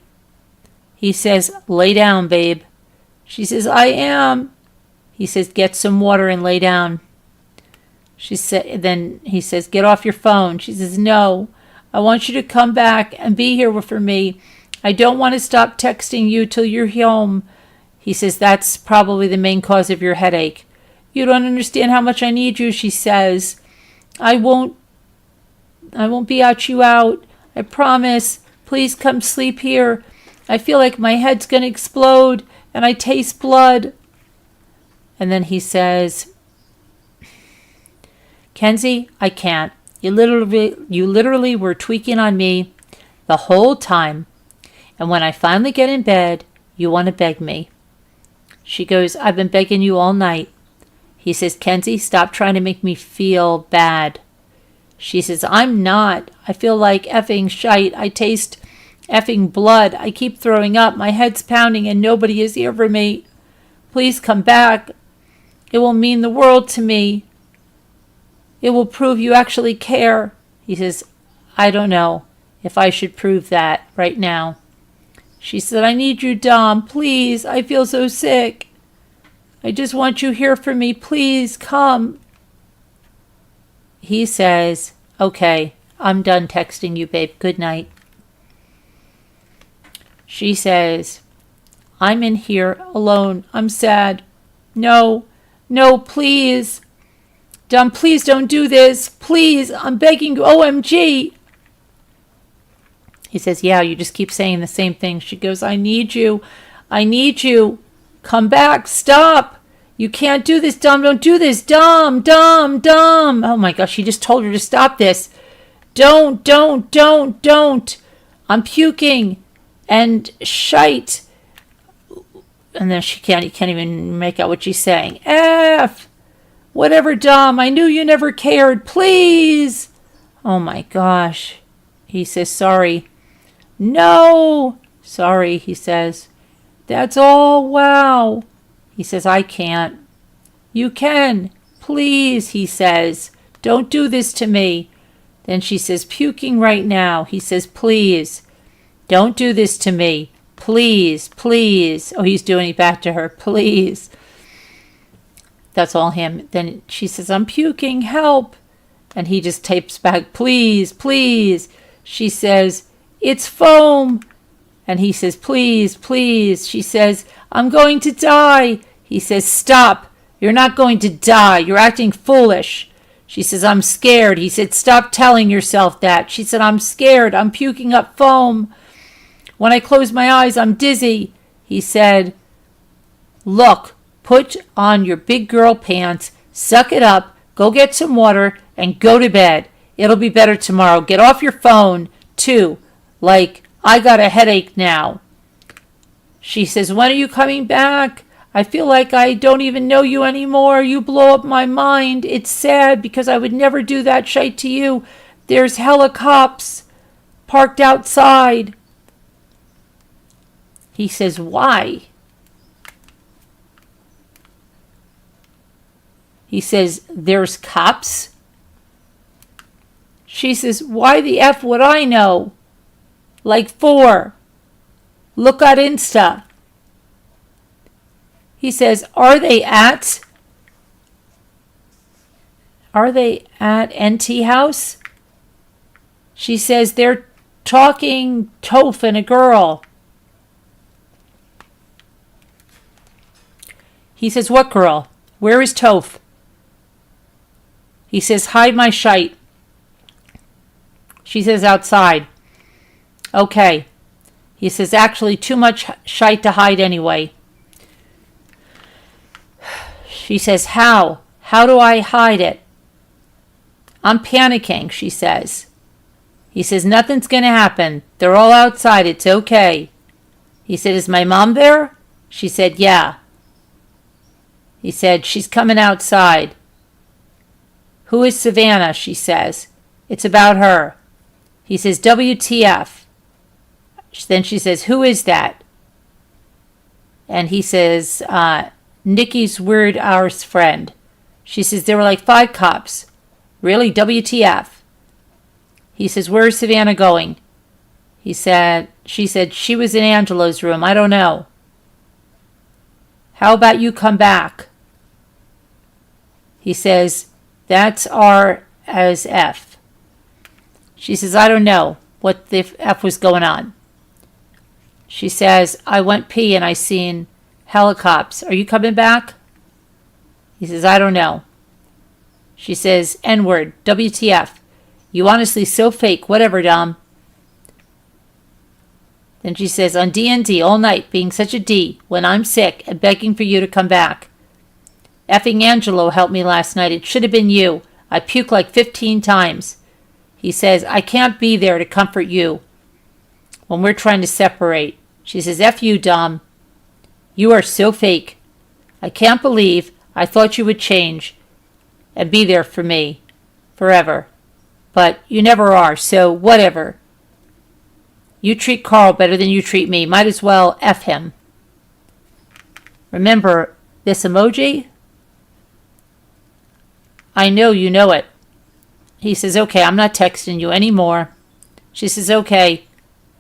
He says, lay down, babe. She says, I am. He says, get some water and lay down. Then he says, get off your phone. She says, no. I want you to come back and be here for me. I don't want to stop texting you till you're home. He says, that's probably the main cause of your headache. You don't understand how much I need you, she says. I won't out you out. I promise. Please come sleep here. I feel like my head's going to explode and I taste blood. And then he says, Kenzie, I can't. You literally were tweaking on me the whole time. And when I finally get in bed, you want to beg me. She goes, I've been begging you all night. He says, Kenzie, stop trying to make me feel bad. She says, I'm not. I feel like effing shite. I taste effing blood. I keep throwing up. My head's pounding and nobody is here for me. Please come back. It will mean the world to me. It will prove you actually care. He says, I don't know if I should prove that right now. She said, I need you, Dom. Please. I feel so sick. I just want you here for me. Please come. He says, okay, I'm done texting you, babe. Good night. She says, I'm in here alone. I'm sad. No, please. Dom, please don't do this. Please, I'm begging you. OMG. He says, yeah, you just keep saying the same thing. She goes, I need you. I need you. Come back. Stop. You can't do this, Dom. Don't do this. Dom. Oh my gosh, she just told her to stop this. Don't. I'm puking and shite. And then you can't even make out what she's saying. F. Whatever, Dom. I knew you never cared. Please. Oh my gosh. He says, sorry. No. Sorry, he says. That's all. Wow. He says, I can't. You can. Please, he says. Don't do this to me. Then she says, puking right now. He says, please. Don't do this to me. Please, please. Oh, he's doing it back to her. Please. That's all him. Then she says, I'm puking. Help. And he just tapes back, please, please. She says, it's foam. And he says, please, please. She says, I'm going to die. He says, stop. You're not going to die. You're acting foolish. She says, I'm scared. He said, stop telling yourself that. She said, I'm scared. I'm puking up foam. When I close my eyes, I'm dizzy. He said, look, put on your big girl pants, suck it up, go get some water, and go to bed. It'll be better tomorrow. Get off your phone, too. Like, I got a headache now. She says, when are you coming back? I feel like I don't even know you anymore. You blow up my mind. It's sad because I would never do that shite to you. There's helicopters parked outside. He says, why? He says, there's cops? She says, why the F would I know? Like 4. Look at Insta. He says, are they at NT House? She says, they're talking Toph and a girl. He says, what girl? Where is Toph? He says, hide my shite. She says, outside. Okay. He says, actually, too much shite to hide anyway. She says, how? How do I hide it? I'm panicking, she says. He says, nothing's going to happen. They're all outside. It's okay. He said, is my mom there? She said, yeah. He said, she's coming outside. Who is Savannah? She says. It's about her. He says, WTF. Then she says, who is that? And he says, Nikki's weird hours friend. She says, there were like 5 cops. Really? WTF. He says, where is Savannah going? She said, she was in Angelo's room. I don't know. How about you come back? He says, that's R as F. She says, I don't know what the F was going on. She says, I went pee and I seen helicopters. Are you coming back? He says, I don't know. She says, N-word, WTF. You honestly so fake. Whatever, Dom. Then she says, on D&D all night, being such a D, when I'm sick and begging for you to come back. Effing Angelo helped me last night. It should have been you. I puked like 15 times. He says, I can't be there to comfort you when we're trying to separate. She says, F you, Dom. You are so fake. I can't believe I thought you would change and be there for me forever. But you never are, so whatever. You treat Carl better than you treat me. Might as well F him. Remember this emoji? I know you know it. He says, okay, I'm not texting you anymore. She says, okay,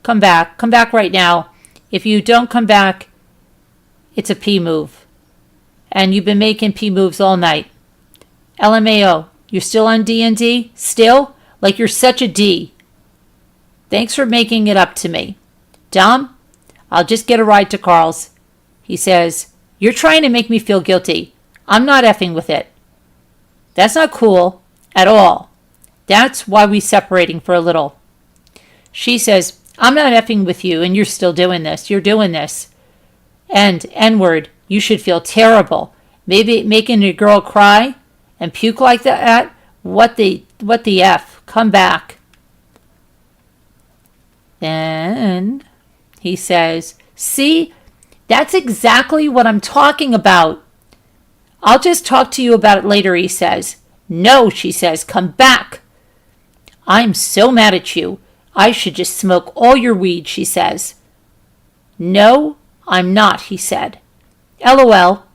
come back. Come back right now. If you don't come back, it's a P move. And you've been making P moves all night. LMAO, you're still on D&D? Still? Like you're such a D. Thanks for making it up to me. Dom, I'll just get a ride to Carl's. He says, you're trying to make me feel guilty. I'm not effing with it. That's not cool at all. That's why we're separating for a little. She says, I'm not effing with you and you're still doing this. You're doing this. And N-word, you should feel terrible. Maybe making a girl cry and puke like that? What the F? Come back. Then he says, see, that's exactly what I'm talking about. I'll just talk to you about it later, he says. No, she says, come back. I'm so mad at you. I should just smoke all your weed, she says. No, I'm not, he said. LOL.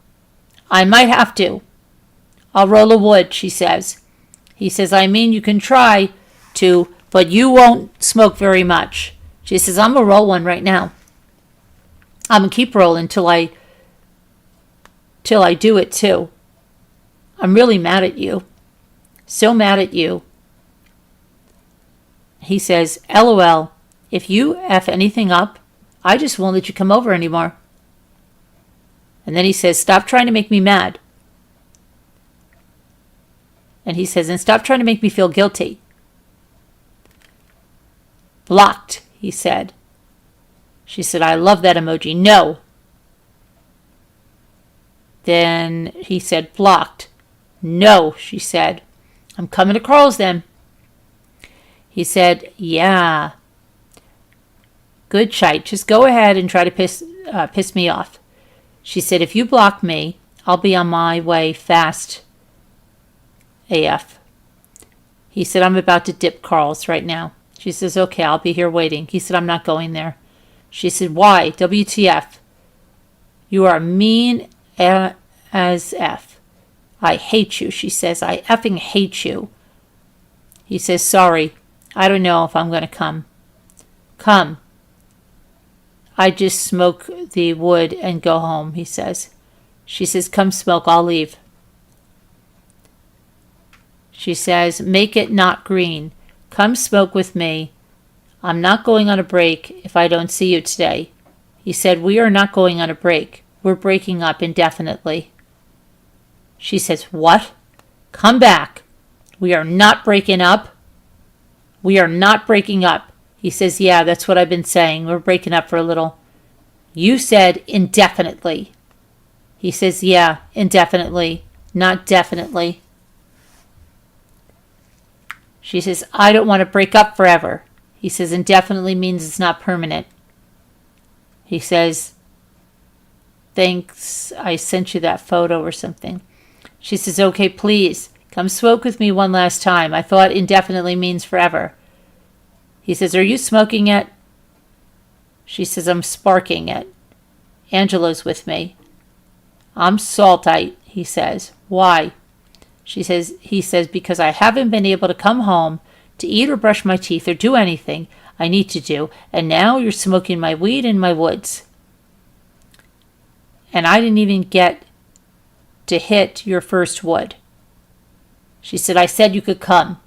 I might have to. I'll roll a wood, she says. He says, I mean, you can try to, but you won't smoke very much. She says, I'm going to roll one right now. I'm going to keep rolling till I do it too. I'm really mad at you. So mad at you. He says, LOL, if you F anything up, I just won't let you come over anymore. And then he says, stop trying to make me mad. And he says, and stop trying to make me feel guilty. Blocked, he said. She said, I love that emoji. No. Then he said, blocked. No, she said. I'm coming to Carl's then. He said, yeah. Good shite. Just go ahead and try to piss me off. She said, if you block me, I'll be on my way fast AF. He said, I'm about to dip Carl's right now. She says, okay, I'll be here waiting. He said, I'm not going there. She said, why? WTF? You are mean as F. I hate you, she says. I effing hate you. He says, sorry. I don't know if I'm going to come. Come. I just smoke the wood and go home, he says. She says, come smoke, I'll leave. She says, make it not green. Come smoke with me. I'm not going on a break if I don't see you today. He said, we are not going on a break. We're breaking up indefinitely. She says, what? Come back. We are not breaking up. We are not breaking up. He says, yeah, that's what I've been saying. We're breaking up for a little. You said indefinitely. He says, yeah, indefinitely, not definitely. She says, I don't want to break up forever. He says, indefinitely means it's not permanent. He says, thanks, I sent you that photo or something. She says, okay, please, come smoke with me one last time. I thought indefinitely means forever. He says, are you smoking it? She says, I'm sparking it. Angelo's with me. I'm saltite, he says. Why? He says, because I haven't been able to come home to eat or brush my teeth or do anything I need to do, and now you're smoking my weed in my woods. And I didn't even get to hit your first wood. She said, I said you could come.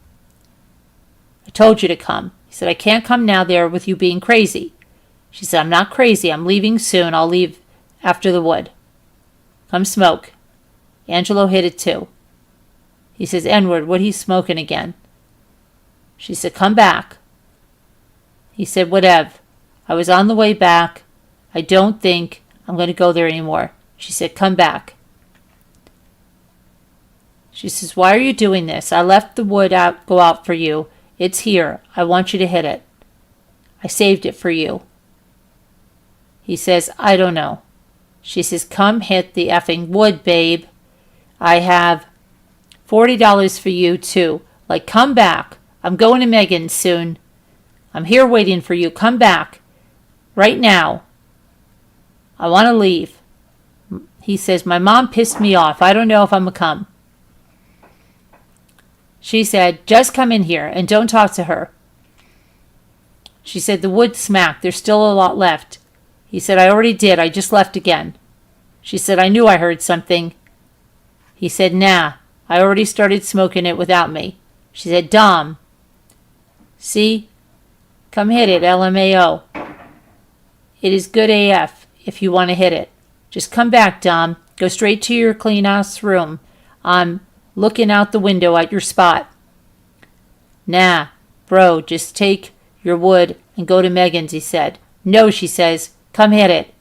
I told you to come. He said, I can't come now there with you being crazy. She said, I'm not crazy. I'm leaving soon. I'll leave after the wood. Come smoke. Angelo hit it too. He says, N-word, what are you smoking again? She said, come back. He said, whatever. I was on the way back. I don't think I'm going to go there anymore. She said, come back. She says, why are you doing this? I left the wood go out for you. It's here. I want you to hit it. I saved it for you. He says, I don't know. She says, come hit the effing wood, babe. I have $40 for you, too. Like, come back. I'm going to Megan's soon. I'm here waiting for you. Come back. Right now. I want to leave. He says, my mom pissed me off. I don't know if I'm going to come. She said, just come in here and don't talk to her. She said, the wood smacked. There's still a lot left. He said, I already did. I just left again. She said, I knew I heard something. He said, nah. I already started smoking it without me. She said, Dom. See? Come hit it, LMAO. It is good AF if you want to hit it. Just come back, Dom. Go straight to your clean-ass room. I'm looking out the window at your spot. Nah, bro, just take your wood and go to Megan's, he said. No, she says, come hit it.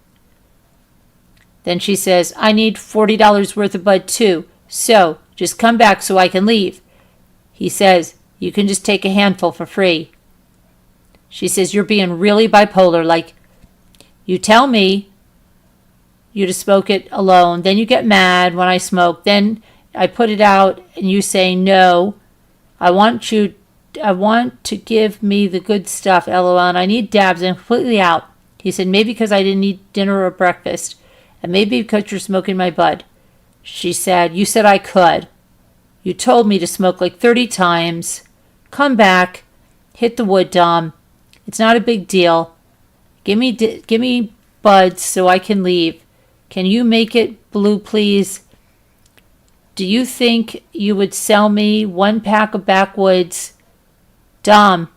Then she says, I need $40 worth of bud too, so just come back so I can leave. He says, you can just take a handful for free. She says, you're being really bipolar, like you tell me you to smoke it alone, then you get mad when I smoke, then I put it out and you say no. I want want to give me the good stuff, LOL, and I need dabs. I'm completely out. He said, maybe because I didn't eat dinner or breakfast, and maybe because you're smoking my bud. She said, you said I could. You told me to smoke like 30 times. Come back. Hit the wood, Dom. It's not a big deal. Give me buds so I can leave. Can you make it blue, please? Do you think you would sell me 1 pack of backwoods? Dom,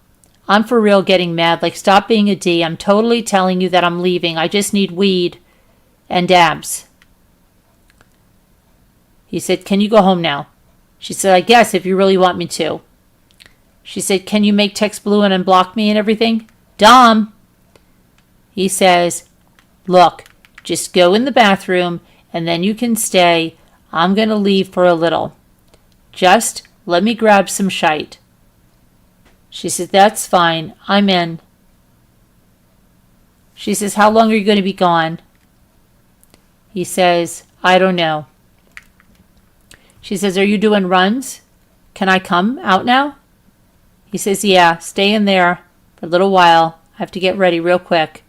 I'm for real getting mad. Like, stop being a D. I'm totally telling you that I'm leaving. I just need weed and dabs. He said, can you go home now? She said, I guess if you really want me to. She said, can you make text blue and unblock me and everything? Dom. He says, look, just go in the bathroom and then you can stay. I'm going to leave for a little. Just let me grab some shite. She says, that's fine. I'm in. She says, how long are you going to be gone? He says, I don't know. She says, are you doing runs? Can I come out now? He says, yeah, stay in there for a little while. I have to get ready real quick.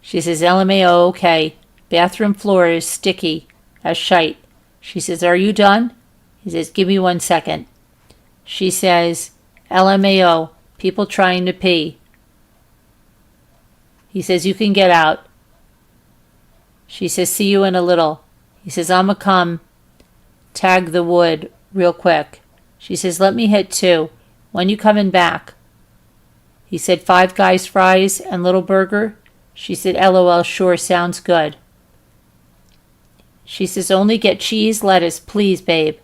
She says, LMAO, okay. Bathroom floor is sticky as shite. She says, are you done? He says, give me 1 second. She says, LMAO, people trying to pee. He says, you can get out. She says, see you in a little. He says, I'ma come tag the wood real quick. She says, let me hit 2. When you coming back? He said, 5 Guys fries and little burger. She said, LOL, sure, sounds good. She says, only get cheese, lettuce, please, babe.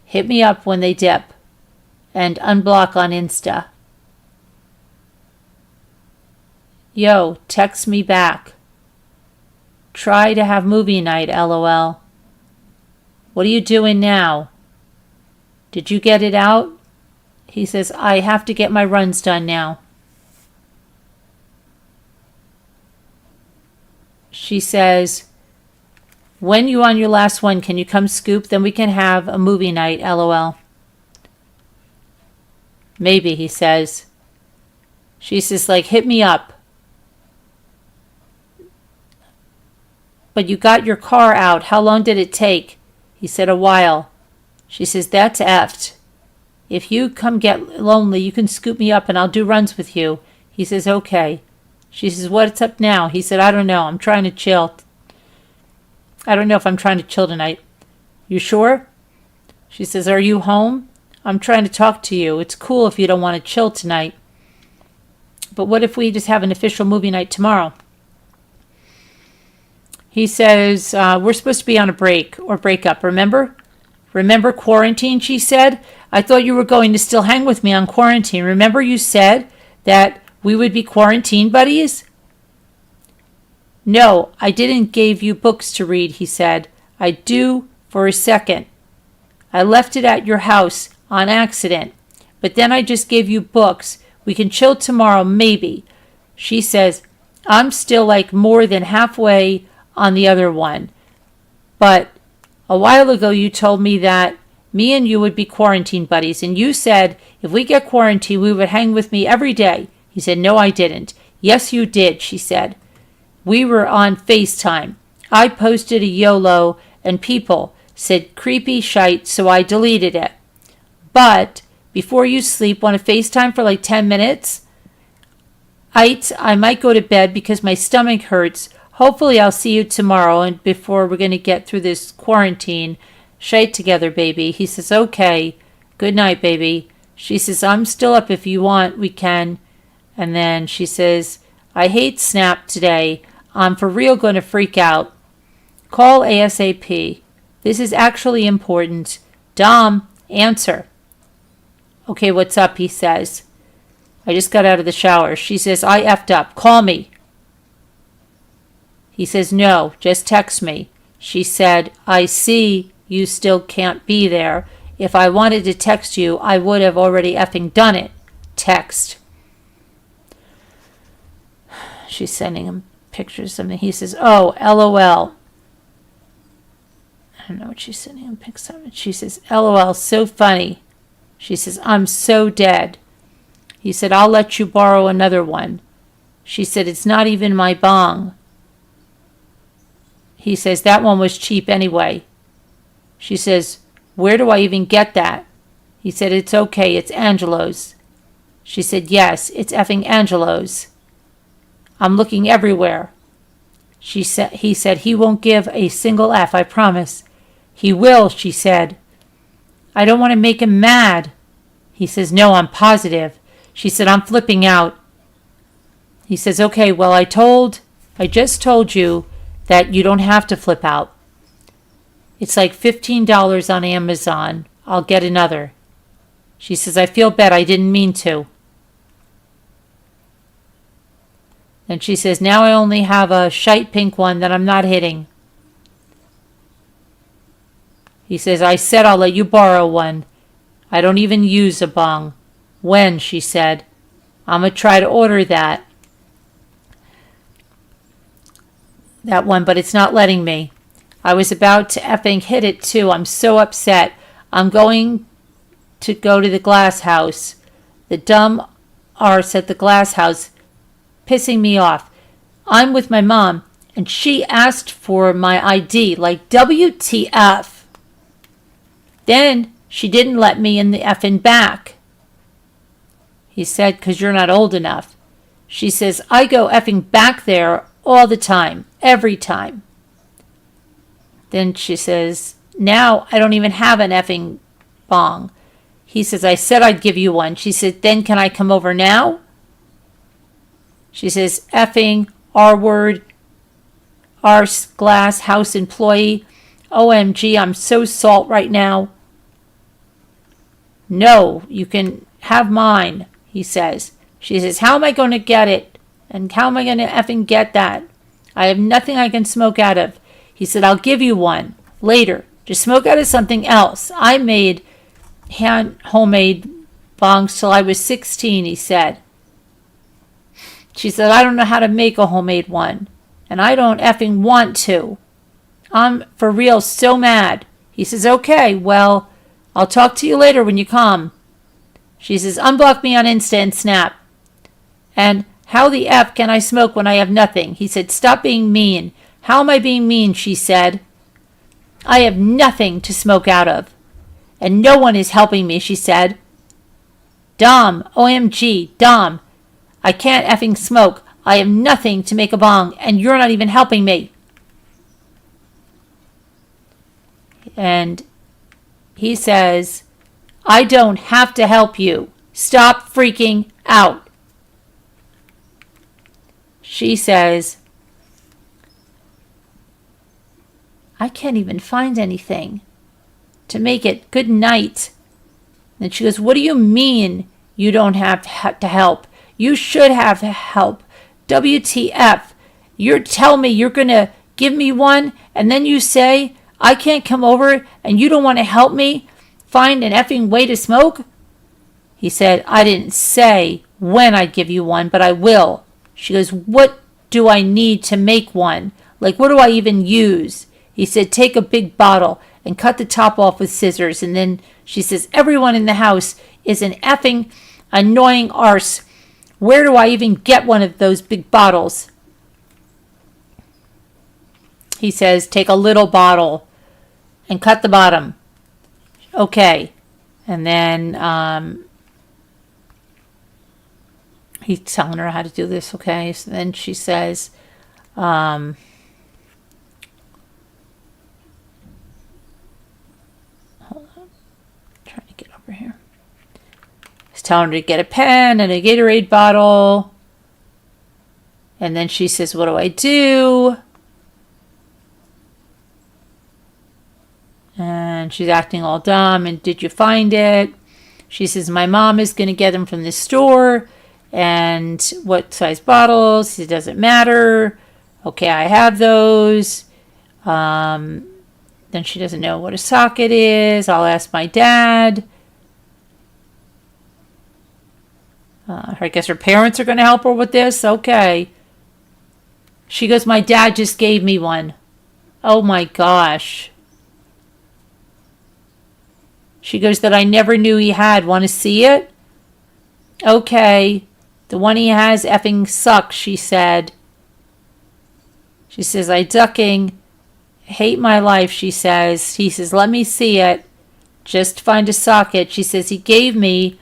Hit me up when they dip. And unblock on Insta. Yo, text me back. Try to have movie night, LOL. What are you doing now? Did you get it out? He says, I have to get my runs done now. She says, when you on your last one, can you come scoop? Then we can have a movie night, LOL. Maybe, he says. She says, like, hit me up. But you got your car out. How long did it take? He said, a while. She says, that's effed. If you come get lonely, you can scoop me up and I'll do runs with you. He says, okay. She says, what's up now? He said, I don't know. I'm trying to chill. I don't know if I'm trying to chill tonight. You sure? She says, are you home? I'm trying to talk to you. It's cool if you don't want to chill tonight. But what if we just have an official movie night tomorrow? He says, we're supposed to be on a break or break up, remember? Remember quarantine, she said? I thought you were going to still hang with me on quarantine. Remember you said that we would be quarantine buddies? No, I didn't give you books to read, he said. I do for a second. I left it at your house on accident. But then I just gave you books. We can chill tomorrow, maybe. She says, I'm still like more than halfway on the other one. But a while ago you told me that me and you would be quarantine buddies, and you said if we get quarantined we would hang with me every day. He said, no, I didn't. Yes, you did, she said. We were on FaceTime. I posted a YOLO and people said creepy shite, so I deleted it. But before you sleep, want to FaceTime for like 10 minutes? I might go to bed because my stomach hurts. Hopefully I'll see you tomorrow and before we're going to get through this quarantine. Shite together, baby. He says, okay. Good night, baby. She says, I'm still up if you want. We can. And then she says, I hate Snap today. I'm for real going to freak out. Call ASAP. This is actually important. Dom, answer. Okay, what's up? He says. I just got out of the shower. She says, I effed up. Call me. He says, no, just text me. She said, I see you still can't be there. If I wanted to text you, I would have already effing done it. Text. She's sending him pictures of something. He says, oh, LOL. I don't know what she's sending him pics of. She says, LOL, so funny. She says, I'm so dead. He said, I'll let you borrow another one. She said, it's not even my bong. He says, that one was cheap anyway. She says, where do I even get that? He said, it's okay, it's Angelo's. She said, yes, it's effing Angelo's. I'm looking everywhere. He said, he won't give a single F, I promise. He will, she said. I don't want to make him mad. He says, no, I'm positive. She said, I'm flipping out. He says, okay, well, I just told you that you don't have to flip out. It's like $15 on Amazon. I'll get another. She says, I feel bad. I didn't mean to. Then she says, now I only have a shite pink one that I'm not hitting. He says, I said I'll let you borrow one. I don't even use a bong. When, she said. I'm going to try to order that one, but it's not letting me. I was about to effing hit it too. I'm so upset. I'm going to go to the glass house. The dumb arse at the glass house pissing me off. I'm with my mom, and she asked for my ID, like WTF. Then she didn't let me in the effing back. He said, 'cause you're not old enough. She says, I go effing back there all the time, every time. Then she says, now I don't even have an effing bong. He says, I said I'd give you one. She said, then can I come over now? She says, effing R-word, arse glass house employee. OMG, I'm so salt right now. No, you can have mine, he says. She says, how am I going to get it? And how am I going to effing get that? I have nothing I can smoke out of. He said, I'll give you one later. Just smoke out of something else. I made homemade bongs till I was 16, he said. She said, I don't know how to make a homemade one. And I don't effing want to. I'm for real so mad. He says, okay, well, I'll talk to you later when you come. She says, unblock me on Insta and Snap. And how the F can I smoke when I have nothing? He said, stop being mean. How am I being mean? She said. I have nothing to smoke out of. And no one is helping me, she said. Dom, OMG, Dom, I can't effing smoke. I have nothing to make a bong, and you're not even helping me. And he says, I don't have to help you. Stop freaking out. She says, I can't even find anything to make it. Good night. And she goes, what do you mean you don't have to help? You should have help. WTF. You're telling me you're going to give me one, and then you say I can't come over and you don't want to help me find an effing way to smoke? He said, I didn't say when I'd give you one, but I will. She goes, what do I need to make one? Like, what do I even use? He said, take a big bottle and cut the top off with scissors. And then she says, everyone in the house is an effing annoying arse. Where do I even get one of those big bottles? He says, take a little bottle and cut the bottom. Okay. And then he's telling her how to do this. Okay. So then she says, hold on. I'm trying to get over here. He's telling her to get a pen and a Gatorade bottle. And then she says, what do I do? And she's acting all dumb. And did you find it? She says, my mom is going to get them from the store. And what size bottles? It doesn't matter. Okay, I have those. Then she doesn't know what a socket is. I'll ask my dad. I guess her parents are going to help her with this. Okay. She goes, my dad just gave me one. Oh my gosh. She goes, that I never knew he had. Want to see it? Okay. The one he has effing sucks, she said. She says, I ducking hate my life, she says. He says, let me see it. Just find a socket. She says, he gave me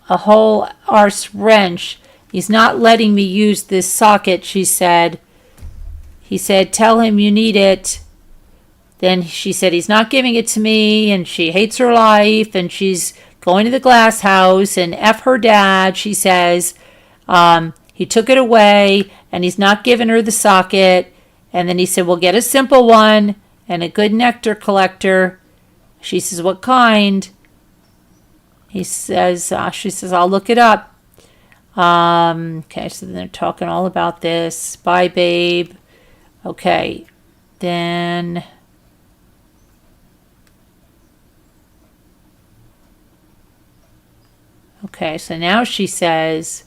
a whole arse wrench. He's not letting me use this socket, she said. He said, tell him you need it. Then she said, he's not giving it to me, and she hates her life, and she's going to the glass house, and F her dad, she says. He took it away, and he's not giving her the socket. And then he said, we'll get a simple one and a good nectar collector. She says, what kind? He says, she says, I'll look it up. Okay, so then they're talking all about this. Bye, babe. Okay, then... Okay, so now she says,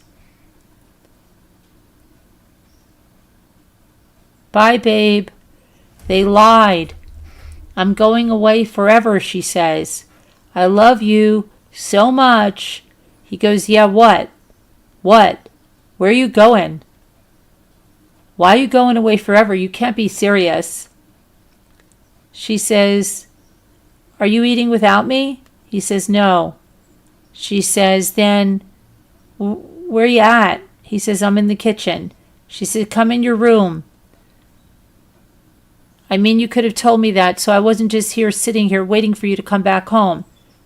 bye, babe. They lied. I'm going away forever, she says. I love you so much. He goes, yeah, what? What? Where are you going? Why are you going away forever? You can't be serious. She says, are you eating without me? He says, no. She says, then, where are you at? He says, I'm in the kitchen. She said, come in your room. I mean, you could have told me that, so I wasn't just here sitting here waiting for you to come back home.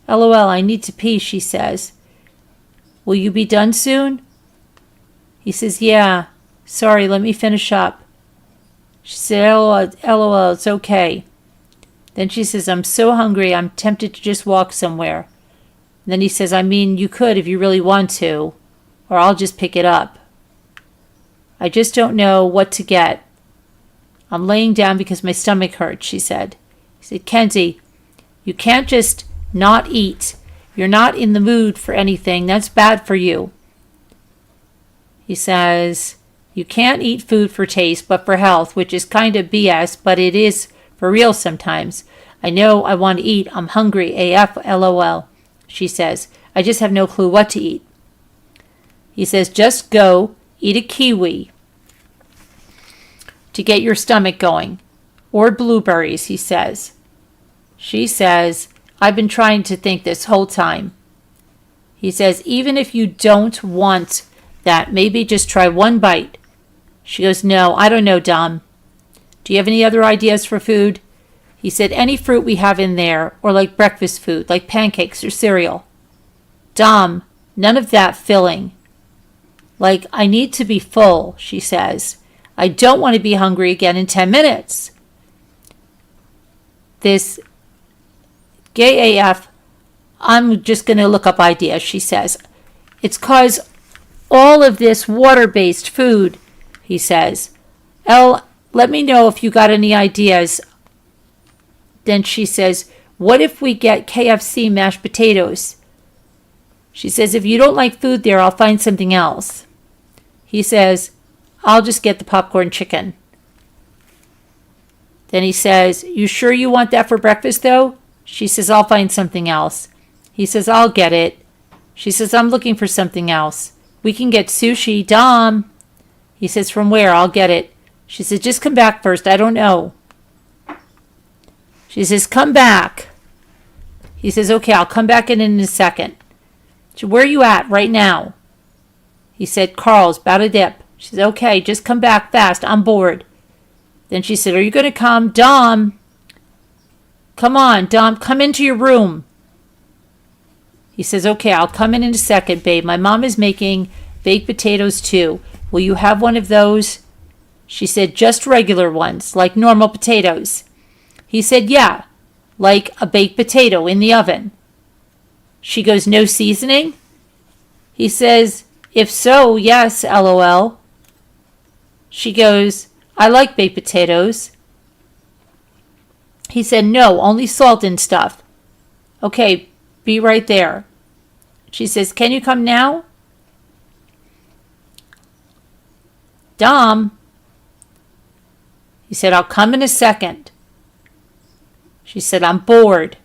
LOL, I need to pee, she says. Will you be done soon? He says, yeah. Sorry, let me finish up. She said, LOL, it's okay. Then she says, I'm so hungry, I'm tempted to just walk somewhere. And then he says, I mean, you could if you really want to, or I'll just pick it up. I just don't know what to get. I'm laying down because my stomach hurts, she said. He said, Kenzie, you can't just not eat. You're not in the mood for anything. That's bad for you. He says, you can't eat food for taste, but for health, which is kind of BS, but it is for real sometimes. I know I want to eat. I'm hungry, AF, LOL. She says, I just have no clue what to eat. He says, just go eat a kiwi to get your stomach going. Or blueberries, he says. She says, I've been trying to think this whole time. He says, even if you don't want that, maybe just try one bite. She goes, no, I don't know, Dom. Do you have any other ideas for food? He said, any fruit we have in there, or like breakfast food, like pancakes or cereal. Dom, none of that filling. Like, I need to be full, she says. I don't want to be hungry again in 10 minutes. This gay AF, I'm just going to look up ideas, she says. It's 'cause all of this water-based food, he says. Let me know if you got any ideas. Then she says, what if we get KFC mashed potatoes? She says, if you don't like food there, I'll find something else. He says, I'll just get the popcorn chicken. Then he says, you sure you want that for breakfast, though? She says, I'll find something else. He says, I'll get it. She says, I'm looking for something else. We can get sushi, Dom. He says, from where? I'll get it. She says, just come back first. I don't know. She says, come back. He says, okay, I'll come back in a second. She said, where are you at right now? He said, Carl's, about a dip. She said, okay, just come back fast. I'm bored. Then she said, are you going to come? Dom. Come on, Dom, come into your room. He says, okay, I'll come in a second, babe. My mom is making baked potatoes too. Will you have one of those? She said, just regular ones, like normal potatoes. He said, yeah, like a baked potato in the oven. She goes, no seasoning? He says, if so, yes, LOL. She goes, I like baked potatoes. He said, no, only salt and stuff. Okay, be right there. She says, can you come now? Dom. He said, I'll come in a second. She said, I'm bored.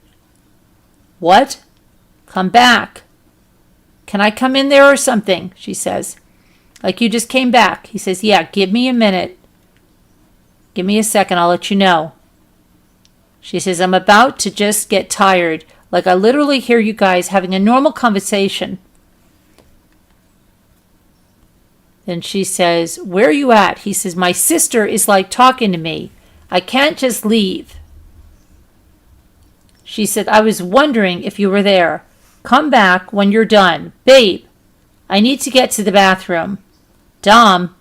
What? Come back. Can I come in there or something? She says. Like you just came back. He says, yeah, give me a minute. Give me a second, I'll let you know. She says, I'm about to just get tired. Like I literally hear you guys having a normal conversation. Then she says, where are you at? He says, my sister is like talking to me. I can't just leave. She said, I was wondering if you were there. Come back when you're done. Babe, I need to get to the bathroom. Dom.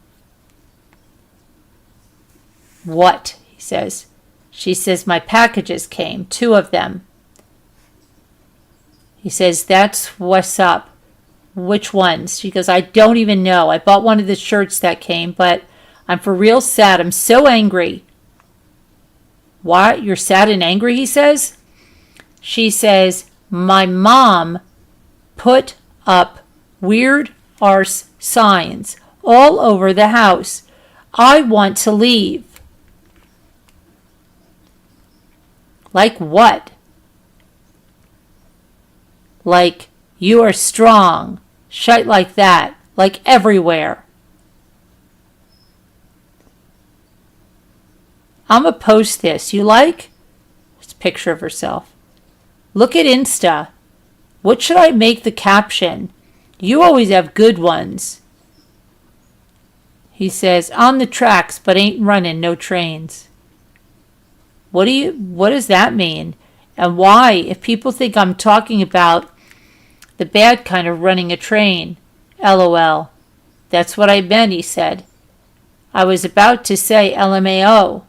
What? He says. She says, my packages came, 2 of them. He says, that's what's up. Which ones? She goes, I don't even know. I bought one of the shirts that came, but I'm for real sad. I'm so angry. What? You're sad and angry, he says? She says, my mom put up weird arse signs all over the house. I want to leave. Like what? Like, you are strong. Shite like that. Like everywhere. I'm going to post this. You like? It's a picture of herself. Look at Insta. What should I make the caption? You always have good ones. He says, on the tracks, but ain't running no trains. What does that mean? And why? If people think I'm talking about the bad kind of running a train. LOL. That's what I meant, he said. I was about to say LMAO.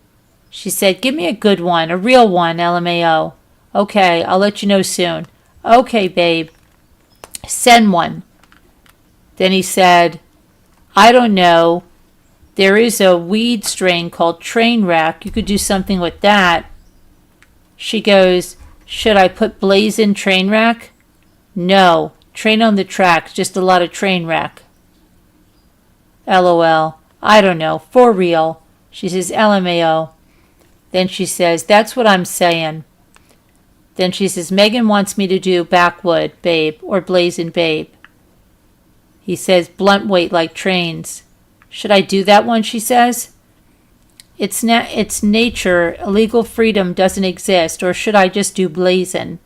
She said, give me a good one, a real one, LMAO. Okay, I'll let you know soon. Okay, babe. Send one. Then he said, I don't know. There is a weed strain called Trainwreck. You could do something with that. She goes, should I put Blazin' Trainwreck? No. Train on the tracks. Just a lot of train wreck. LOL. I don't know. For real. She says, LMAO. Then she says, that's what I'm saying. Then she says, Megan wants me to do Backwood, babe, or Blazin' Babe. He says, blunt weight like trains. Should I do that one, she says? It's nature. Illegal freedom doesn't exist. Or should I just do Blazin'?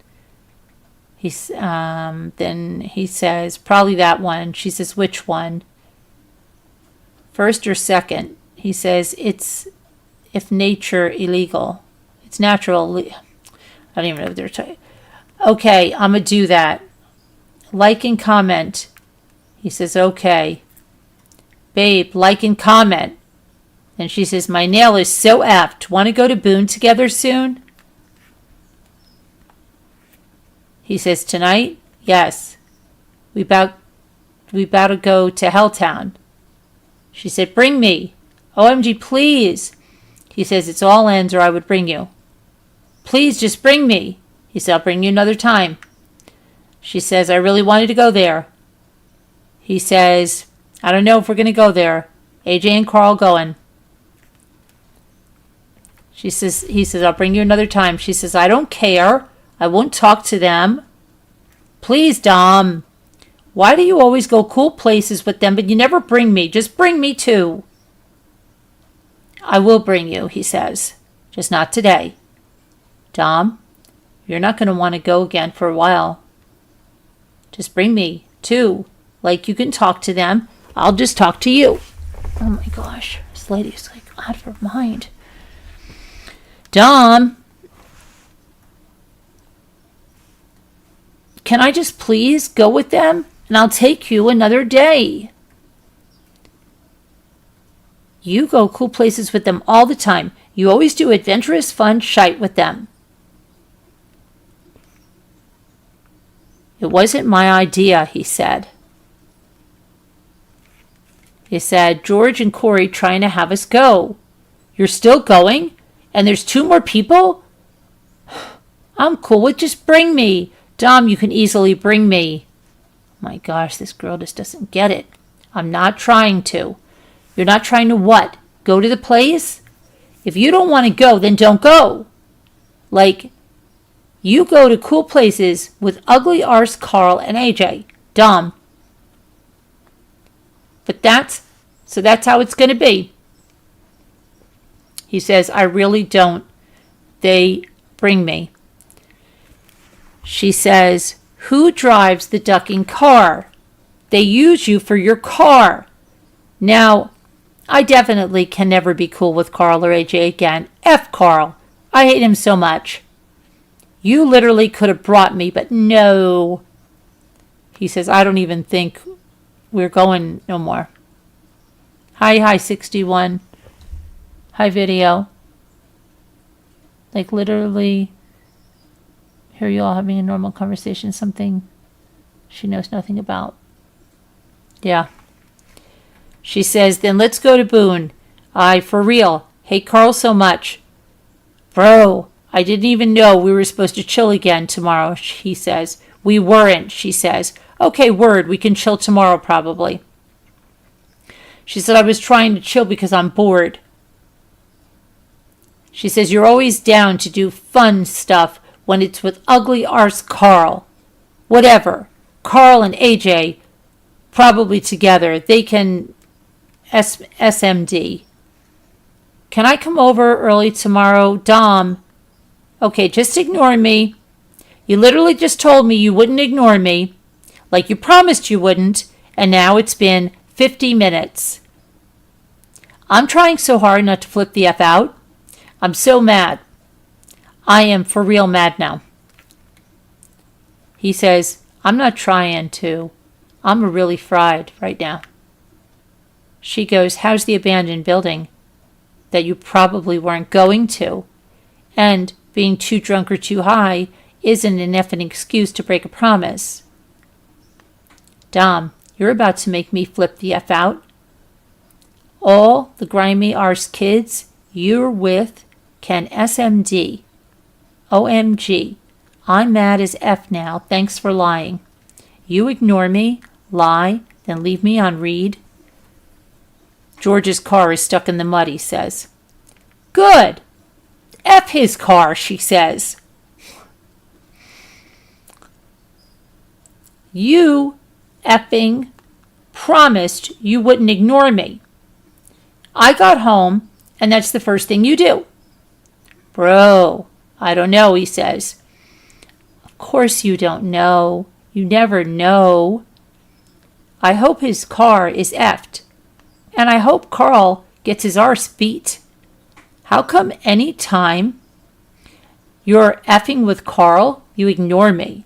Then he says, probably that one. She says, which one? First or second? He says, it's if nature illegal. It's natural. I don't even know what they're talking. Okay, I'm going to do that. Like and comment. He says, okay. Babe, like and comment. And she says, my nail is so effed. Want to go to Boone together soon? He says, tonight? Yes. We about to go to Helltown. She said, bring me. OMG, please. He says, it's all ends or I would bring you. Please, just bring me. He said, I'll bring you another time. She says, I really wanted to go there. He says, I don't know if we're going to go there. AJ and Carl going. He says, I'll bring you another time. She says, I don't care. I won't talk to them. Please, Dom. Why do you always go cool places with them, but you never bring me? Just bring me too. I will bring you, he says. Just not today. Dom, you're not going to want to go again for a while. Just bring me too. Like you can talk to them. I'll just talk to you. Oh my gosh. This lady's like out of her mind. Dom. Can I just please go with them? And I'll take you another day. You go cool places with them all the time. You always do adventurous, fun shite with them. It wasn't my idea, he said. He said, George and Corey trying to have us go. You're still going? And there's 2 more people? I'm cool with just bring me. Dom, you can easily bring me. My gosh, this girl just doesn't get it. I'm not trying to. You're not trying to what? Go to the place? If you don't want to go, then don't go. Like, You go to cool places with ugly arse Carl and AJ. Dom. But that's how it's going to be. He says, I really don't. They bring me. She says, who drives the ducking car? They use you for your car. Now, I definitely can never be cool with Carl or AJ again. F Carl. I hate him so much. You literally could have brought me, but no. He says, I don't even think we're going no more. Hi, 61. Hi, video. Like, literally, here you all having a normal conversation, something she knows nothing about. Yeah. She says, then let's go to Boone. I, for real, hate Carl so much. Bro, I didn't even know we were supposed to chill again tomorrow, he says. We weren't, she says. Okay, word, we can chill tomorrow probably. She said, I was trying to chill because I'm bored. She says, you're always down to do fun stuff when it's with ugly arse Carl. Whatever. Carl and AJ, probably together, they can SMD. Can I come over early tomorrow? Dom. Okay, just ignore me. You literally just told me you wouldn't ignore me, like you promised you wouldn't, and now it's been 50 minutes. I'm trying so hard not to flip the F out. I'm so mad. I am for real mad now. He says, I'm not trying to. I'm really fried right now. She goes, how's the abandoned building that you probably weren't going to? And being too drunk or too high isn't enough an excuse to break a promise. Dom, you're about to make me flip the F out. All the grimy arse kids you're with can SMD. OMG. I'm mad as F now. Thanks for lying. You ignore me, lie, then leave me on read. George's car is stuck in the mud, he says. Good. F his car, she says. You effing promised you wouldn't ignore me. I got home, and that's the first thing you do. Bro, I don't know, he says. Of course you don't know. You never know. I hope his car is effed. And I hope Carl gets his arse beat. How come any time you're effing with Carl, you ignore me?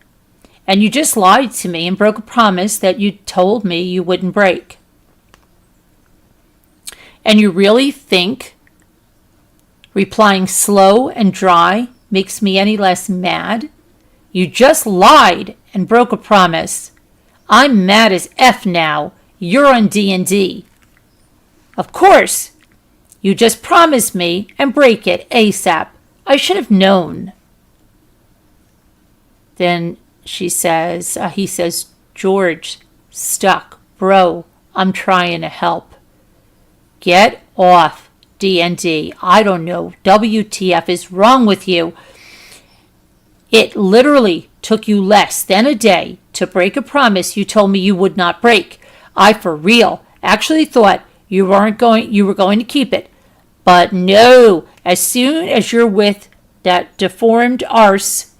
And you just lied to me and broke a promise that you told me you wouldn't break. And you really think replying slow and dry makes me any less mad? You just lied and broke a promise. I'm mad as F now. You're on D&D. Of course. You just promised me and break it ASAP. I should have known. Then he says, George, stuck. Bro, I'm trying to help. Get off D&D. I don't know. WTF is wrong with you? It literally took you less than a day to break a promise you told me you would not break. I, for real, actually thought you were going to keep it. But no, as soon as you're with that deformed arse,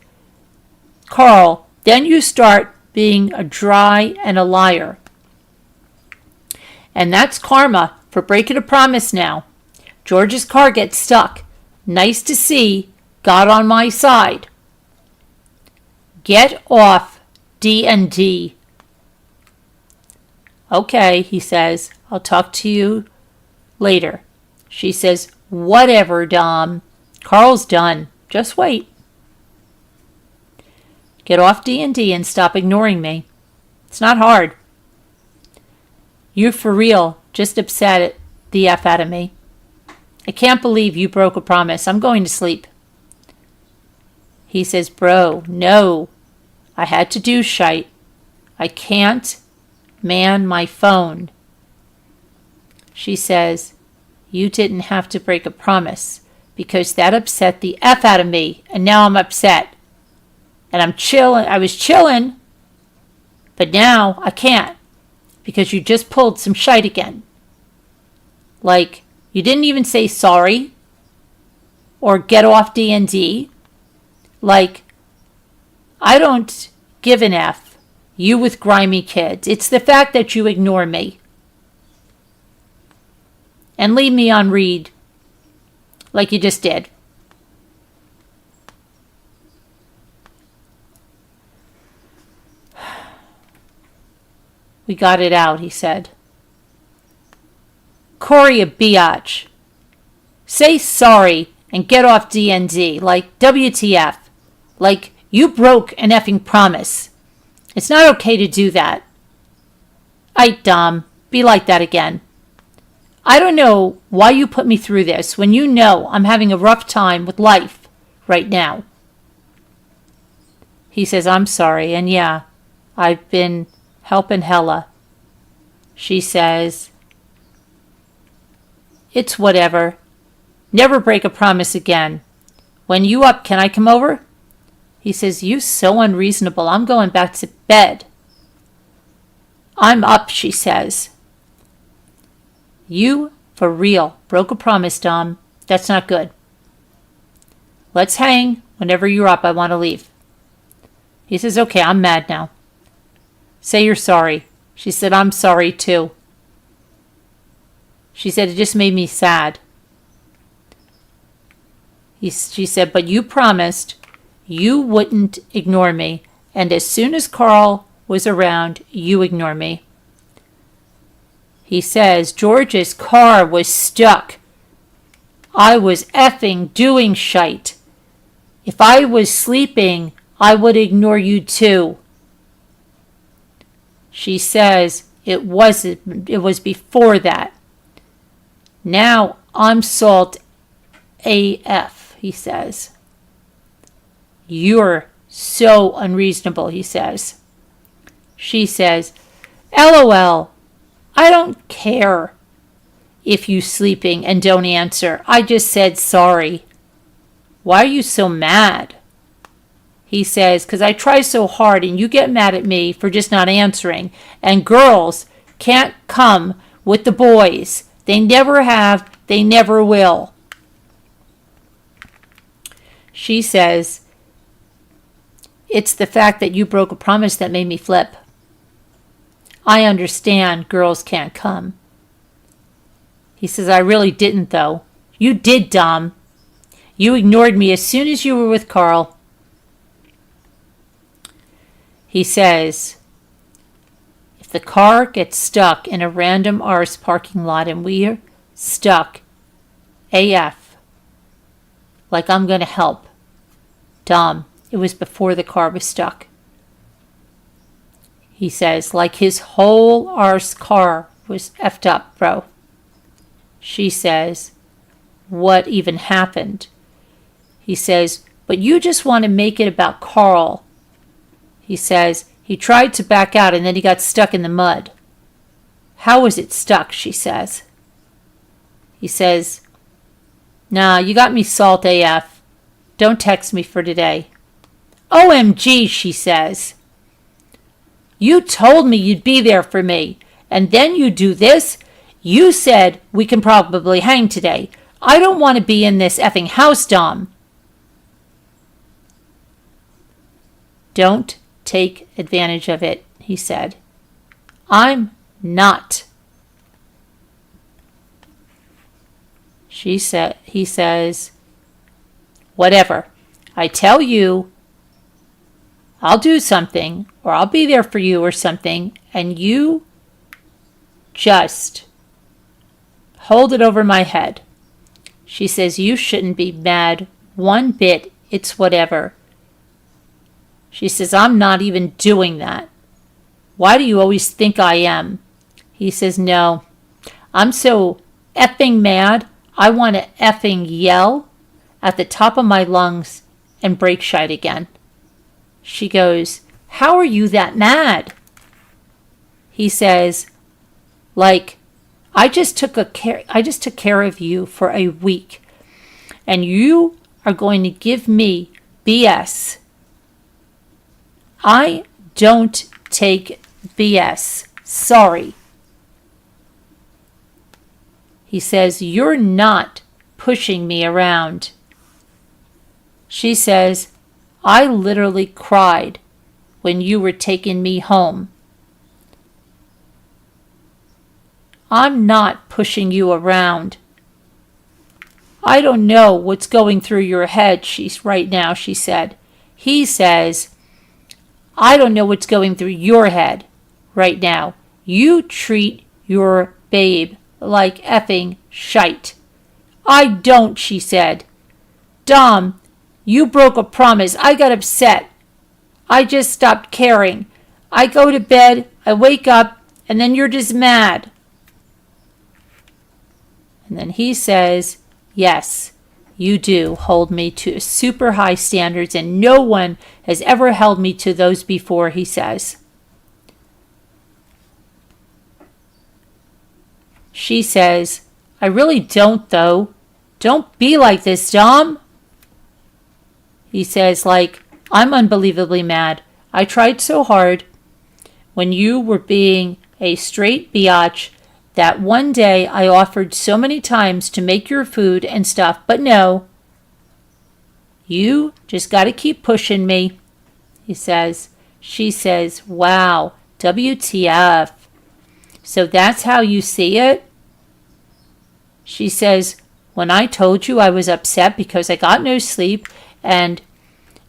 Carl, then you start being a dry and a liar. And that's karma for breaking a promise now. George's car gets stuck. Nice to see. God on my side. Get off D&D. Okay, he says. I'll talk to you later. She says, whatever, Dom. Carl's done. Just wait. Get off D&D and stop ignoring me. It's not hard. You for real just upset the F out of me. I can't believe you broke a promise. I'm going to sleep. He says, bro, no. I had to do shite. I can't man my phone. She says, you didn't have to break a promise because that upset the F out of me, and now I'm upset. And I was chilling, but now I can't because you just pulled some shite again. Like, you didn't even say sorry or get off D&D. Like, I don't give an F. You with grimy kids. It's the fact that you ignore me. And leave me on read like you just did. We got it out, he said. Corey a biatch. Say sorry and get off D&D. Like, WTF. Like, you broke an effing promise. It's not okay to do that. Aight, Dom. Be like that again. I don't know why you put me through this when you know I'm having a rough time with life right now. He says, I'm sorry, and yeah, I've been helping Hella. She says, it's whatever. Never break a promise again. When you up, can I come over? He says, you so unreasonable. I'm going back to bed. I'm up, she says. You, for real, broke a promise, Dom. That's not good. Let's hang. Whenever you're up, I want to leave. He says, okay, I'm mad now. Say you're sorry. She said, I'm sorry too. She said, it just made me sad. She said, but you promised you wouldn't ignore me. And as soon as Carl was around, you ignore me. He says, George's car was stuck. I was effing doing shite. If I was sleeping, I would ignore you too. She says, it was before that. Now I'm salt AF, he says. You're so unreasonable, he says. She says, LOL, I don't care if you sleeping and don't answer. I just said sorry. Why are you so mad? He says, because I try so hard and you get mad at me for just not answering. And girls can't come with the boys. They never have. They never will. She says, it's the fact that you broke a promise that made me flip. I understand girls can't come. He says, I really didn't, though. You did, Dom. You ignored me as soon as you were with Carl. He says, if the car gets stuck in a random arse parking lot and we're stuck, AF, like I'm going to help. Dom, it was before the car was stuck. He says, like his whole arse car was effed up, bro. She says, what even happened? He says, but you just want to make it about Carl. He says, he tried to back out and then he got stuck in the mud. How was it stuck, she says. He says, nah, you got me salt AF. Don't text me for today. OMG, she says. You told me you'd be there for me, and then you do this? You said we can probably hang today. I don't want to be in this effing house, Dom. Don't take advantage of it, he said. I'm not. He says, whatever. I tell you, I'll do something, or I'll be there for you or something, and you just hold it over my head. She says, you shouldn't be mad one bit. It's whatever. She says, I'm not even doing that. Why do you always think I am? He says, no. I'm so effing mad, I want to effing yell at the top of my lungs and break shite again. She goes, how are you that mad? He says, like, I just took care of you for a week, and you are going to give me BS I don't take BS. Sorry. He says, you're not pushing me around. She says, I literally cried when you were taking me home. I'm not pushing you around. I don't know what's going through your head right now, she said. He says, I don't know what's going through your head right now. You treat your babe like effing shite. I don't, she said. Dom, you broke a promise. I got upset. I just stopped caring. I go to bed, I wake up, and then you're just mad. And then he says, yes, you do hold me to super high standards, and no one has ever held me to those before, he says. She says, I really don't, though. Don't be like this, Dom. He says, I'm unbelievably mad. I tried so hard when you were being a straight biatch that one day I offered so many times to make your food and stuff, but no. You just got to keep pushing me, he says. She says, wow, WTF. So that's how you see it? She says, when I told you I was upset because I got no sleep and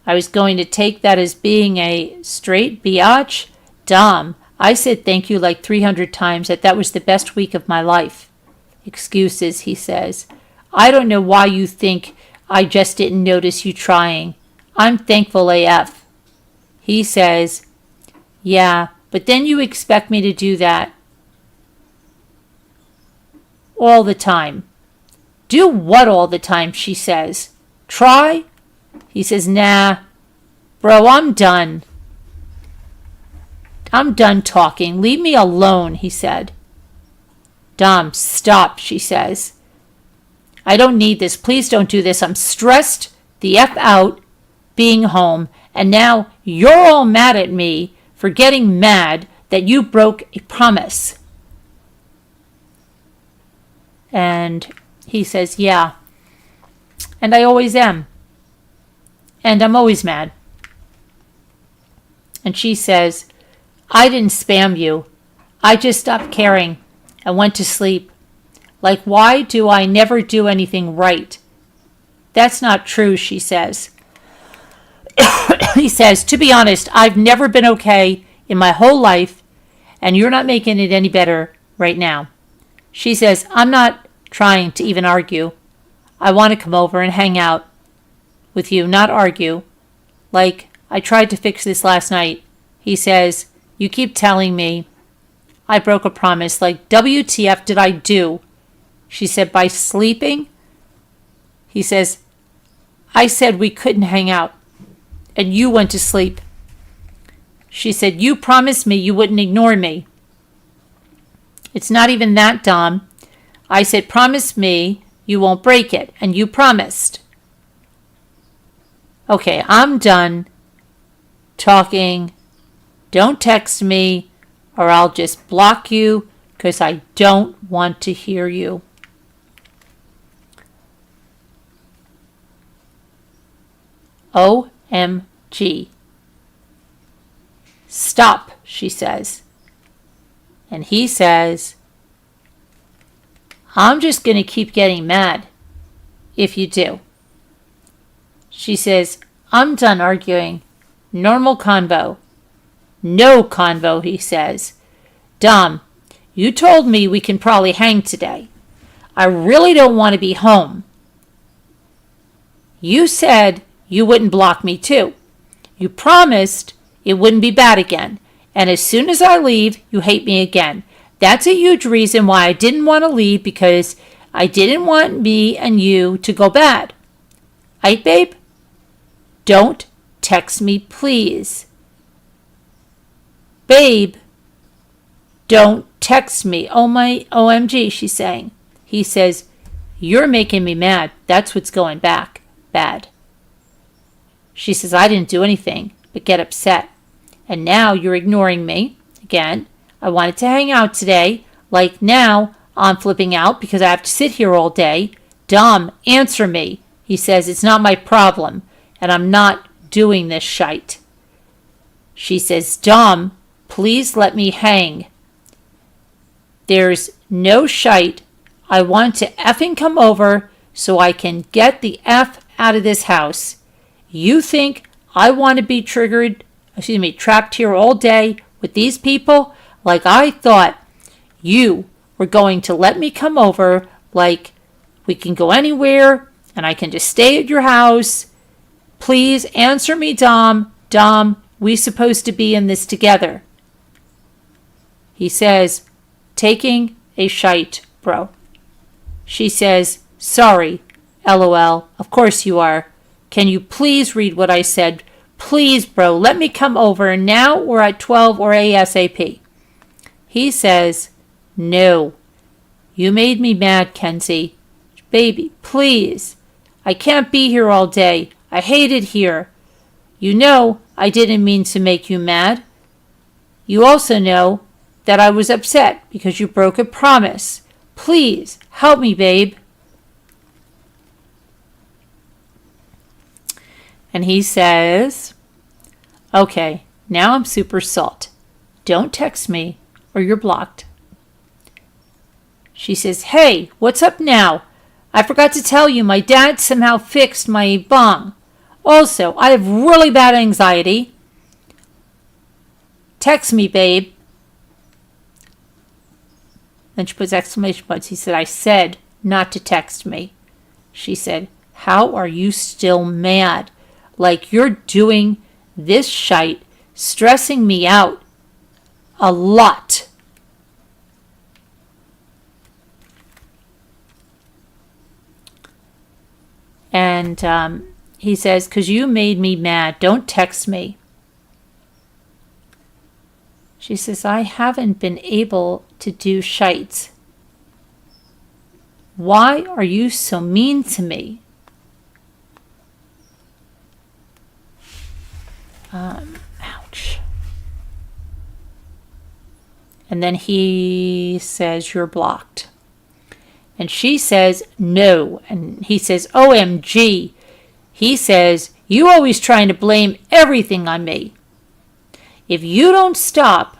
I was going to take that as being a straight biatch, Dom, I said thank you 300 times, that was the best week of my life. Excuses, he says. I don't know why you think I just didn't notice you trying. I'm thankful AF. He says, yeah, but then you expect me to do that all the time. Do what all the time, she says. Try? He says, nah, bro, I'm done. I'm done talking. Leave me alone, he said. Dom, stop, she says. I don't need this. Please don't do this. I'm stressed the F out being home, and now you're all mad at me for getting mad that you broke a promise. And he says, yeah, and I always am. And I'm always mad. And she says, I didn't spam you. I just stopped caring and went to sleep. Why do I never do anything right? That's not true, she says. He says, to be honest, I've never been okay in my whole life, and you're not making it any better right now. She says, I'm not trying to even argue. I want to come over and hang out with you, not argue. I tried to fix this last night. He says, you keep telling me I broke a promise. WTF did I do? She said, by sleeping? He says, I said we couldn't hang out, and you went to sleep. She said, you promised me you wouldn't ignore me. It's not even that, Dom. I said, promise me you won't break it, and you promised. Okay, I'm done talking. Don't text me, or I'll just block you because I don't want to hear you. OMG. Stop, she says. And he says, I'm just going to keep getting mad if you do. She says, I'm done arguing. Normal convo. No convo, he says. Dom, you told me we can probably hang today. I really don't want to be home. You said you wouldn't block me too. You promised it wouldn't be bad again. And as soon as I leave, you hate me again. That's a huge reason why I didn't want to leave, because I didn't want me and you to go bad. Aight, babe? Don't text me, please. Babe, don't text me. Oh my OMG, she's saying. He says, you're making me mad. That's what's going bad. She says, I didn't do anything but get upset. And now you're ignoring me. Again, I wanted to hang out today. Like now, I'm flipping out because I have to sit here all day. Dom, answer me. He says, it's not my problem, and I'm not doing this shite. She says, Dom, please let me hang. There's no shite. I want to effing come over so I can get the F out of this house. You think I want to be trapped here all day with these people? Like I thought you were going to let me come over, like we can go anywhere and I can just stay at your house. Please answer me, Dom. Dom, we supposed to be in this together. He says, taking a shite, bro. She says, sorry, LOL. Of course you are. Can you please read what I said? Please, bro, let me come over now or at 12 or ASAP. He says, no. You made me mad, Kenzie. Baby, please. I can't be here all day. I hate it here. You know I didn't mean to make you mad. You also know that I was upset because you broke a promise. Please, help me, babe. And he says, okay, now I'm super salt. Don't text me or you're blocked. She says, hey, what's up now? I forgot to tell you my dad somehow fixed my bong. Also, I have really bad anxiety. Text me, babe. Then she puts exclamation points. He said, I said not to text me. She said, how are you still mad? Like you're doing this shite, stressing me out a lot. And he says, because you made me mad. Don't text me. She says, I haven't been able to do shites. Why are you so mean to me? Ouch. And then he says, you're blocked. And she says, no. And he says, OMG. He says, you always trying to blame everything on me. If you don't stop,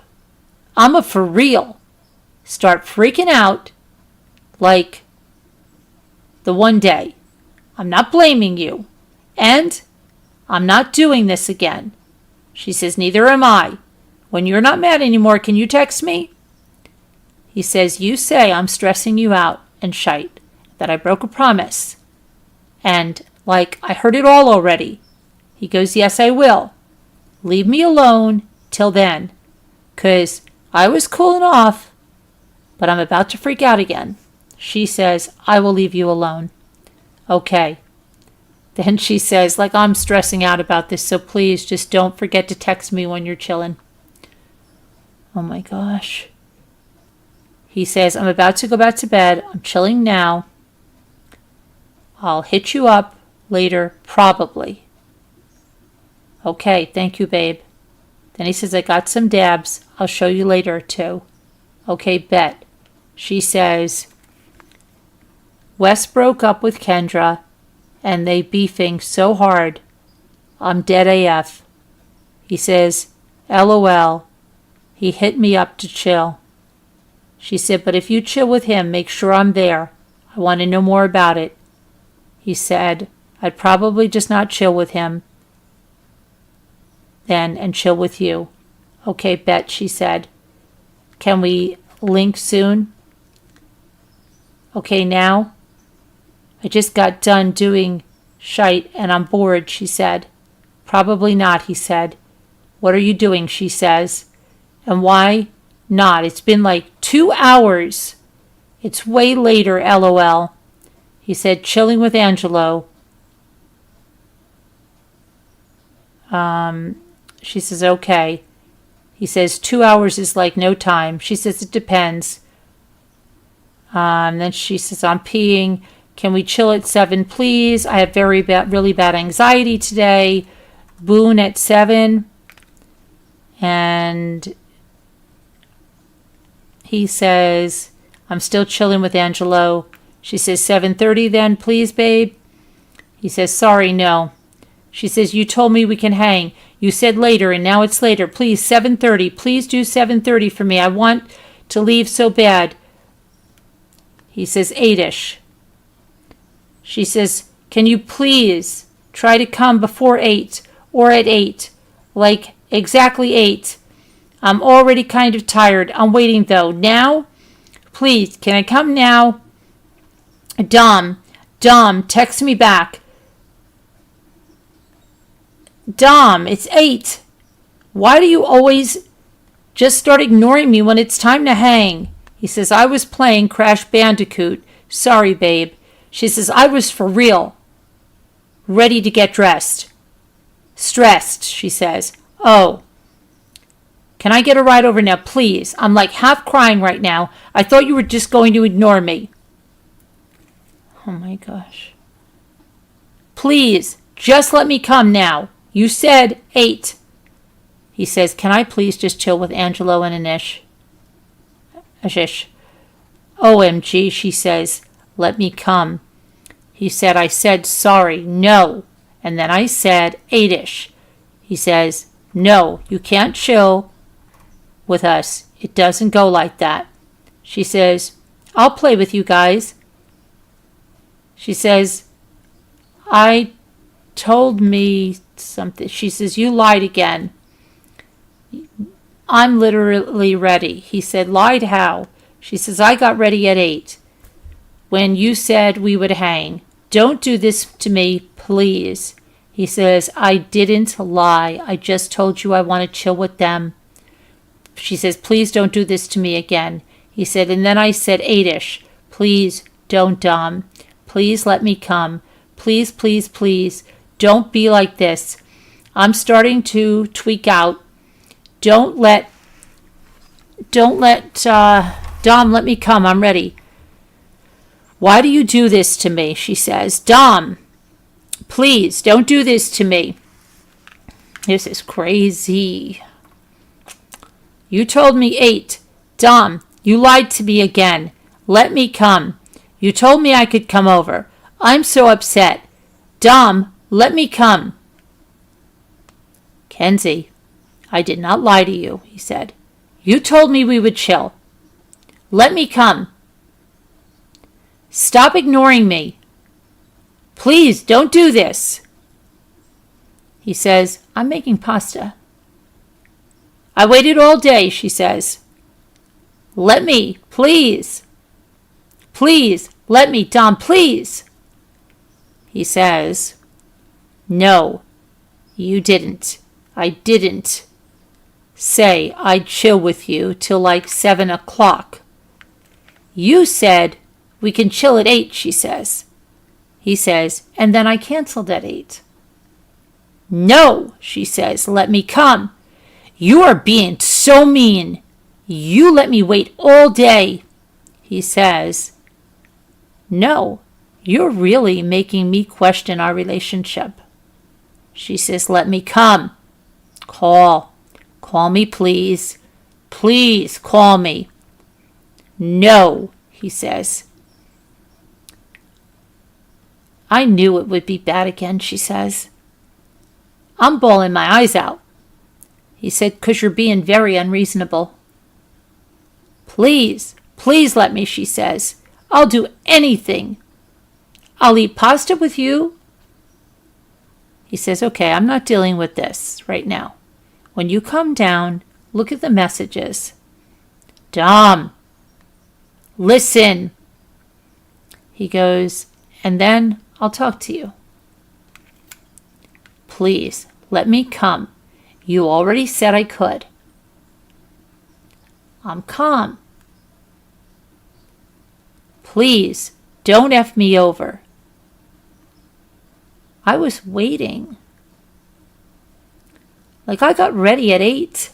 I'ma for real start freaking out like the one day. I'm not blaming you. And I'm not doing this again. She says, neither am I. When you're not mad anymore, can you text me? He says, you say I'm stressing you out and shite, that I broke a promise. And like, I heard it all already. He goes, yes, I will. Leave me alone till then, 'cause I was cooling off, but I'm about to freak out again. She says, I will leave you alone. Okay. Then she says, like, I'm stressing out about this, so please just don't forget to text me when you're chilling. Oh my gosh. He says, I'm about to go back to bed. I'm chilling now. I'll hit you up later, probably. Okay, thank you, babe. Then he says, I got some dabs. I'll show you later, too. Okay, bet. She says, Wes broke up with Kendra, and they beefing so hard. I'm dead AF. He says, LOL. He hit me up to chill. She said, but if you chill with him, make sure I'm there. I want to know more about it. He said, I'd probably just not chill with him then and chill with you. Okay, bet, she said. Can we link soon? Okay, now? I just got done doing shite and I'm bored, she said. Probably not, he said. What are you doing, she says. And why not? It's been like 2 hours. It's way later, LOL. He said, chilling with Angelo. She says, okay. He says, 2 hours is like no time. She says, it depends. Then she says, I'm peeing. Can we chill at 7, please? I have really bad anxiety today. Boone at 7. And he says, I'm still chilling with Angelo. She says, 7:30 then, please, babe. He says, sorry, no. She says, you told me we can hang. You said later, and now it's later. Please, 7:30. Please do 7:30 for me. I want to leave so bad. He says, 8-ish. She says, can you please try to come before 8 or at 8? Like exactly 8. I'm already kind of tired. I'm waiting though. Now? Please, can I come now? Dom, text me back. Dom, it's 8. Why do you always just start ignoring me when it's time to hang? He says, I was playing Crash Bandicoot. Sorry, babe. She says, I was for real. Ready to get dressed. Stressed, she says. Oh. Can I get a ride over now, please? I'm like half crying right now. I thought you were just going to ignore me. Oh my gosh. Please, just let me come now. You said 8. He says, can I please just chill with Angelo and Ashish? OMG, she says, let me come. He said, I said sorry, no. And then I said 8-ish. He says, no, you can't chill with us. It doesn't go like that. She says, I'll play with you guys. She says, I told me something. She says, you lied again. I'm literally ready. He said, lied how? She says, I got ready at 8 when you said we would hang. Don't do this to me, please. He says, I didn't lie. I just told you I want to chill with them. She says, please don't do this to me again. He said, and then I said 8-ish. Please don't, Dom. Please let me come. Please, please, please. Don't be like this. I'm starting to tweak out. Don't let Dom let me come. I'm ready. Why do you do this to me? She says, Dom, please don't do this to me. This is crazy. You told me 8. Dom, you lied to me again. Let me come. You told me I could come over. I'm so upset. Dom, let me come. Kenzie, I did not lie to you, he said. You told me we would chill. Let me come. Stop ignoring me. Please don't do this. He says, I'm making pasta. I waited all day, she says. Let me, please. Please, let me, Dom, please. He says, no, you didn't. I didn't say I'd chill with you till like 7 o'clock. You said we can chill at 8, she says. He says, and then I canceled at 8. No, she says, let me come. You are being so mean. You let me wait all day. He says, no, you're really making me question our relationship. She says, let me come. Call me, please. Please call me. No, he says. I knew it would be bad again, she says. I'm bawling my eyes out. He said, 'cause you're being very unreasonable. Please, please let me, she says. I'll do anything. I'll eat pasta with you. He says, okay, I'm not dealing with this right now. When you come down, look at the messages. Dom, listen. He goes, and then I'll talk to you. Please, let me come. You already said I could. I'm calm. Please, don't F me over. I was waiting. Like I got ready at 8.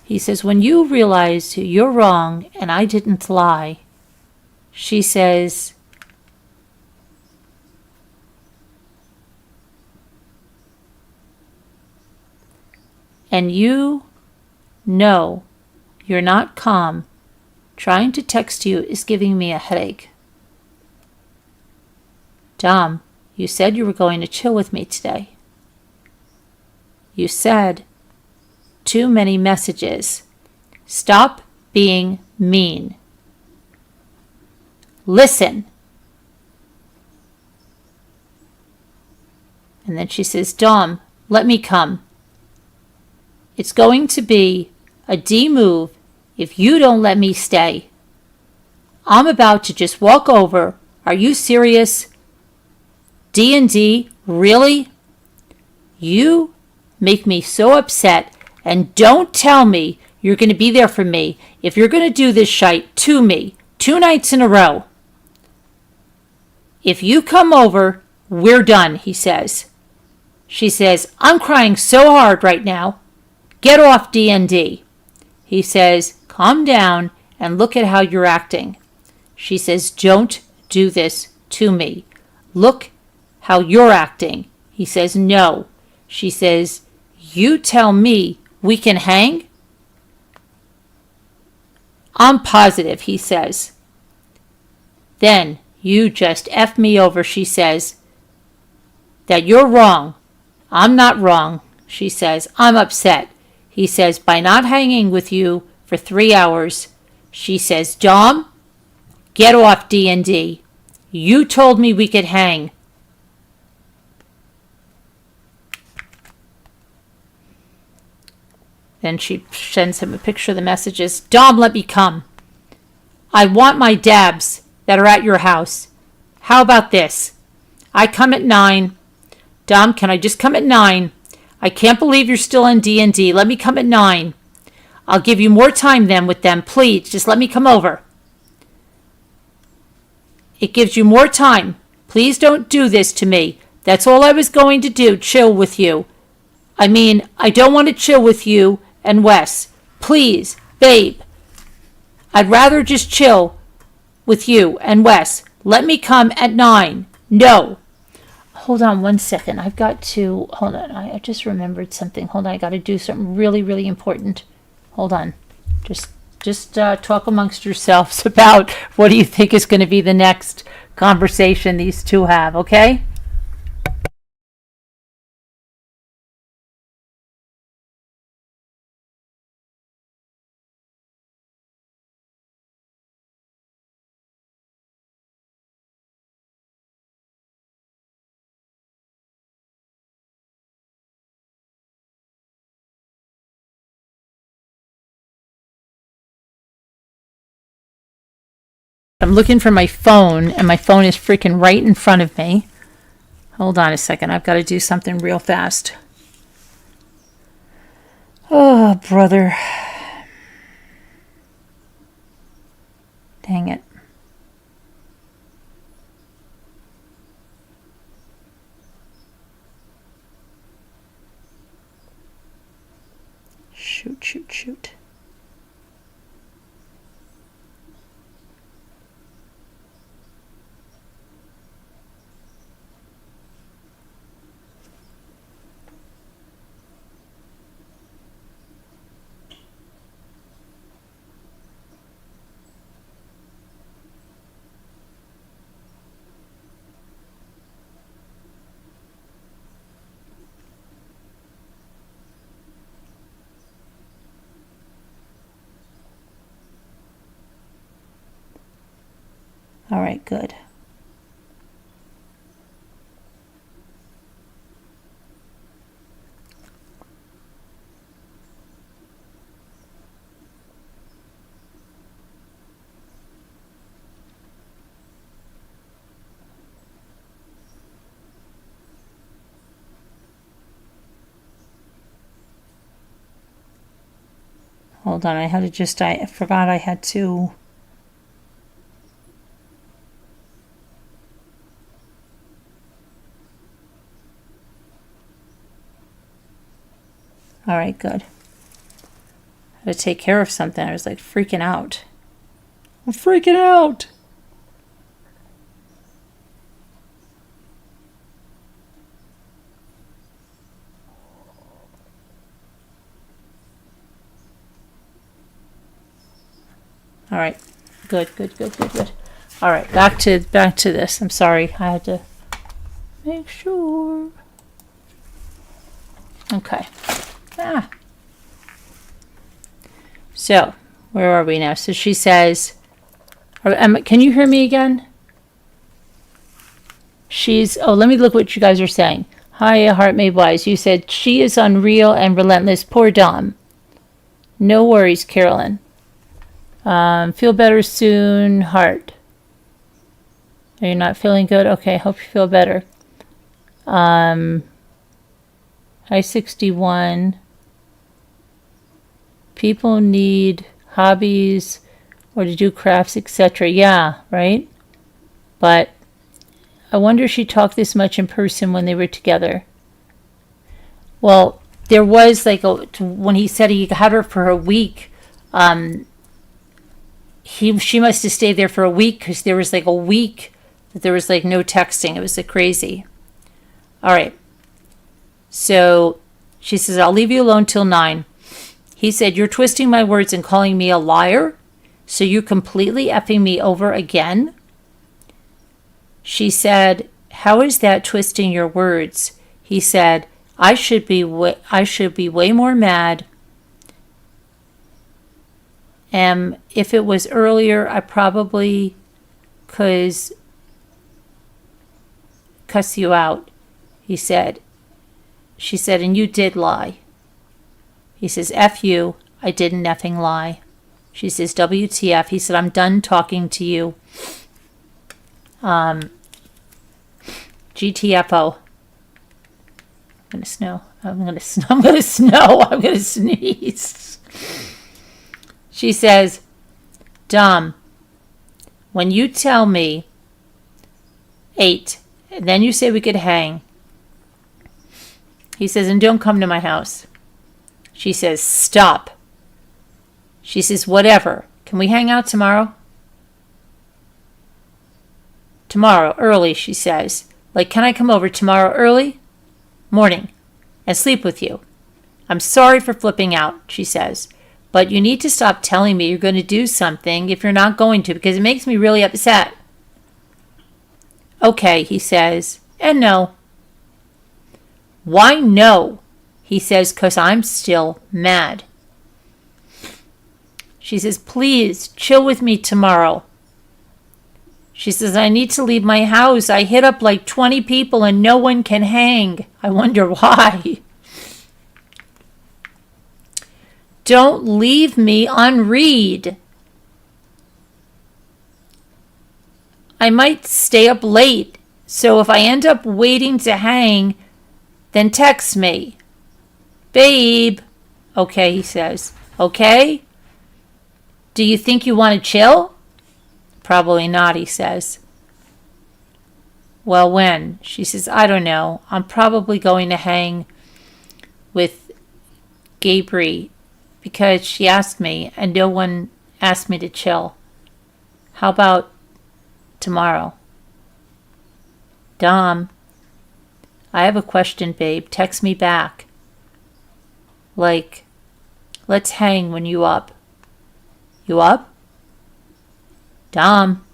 He says, when you realized you're wrong and I didn't lie, she says, and you know you're not calm, trying to text you is giving me a headache. Dom, you said you were going to chill with me today. You said too many messages. Stop being mean. Listen. And then she says, Dom, let me come. It's going to be a D move if you don't let me stay. I'm about to just walk over. Are you serious? D&D? Really? You make me so upset, and don't tell me you're going to be there for me if you're going to do this shite to me 2 nights in a row. If you come over, we're done, he says. She says, I'm crying so hard right now. Get off D&D. He says, calm down and look at how you're acting. She says, don't do this to me. Look how you're acting. He says, no. She says, you tell me we can hang? I'm positive, he says. Then you just F me over, she says. That you're wrong. I'm not wrong, she says. I'm upset. He says, by not hanging with you for 3 hours. She says, Dom, get off D&D. You told me we could hang. Then she sends him a picture of the messages. Dom, let me come. I want my dabs that are at your house. How about this? I come at 9. Dom, can I just come at 9? I can't believe you're still in D&D. Let me come at 9. I'll give you more time then with them. Please, just let me come over. It gives you more time. Please don't do this to me. That's all I was going to do, chill with you. I mean, I don't want to chill with you and Wes. Please, babe. I'd rather just chill with you and Wes. Let me come at 9. No. Hold on 1 second. I've got to... Hold on. I just remembered something. Hold on. I got to do something really, really important. Hold on. Just talk amongst yourselves about what do you think is going to be the next conversation these two have, okay? I'm looking for my phone, and my phone is freaking right in front of me. Hold on a second. I've got to do something real fast. Oh, brother. Dang it. Shoot. All right, good. Hold on, I forgot I had to... All right, good. I had to take care of something. I was like freaking out. I'm freaking out. All right. Good. All right, back to this. I'm sorry. I had to make sure. Okay. So, where are we now? So she says, can you hear me again? Let me look what you guys are saying. Hi, Heart Made Wise. You said she is unreal and relentless. Poor Dom. No worries, Carolyn. Feel better soon, Heart. Are you not feeling good? Okay, hope you feel better. Hi, 61. People need hobbies or to do crafts, etc. Yeah, right? But I wonder if she talked this much in person when they were together. Well, there was when he said he had her for a week, she must have stayed there for a week because there was a week that there was no texting. It was crazy. All right. So she says, I'll leave you alone till 9. He said, you're twisting my words and calling me a liar. So you're completely effing me over again? She said, how is that twisting your words? He said, I should be way more mad. If it was earlier, I probably cuss you out. He said. She said, and you did lie. He says, F you, I didn't effing lie. She says, WTF. He said, I'm done talking to you. GTFO. I'm gonna sneeze. She says, Dom, when you tell me 8, and then you say we could hang. He says, and don't come to my house. She says, stop. She says, whatever. Can we hang out tomorrow? Tomorrow, early, she says. Can I come over tomorrow early? Morning. And sleep with you. I'm sorry for flipping out, she says. But you need to stop telling me you're going to do something if you're not going to, because it makes me really upset. Okay, he says. And no. Why no? He says, 'cause I'm still mad. She says, please, chill with me tomorrow. She says, I need to leave my house. I hit up 20 people and no one can hang. I wonder why. Don't leave me on read. I might stay up late, so if I end up waiting to hang, then text me. Babe. Okay, he says. Okay? Do you think you want to chill? Probably not, he says. Well, when? She says, I don't know. I'm probably going to hang with Gabri because she asked me and no one asked me to chill. How about tomorrow? Dom, I have a question, babe. Text me back. Let's hang when you up. You up? Dom,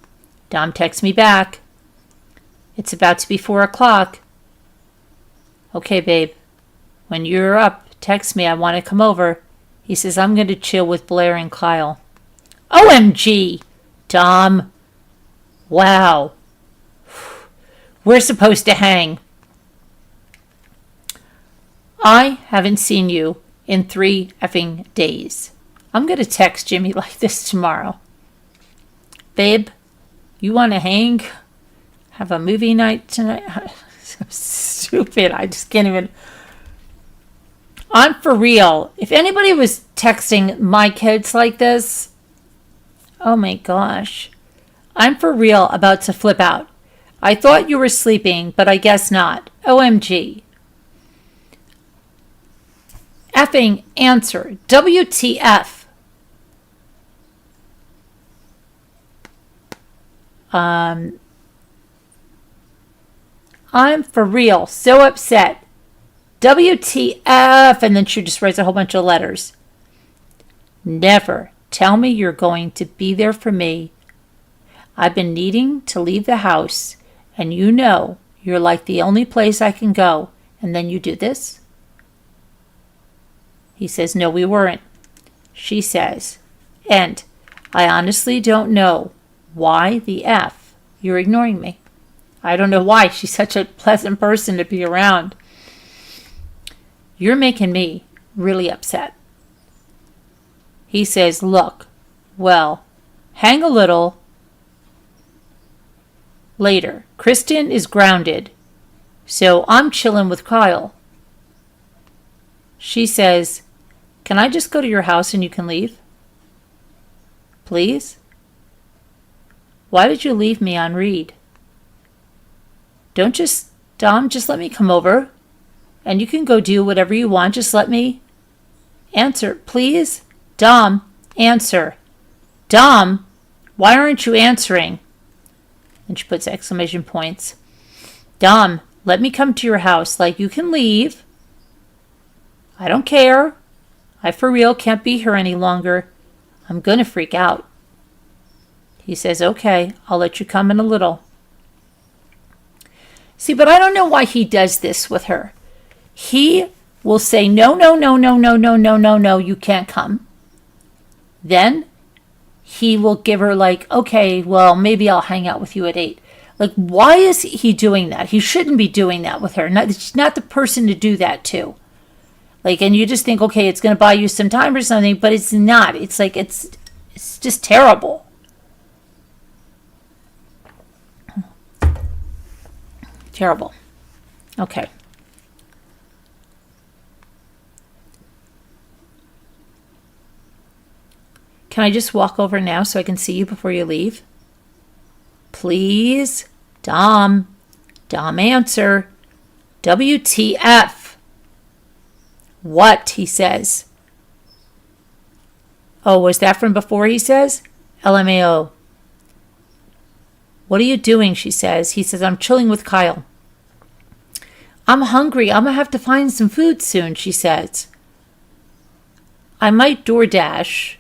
text me back. It's about to be 4 o'clock. Okay, babe. When you're up, text me. I want to come over. He says, I'm going to chill with Blair and Kyle. OMG, Dom. Wow. We're supposed to hang. I haven't seen you in 3 effing days. I'm going to text Jimmy like this tomorrow. Babe, you want to hang? Have a movie night tonight? So stupid. I just can't even. I'm for real. If anybody was texting my kids like this, oh my gosh. I'm for real about to flip out. I thought you were sleeping, but I guess not. OMG. Effing answer. WTF. I'm for real. So upset. WTF. And then she just writes a whole bunch of letters. Never, Tell me you're going to be there for me. I've been needing to leave the house, and you know you're like the only place I can go, and then you do this? He says, no, we weren't. She says, and I honestly don't know why the F you're ignoring me. I don't know why. She's such a pleasant person to be around. You're making me really upset. He says, look, well, hang a little. Later, Kristen is grounded, so I'm chilling with Kyle. She says, can I just go to your house and you can leave? Please? Why did you leave me on read? Dom, just let me come over, and you can go do whatever you want. Just let me answer, please. Dom, answer. Dom, why aren't you answering? And she puts exclamation points. Dom, let me come to your house. Like, you can leave. I don't care. I for real can't be here any longer. I'm gonna freak out. He says, okay, I'll let you come in a little. See, but I don't know why he does this with her. He will say, no, no, no, no, no, no, no, no, no, you can't come. Then he will give her like, okay, well, maybe I'll hang out with you at 8. Like, why is he doing that? He shouldn't be doing that with her. She's not the person to do that to. Like, and you just think, okay, it's going to buy you some time or something, but it's not. It's like, it's just terrible. Terrible. Okay. Can I just walk over now so I can see you before you leave? Please? Dom, answer. WTF? What? He says. Oh, was that from before, he says? LMAO. What are you doing, she says. He says, I'm chilling with Kyle. I'm hungry. I'm going to have to find some food soon, she says. I might DoorDash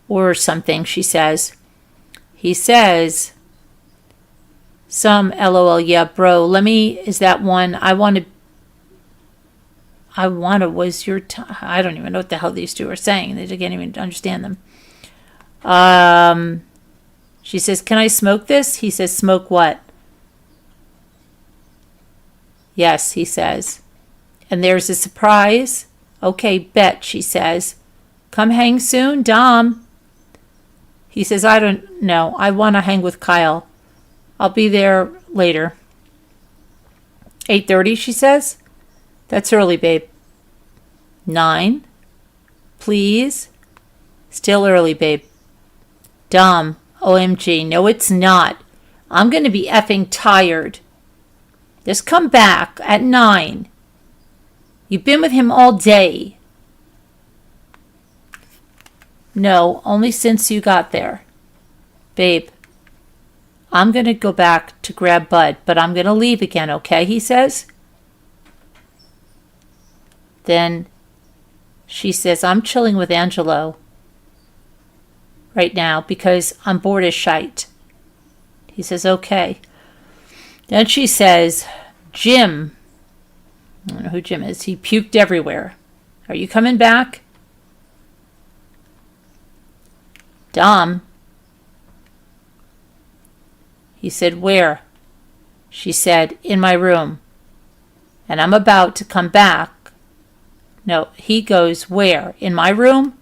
or something, she says. He says, some LOL, yeah, bro, is that one? I was your time. I don't even know what the hell these two are saying. They can't even understand them. She says, can I smoke this? He says, smoke what? Yes, he says. And there's a surprise. Okay, bet, she says. Come hang soon, Dom. He says, I don't know. I want to hang with Kyle. I'll be there later. 8:30, she says. That's early, babe. 9. Please. Still early, babe. Dom, OMG, no it's not. I'm going to be effing tired. Just come back at 9. You've been with him all day. No, only since you got there. Babe, I'm going to go back to grab Bud, but I'm going to leave again, okay, he says. Then she says, I'm chilling with Angelo right now because I'm bored as shite. He says, okay. Then she says, Jim, I don't know who Jim is, he puked everywhere. Are you coming back? Dom. He said, where? She said, in my room. And I'm about to come back. No, he goes, where? In my room?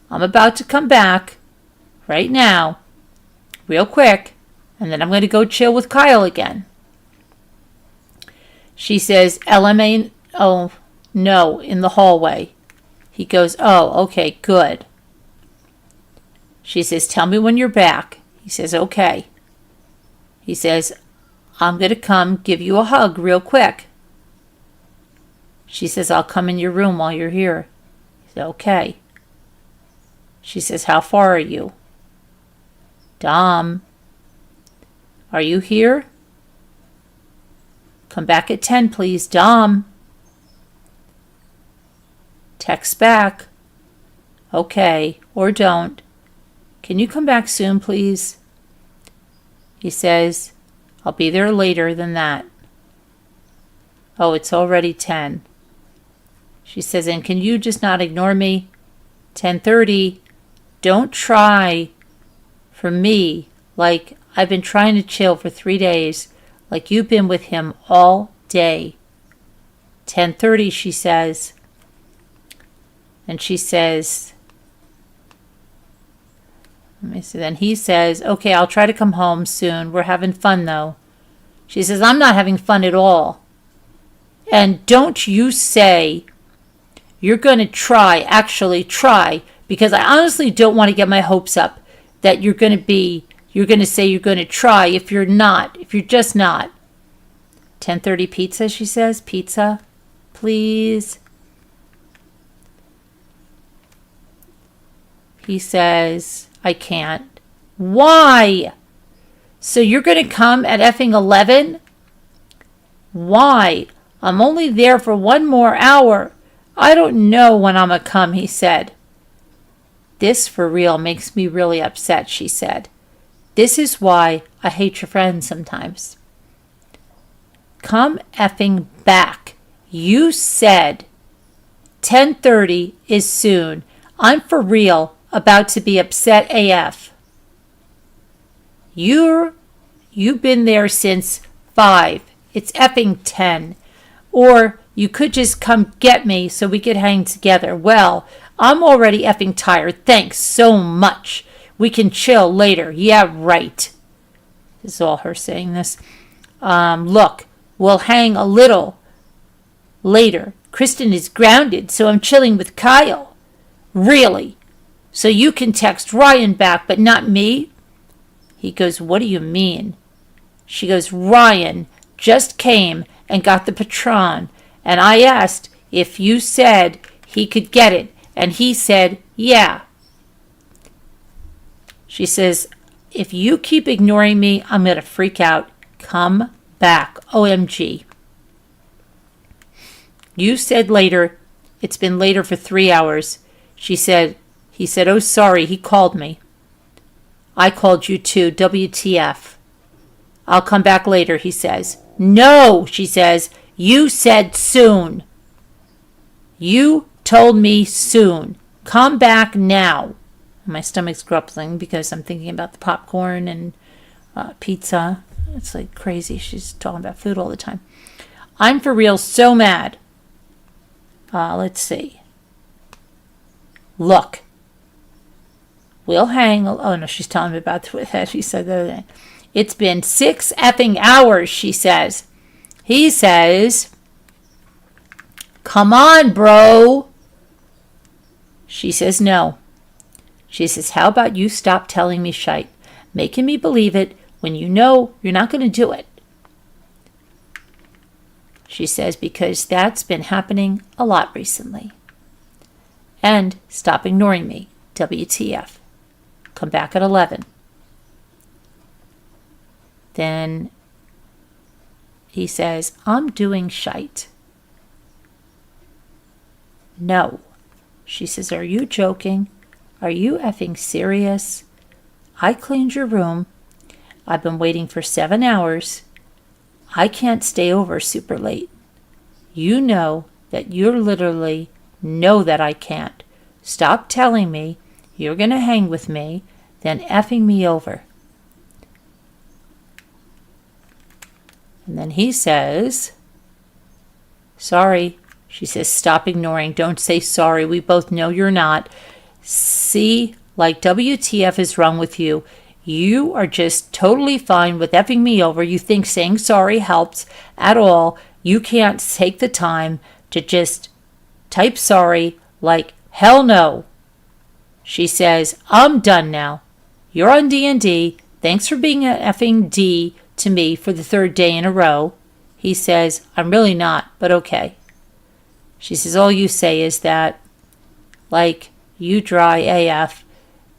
I'm about to come back right now, real quick, and then I'm going to go chill with Kyle again. She says, LMA, oh, no, in the hallway. He goes, oh, okay, good. She says, tell me when you're back. He says, okay. He says, I'm going to come give you a hug real quick. She says, I'll come in your room while you're here. He said, okay. She says, how far are you? Dom, are you here? Come back at 10, please, Dom. Text back. Okay, or don't. Can you come back soon, please? He says, I'll be there later than that. Oh, it's already 10. She says, and can you just not ignore me? 10:30. Don't try for me like I've been trying to chill for 3 days, like you've been with him all day. 10:30, she says. And she says, let me see. Then he says, okay, I'll try to come home soon. We're having fun, though. She says, I'm not having fun at all. And don't you say you're going to actually try, because I honestly don't want to get my hopes up that you're going to say you're going to try if you're just not. 10:30 pizza, she says. Pizza, please. He says, I can't. Why? So you're going to come at effing 11? Why? I'm only there for 1 more hour. I don't know when I'm going to come, he said. This for real makes me really upset, she said. This is why I hate your friends sometimes. Come effing back. You said 10:30 is soon. I'm for real about to be upset AF. You've been there since 5. It's effing 10. Or you could just come get me so we could hang together. Well, I'm already effing tired. Thanks so much. We can chill later. Yeah, right. This is all her saying this. Look, we'll hang a little later. Kristen is grounded, so I'm chilling with Kyle. Really? So you can text Ryan back, but not me? He goes, what do you mean? She goes, Ryan just came and got the Patron, and I asked if you said he could get it, and he said, yeah. She says, if you keep ignoring me, I'm going to freak out. Come back. OMG. You said later. It's been later for 3 hours. He said, oh, sorry, he called me. I called you too. WTF. I'll come back later, he says. No, she says. You said soon. You told me soon. Come back now. My stomach's grumbling because I'm thinking about the popcorn and pizza. It's like crazy. She's talking about food all the time. I'm for real so mad. Let's see. Look. We'll hang. Oh, no, she's telling me about that. She said the other day. It's been 6 effing hours, she says. He says, come on, bro. She says, no. She says, how about you stop telling me shite, making me believe it when you know you're not going to do it. She says, because that's been happening a lot recently. And stop ignoring me. WTF. Come back at 11. Then he says, I'm doing shite. No. She says, are you joking? Are you effing serious? I cleaned your room. I've been waiting for 7 hours. I can't stay over super late. You know that you literally know that I can't. Stop telling me you're going to hang with me, then effing me over. And then he says, sorry. She says, stop ignoring. Don't say sorry. We both know you're not. See, like WTF is wrong with you. You are just totally fine with effing me over. You think saying sorry helps at all. You can't take the time to just type sorry like hell no. She says, I'm done now. You're on D&D. Thanks for being an effing D to me for the 3rd day in a row. He says, I'm really not, but okay. She says, all you say is that, like, you dry AF.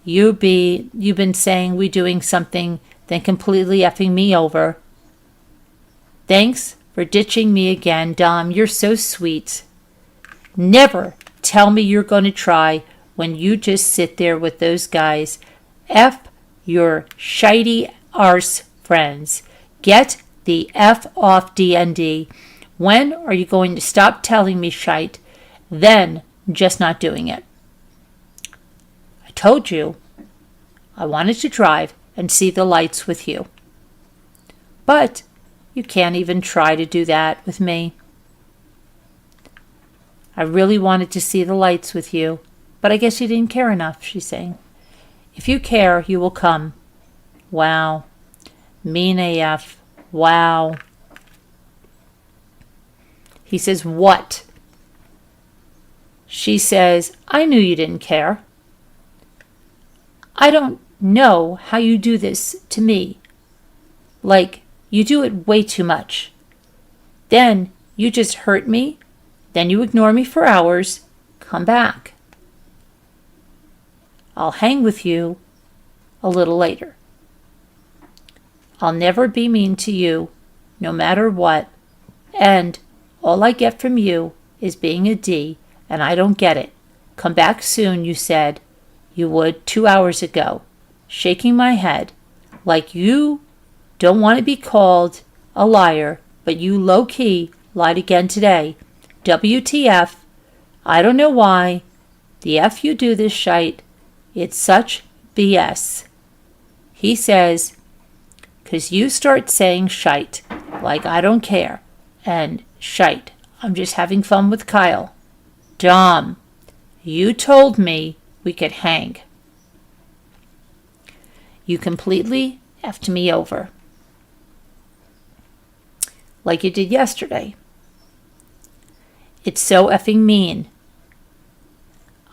You've been saying we doing something, then completely effing me over. Thanks for ditching me again, Dom. You're so sweet. Never tell me you're going to try when you just sit there with those guys. F your shitey arse friends. Get the F off D&D. When are you going to stop telling me shite, then just not doing it? I told you I wanted to drive and see the lights with you. But you can't even try to do that with me. I really wanted to see the lights with you, but I guess you didn't care enough, she's saying. If you care, you will come. Wow. Mean AF. Wow. He says, what? She says, I knew you didn't care. I don't know how you do this to me. Like, you do it way too much. Then you just hurt me. Then you ignore me for hours. Come back. I'll hang with you a little later. I'll never be mean to you, no matter what. And all I get from you is being a D, and I don't get it. Come back soon, you said you would 2 hours ago. Shaking my head, like you don't want to be called a liar, but you low-key lied again today. WTF. I don't know why. The F you do this shite. It's such BS. He says, 'cause you start saying shite, like I don't care, and shite, I'm just having fun with Kyle. Dom, you told me we could hang. You completely effed me over. Like you did yesterday. It's so effing mean.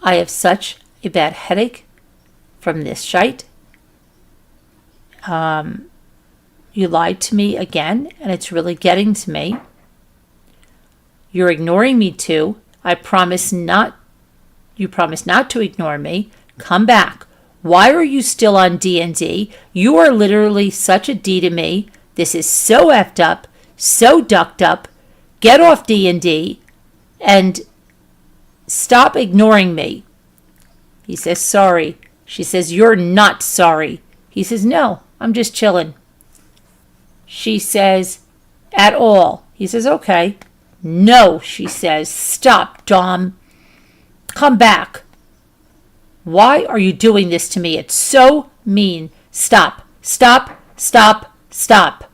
I have such a bad headache from this shite. You lied to me again, and it's really getting to me. You're ignoring me too. You promise not to ignore me. Come back. Why are you still on D&D? You are literally such a D to me. This is so effed up, so ducked up. Get off D&D and stop ignoring me. He says, sorry. She says, you're not sorry. He says, no, I'm just chilling. She says, at all. He says, okay. No, she says, stop, Dom. Come back. Why are you doing this to me? It's so mean. Stop, stop, stop, stop.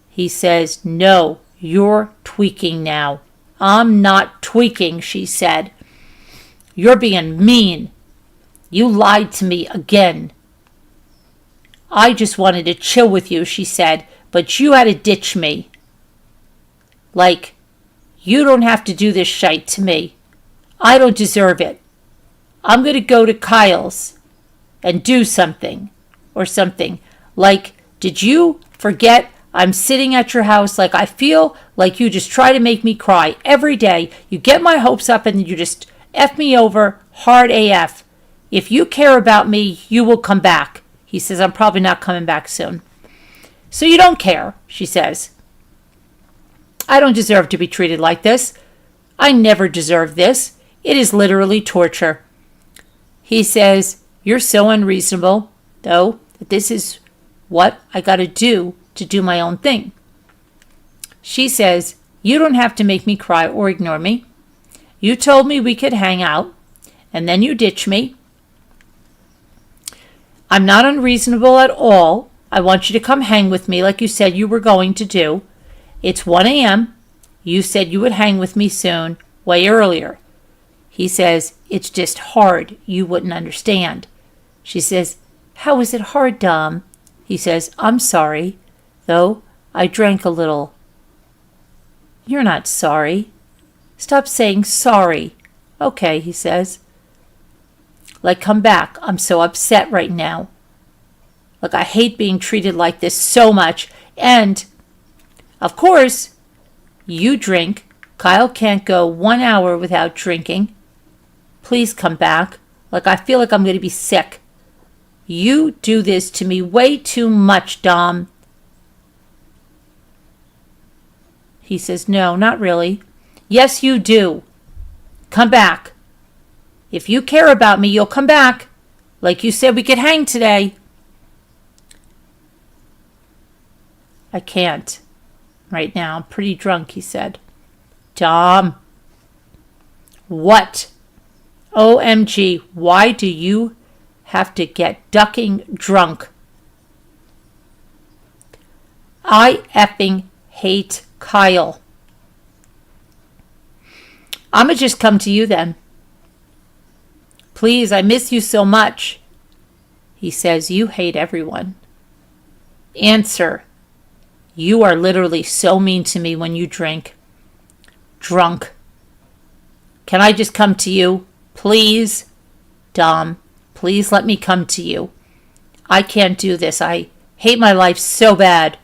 He says, no, you're tweaking now. I'm not tweaking, she said. You're being mean. You lied to me again. I just wanted to chill with you, she said, but you had to ditch me. Like, you don't have to do this shite to me. I don't deserve it. I'm going to go to Kyle's and do something. Or something. Like, did you forget I'm sitting at your house? Like, I feel like you just try to make me cry every day. You get my hopes up and you just F me over hard AF. If you care about me, you will come back. He says, I'm probably not coming back soon. So you don't care, she says. I don't deserve to be treated like this. I never deserved this. It is literally torture. He says, you're so unreasonable, though, that this is what I got to do my own thing. She says, you don't have to make me cry or ignore me. You told me we could hang out, and then you ditch me. I'm not unreasonable at all. I want you to come hang with me like you said you were going to do. It's 1 a.m. You said you would hang with me soon, way earlier. He says, it's just hard. You wouldn't understand. She says, how is it hard, Dom? He says, I'm sorry, though I drank a little. You're not sorry. Stop saying sorry. Okay, he says. Like, come back. I'm so upset right now. Like, I hate being treated like this so much. And, of course, you drink. Kyle can't go 1 hour without drinking. Please come back. Like, I feel like I'm going to be sick. You do this to me way too much, Dom. He says, no, not really. Yes, you do. Come back. If you care about me, you'll come back. Like you said we could hang today. I can't. Right now, I'm pretty drunk, he said. Dom. What? OMG, why do you have to get ducking drunk? I effing hate Kyle. I'ma just come to you then. Please, I miss you so much. He says, you hate everyone. Answer. You are literally so mean to me when you drink. Drunk. Can I just come to you? Please? Dom, please let me come to you. I can't do this. I hate my life so bad.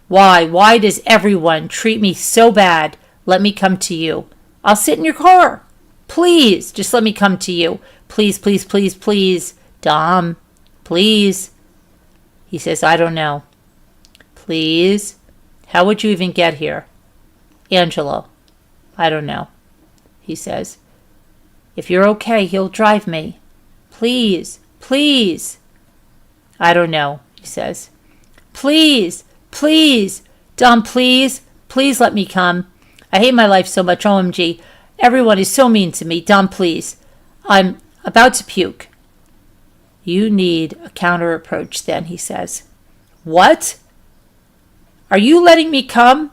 Why? Why does everyone treat me so bad? Let me come to you. I'll sit in your car. Please, just let me come to you. Please, please, please, please. Dom, please. He says, I don't know. Please? How would you even get here? Angelo, I don't know. He says, if you're okay, he'll drive me. Please, please. I don't know, he says. Please, please. Dom, please, please let me come. I hate my life so much, OMG. Everyone is so mean to me. Dom, please. I'm about to puke. You need a counter approach then, he says. What? Are you letting me come?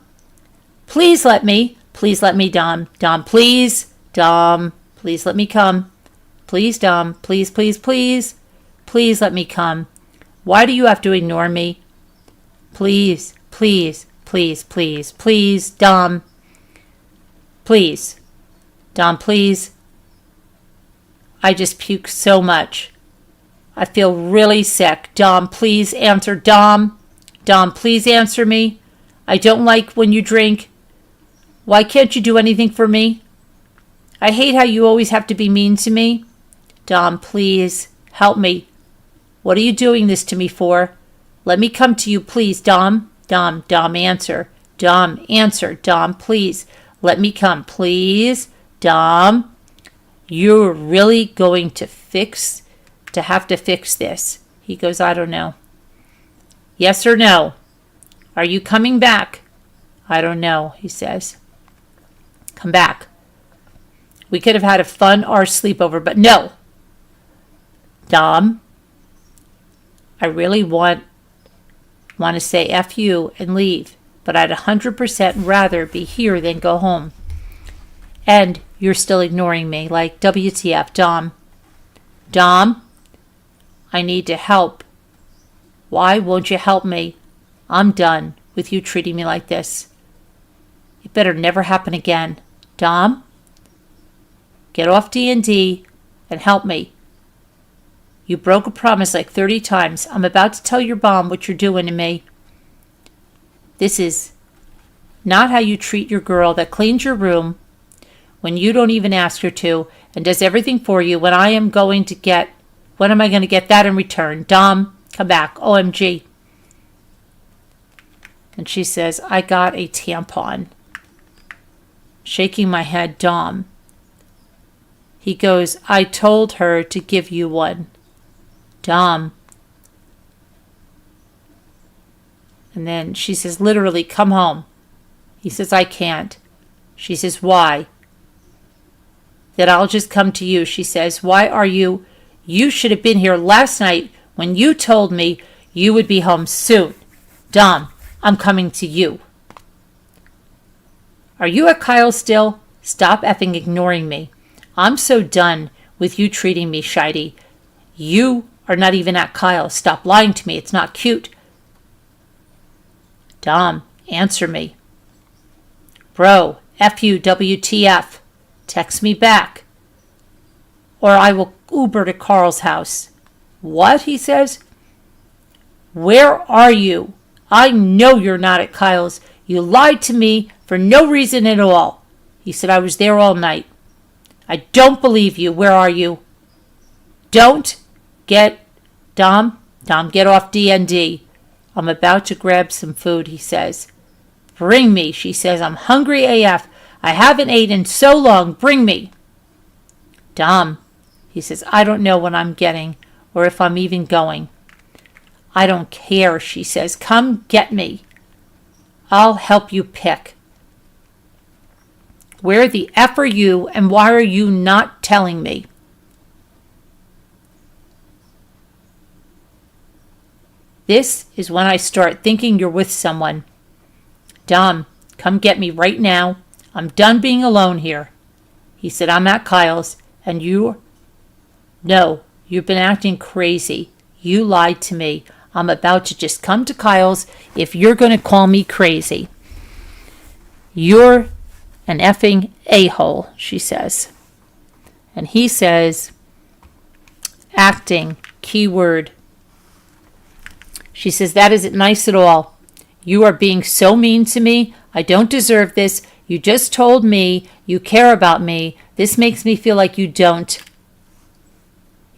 Please let me. Please let me, Dom. Dom, please. Dom, please let me come. Please, Dom. Please, please, please. Please let me come. Why do you have to ignore me? Please, please, please, please, please, Dom. Please. Dom, please. I just puke so much. I feel really sick. Dom, please answer. Dom. Dom, please answer me. I don't like when you drink. Why can't you do anything for me? I hate how you always have to be mean to me. Dom, please help me. What are you doing this to me for? Let me come to you, please, Dom. Dom, Dom, answer. Dom, answer. Dom, please. Let me come, please. Dom, you're really going to have to fix this. He goes, I don't know. Yes or no? Are you coming back? I don't know, he says. Come back. We could have had a fun our sleepover, but no. Dom, I really want to say F you and leave, but I'd 100% rather be here than go home. And you're still ignoring me, like WTF, Dom. Dom, I need to help. Why won't you help me? I'm done with you treating me like this. It better never happen again. Dom, get off D&D and help me. You broke a promise like 30 times. I'm about to tell your mom what you're doing to me. This is not how you treat your girl that cleans your room when you don't even ask her to and does everything for you when I am going to get, when am I going to get that in return? Dom, come back. OMG. And she says, I got a tampon. Shaking my head, Dom. He goes, I told her to give you one. Dom. And then she says, literally, come home. He says, I can't. She says, why? That I'll just come to you. She says, why are you? You should have been here last night when you told me you would be home soon. Dom, I'm coming to you. Are you at Kyle still? Stop effing ignoring me. I'm so done with you treating me shitey. You are not even at Kyle. Stop lying to me. It's not cute. Dom, answer me. Bro, F you, WTF. Text me back. Or I will Uber to Carl's house. What? He says. Where are you? I know you're not at Kyle's. You lied to me for no reason at all. He said, I was there all night. I don't believe you. Where are you? Don't get, Dom, get off D&D. I'm about to grab some food, he says. Bring me, she says. I'm hungry AF. I haven't eaten so long. Bring me. Dom, He says, I don't know what I'm getting or if I'm even going. I don't care, she says. Come get me. I'll help you pick. Where the F are you, and why are you not telling me? This is when I start thinking you're with someone. Dom, come get me right now. I'm done being alone here. He said, I'm at Kyle's, and you... No, you've been acting crazy. You lied to me. I'm about to just come to Kyle's if you're going to call me crazy. You're an effing a-hole, she says. And he says, acting, key word. She says, that isn't nice at all. You are being so mean to me. I don't deserve this. You just told me you care about me. This makes me feel like you don't.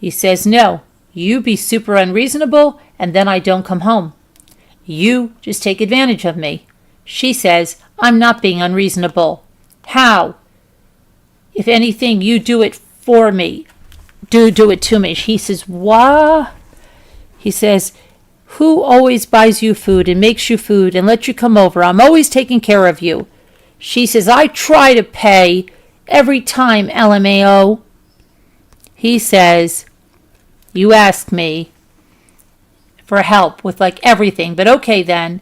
He says, no, you be super unreasonable and then I don't come home. You just take advantage of me. She says, I'm not being unreasonable. How? If anything, you do it for me. Do it to me. He says, what? He says, who always buys you food and makes you food and lets you come over? I'm always taking care of you. She says, I try to pay every time, LMAO. He says, you ask me for help with like everything, but okay then.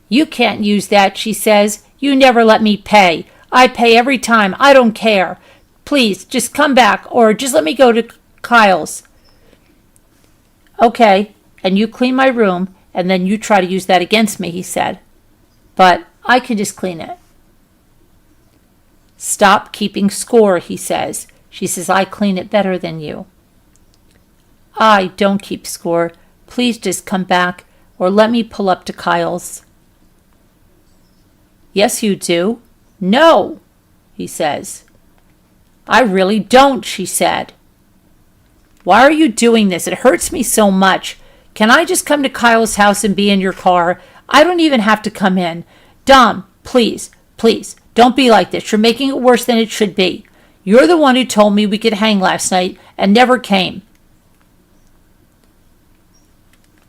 You can't use that, she says. You never let me pay. I pay every time. I don't care. Please, just come back or just let me go to Kyle's. Okay, and you clean my room and then you try to use that against me, he said. But I can just clean it. Stop keeping score, he says. She says, I clean it better than you. I don't keep score. Please just come back or let me pull up to Kyle's. Yes, you do. No, he says. I really don't, she said. Why are you doing this? It hurts me so much. Can I just come to Kyle's house and be in your car? I don't even have to come in. Dom, please, please, don't be like this. You're making it worse than it should be. You're the one who told me we could hang last night and never came.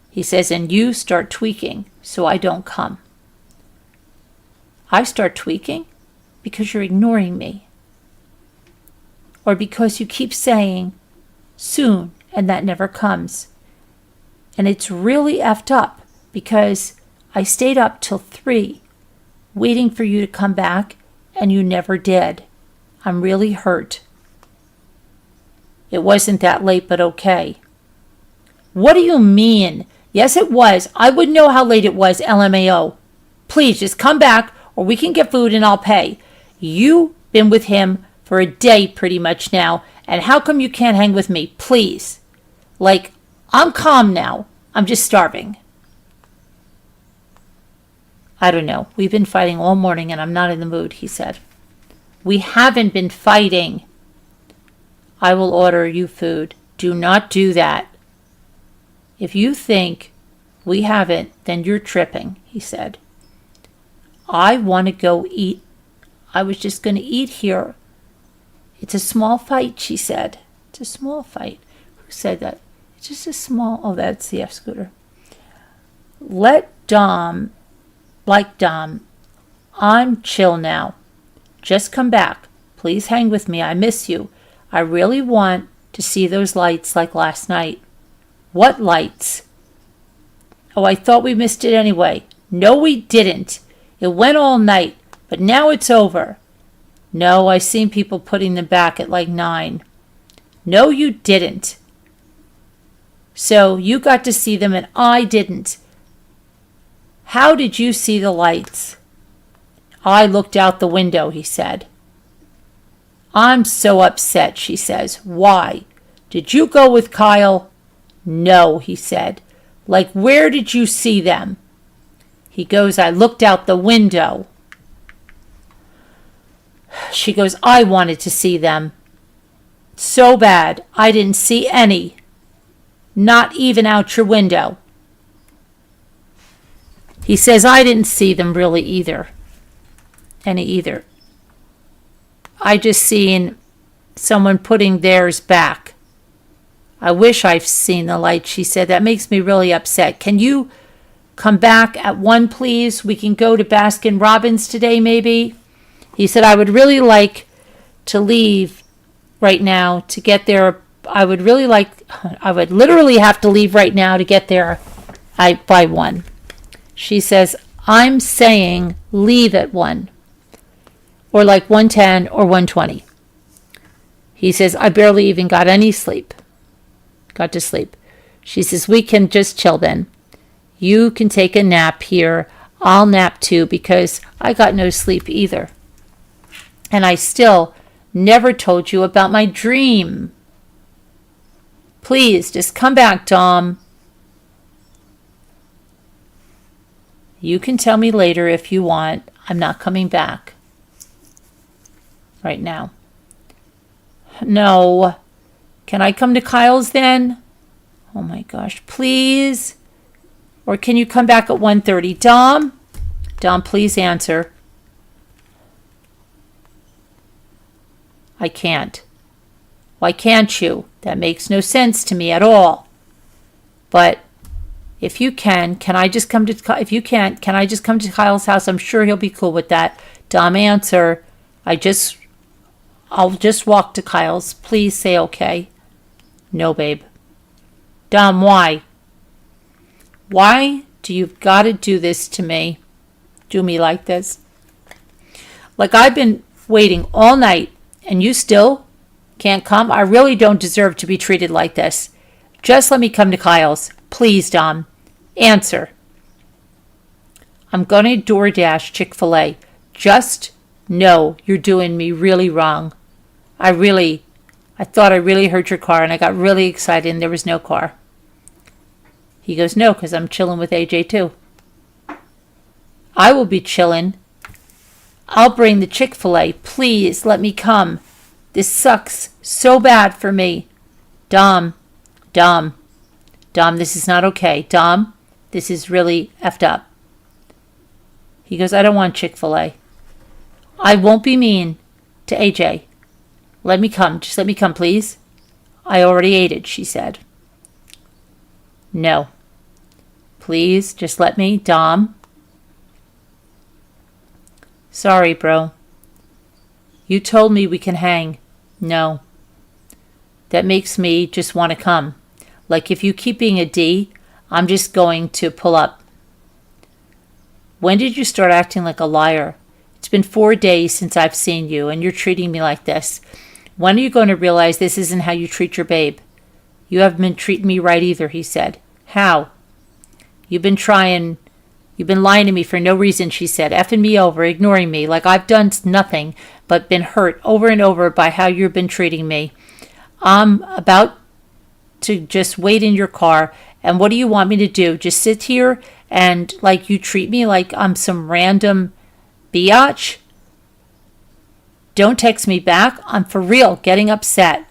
He says, and you start tweaking so I don't come. I start tweaking because you're ignoring me. Or because you keep saying soon and that never comes. And it's really effed up because I stayed up till 3 waiting for you to come back and you never did. I'm really hurt. It wasn't that late, but okay. What do you mean? Yes, it was. I wouldn't know how late it was, LMAO. Please just come back or we can get food and I'll pay. You've been with him for a day pretty much now, and how come you can't hang with me? Please. Like, I'm calm now. I'm just starving. I don't know. We've been fighting all morning and I'm not in the mood, he said. We haven't been fighting. I will order you food. Do not do that. If you think we haven't, then you're tripping, he said. I want to go eat. I was just going to eat here. It's a small fight, she said. It's a small fight. Who said that? It's just a small... Oh, that's the F-scooter. Let Dom... Like Dom. I'm chill now. Just come back. Please hang with me. I miss you. I really want to see those lights like last night. What lights? Oh, I thought we missed it anyway. No, we didn't. It went all night, but now it's over. No, I seen people putting them back at like 9. No, you didn't. So you got to see them and I didn't. How did you see the lights? I looked out the window, he said. I'm so upset, she says. Why? Did you go with Kyle? No, he said. Like, where did you see them? He goes, I looked out the window. She goes, I wanted to see them. So bad, I didn't see any. Not even out your window. He says, I didn't see them really either. Any either. I just seen someone putting theirs back. I wish I've seen the light, she said. That makes me really upset. Can you come back at 1, please? We can go to Baskin Robbins today, maybe. He said, I would really like to leave right now to get there. I would literally have to leave right now to get there by 1. She says, I'm saying leave at 1. Or like 1:10 or 1:20. He says, I barely even got any sleep. Got to sleep. She says, we can just chill then. You can take a nap here. I'll nap too because I got no sleep either. And I still never told you about my dream. Please, just come back, Dom. You can tell me later if you want. I'm not coming back right now. No. Can I come to Kyle's then? Oh my gosh, please. Or can you come back at 1:30? Dom? Dom, please answer. I can't. Why can't you? That makes no sense to me at all. But if you can I just come to, if you can't, can I just come to Kyle's house? I'm sure he'll be cool with that. Dom, answer. I'll just walk to Kyle's. Please say okay. No, babe. Dom, why? Why do you got to do this to me? Do me like this? Like I've been waiting all night and you still can't come? I really don't deserve to be treated like this. Just let me come to Kyle's. Please, Dom. Answer. I'm going to DoorDash Chick-fil-A. Just know you're doing me really wrong. I thought I really heard your car and I got really excited and there was no car. He goes, no, because I'm chilling with AJ too. I will be chilling. I'll bring the Chick-fil-A. Please let me come. This sucks so bad for me. Dom, this is not okay. Dom, this is really effed up. He goes, I don't want Chick-fil-A. I won't be mean to AJ. Let me come. Just let me come, please. I already ate it, she said. No. Please, just let me. Dom. Sorry, bro. You told me we can hang. No. That makes me just want to come. Like if you keep being a D, I'm just going to pull up. When did you start acting like a liar? It's been 4 days since I've seen you, and you're treating me like this. When are you going to realize this isn't how you treat your babe? You haven't been treating me right either, he said. How? You've been lying to me for no reason, she said, effing me over, ignoring me, like I've done nothing but been hurt over and over by how you've been treating me. I'm about to just wait in your car, and what do you want me to do? Just sit here and like you treat me like I'm some random biatch? Don't text me back. I'm for real getting upset.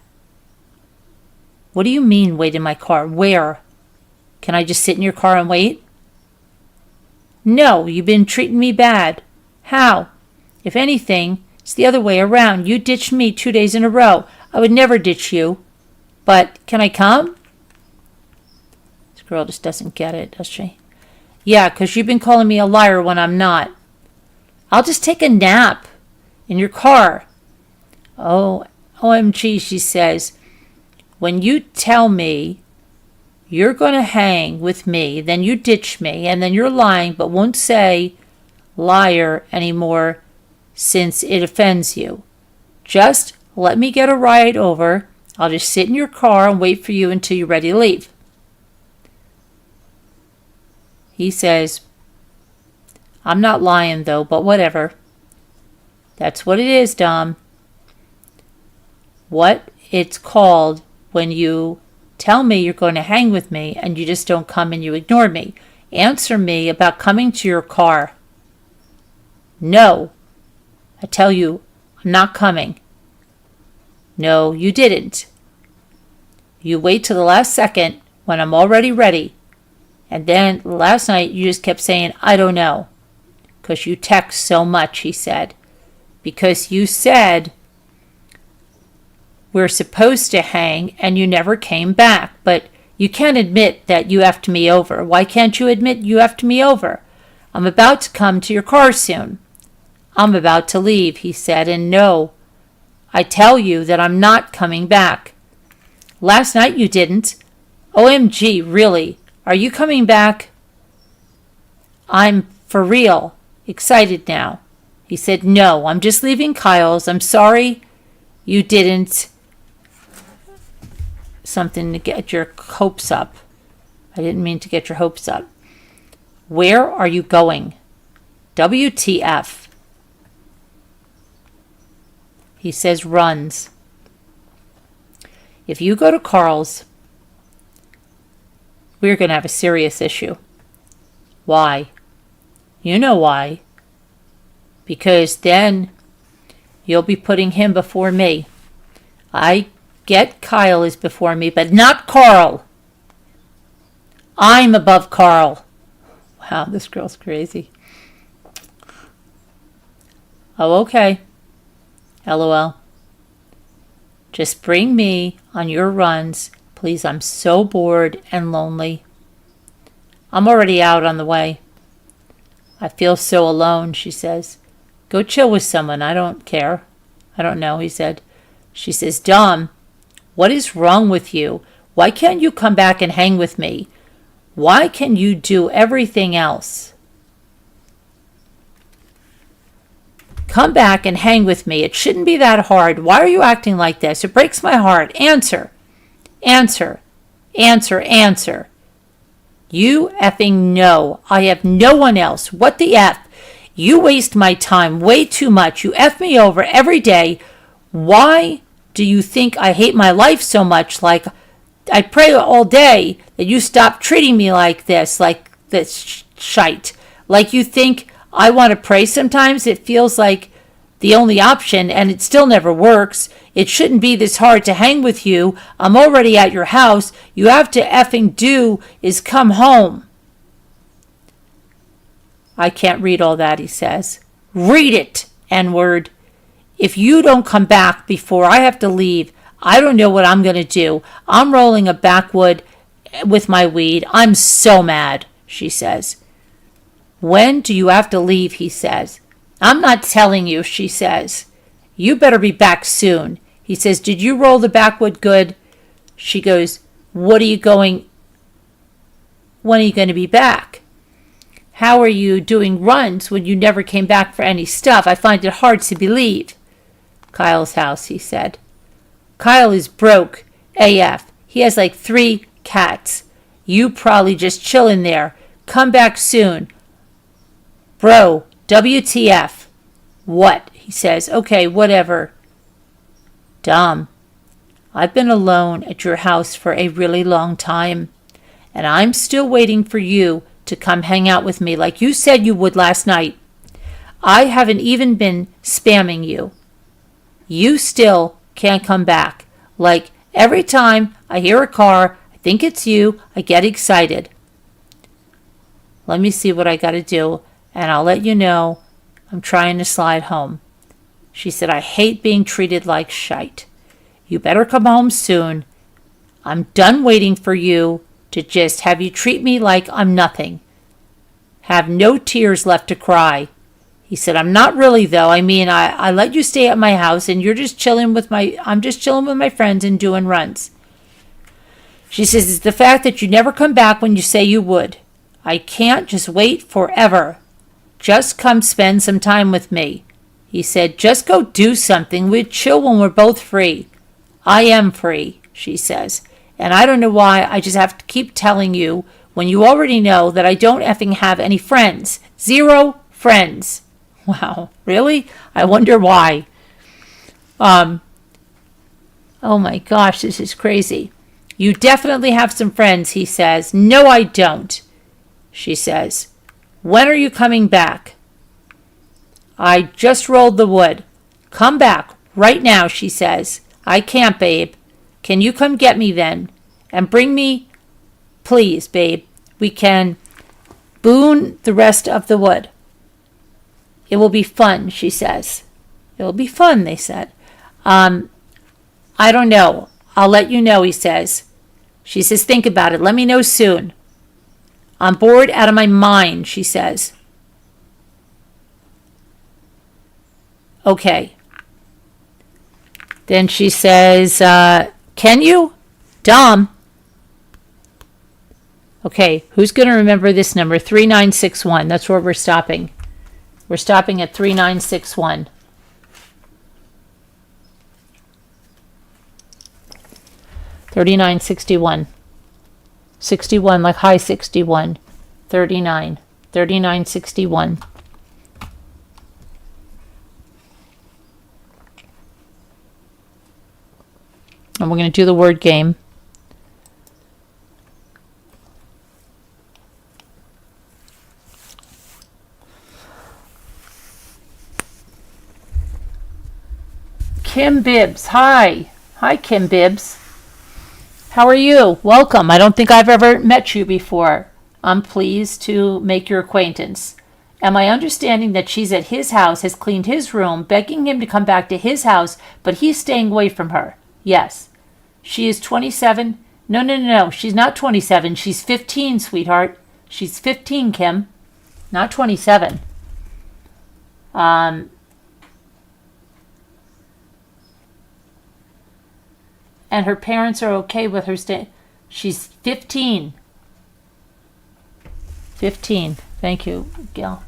What do you mean wait in my car? Where? Can I just sit in your car and wait? No, you've been treating me bad. How? If anything, it's the other way around. You ditched me 2 days in a row. I would never ditch you. But can I come? This girl just doesn't get it, does she? Yeah, because you've been calling me a liar when I'm not. I'll just take a nap in your car. Oh, OMG, she says. When you tell me you're going to hang with me, then you ditch me, and then you're lying but won't say liar anymore since it offends you. Just let me get a ride over. I'll just sit in your car and wait for you until you're ready to leave. He says, I'm not lying though, but whatever. That's what it is, Dom. What it's called when you tell me you're going to hang with me and you just don't come and you ignore me. Answer me about coming to your car. No. I tell you, I'm not coming. No, you didn't. You wait till the last second when I'm already ready. And then last night you just kept saying, I don't know. Because you text so much, he said. Because you said we're supposed to hang and you never came back, but you can't admit that you effed me over. Why can't you admit you effed me over? I'm about to come to your car soon. I'm about to leave, he said, and no, I tell you that I'm not coming back. Last night you didn't. OMG, really? Are you coming back? I'm for real excited now. He said, no, I'm just leaving Kyle's. I'm sorry you didn't. Something to get your hopes up. I didn't mean to get your hopes up. Where are you going? WTF. He says runs. If you go to Carl's, we're going to have a serious issue. Why? You know why. Because then you'll be putting him before me. I get Kyle is before me, but not Carl. I'm above Carl. Wow, this girl's crazy. Oh, okay. LOL. Just bring me on your runs. Please, I'm so bored and lonely. I'm already out on the way. I feel so alone, she says. Go chill with someone. I don't care. I don't know, he said. She says, Dom, what is wrong with you? Why can't you come back and hang with me? Why can you do everything else? Come back and hang with me. It shouldn't be that hard. Why are you acting like this? It breaks my heart. Answer. Answer. Answer. Answer. You effing know. I have no one else. What the F? You waste my time way too much. You F me over every day. Why do you think I hate my life so much? Like, I pray all day that you stop treating me like this shite. Like you think I want to pray sometimes. It feels like the only option, and it still never works. It shouldn't be this hard to hang with you. I'm already at your house. You have to effing do is come home. I can't read all that, he says. Read it, N-word. If you don't come back before I have to leave, I don't know what I'm going to do. I'm rolling a backwood with my weed. I'm so mad, she says. When do you have to leave, he says. I'm not telling you, she says. You better be back soon. He says, did you roll the backwood good? She goes, when are you going to be back? How are you doing runs when you never came back for any stuff? I find it hard to believe. Kyle's house, he said. Kyle is broke AF. He has like 3 cats. You probably just chillin' there. Come back soon. Bro, WTF. What? He says, okay, whatever. Dom, I've been alone at your house for a really long time, and I'm still waiting for you to come hang out with me like you said you would last night. I haven't even been spamming you. You still can't come back. Like every time I hear a car, I think it's you, I get excited. Let me see what I got to do, and I'll let you know. I'm trying to slide home. She said, I hate being treated like shite. You better come home soon. I'm done waiting for you to just have you treat me like I'm nothing. Have no tears left to cry. He said, I'm not really though. I mean, I let you stay at my house and I'm just chilling with my friends and doing runs. She says, it's the fact that you never come back when you say you would. I can't just wait forever. Just come spend some time with me. He said, just go do something. We'd chill when we're both free. I am free, she says. And I don't know why I just have to keep telling you when you already know that I don't effing have any friends. 0 friends. Wow, really? I wonder why. Oh my gosh, this is crazy. You definitely have some friends, he says. No, I don't, she says. When are you coming back? I just rolled the wood. Come back right now, she says. I can't, babe. Can you come get me then? And bring me, please, babe. We can boon the rest of the wood. It will be fun, she says. It will be fun, they said. I'm I don't know. I'll let you know, he says. She says, think about it. Let me know soon. I'm bored out of my mind, she says. Okay. Then she says, can you? Dom. Okay, who's going to remember this number? 3961. That's where we're stopping. We're stopping at 3961. $39.61. 61, like high 61. 39. 39.61. And we're going to do the word game. Kim Bibbs. Hi. Hi, Kim Bibbs. How are you? Welcome. I don't think I've ever met you before. I'm pleased to make your acquaintance. Am I understanding that she's at his house, has cleaned his room, begging him to come back to his house, but he's staying away from her? Yes. She is 27? No. She's not 27. She's 15, sweetheart. She's 15, Kim. Not 27. And her parents are okay with her staying. She's 15. 15. Thank you, Gil.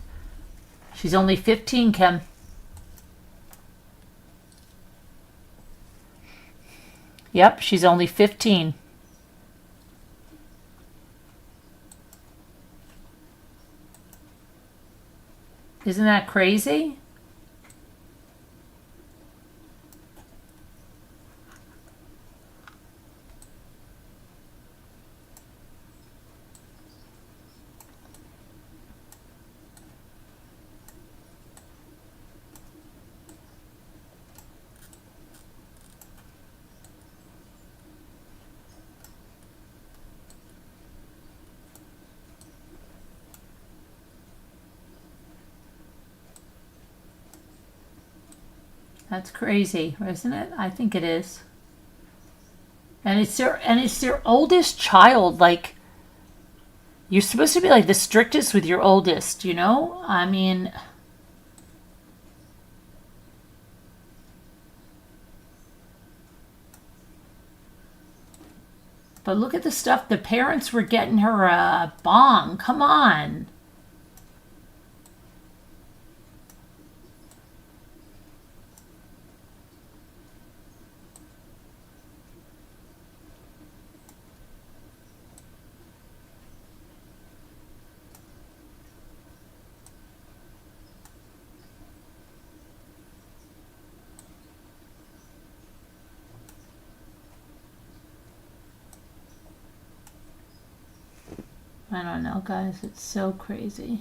She's only 15, Kim. Yep, she's only 15. Isn't that crazy? That's crazy, isn't it? I think it is. And it's their oldest child. Like, you're supposed to be like the strictest with your oldest, you know? I mean, but look at the stuff the parents were getting her a bong. Come on. I don't know, guys. It's so crazy.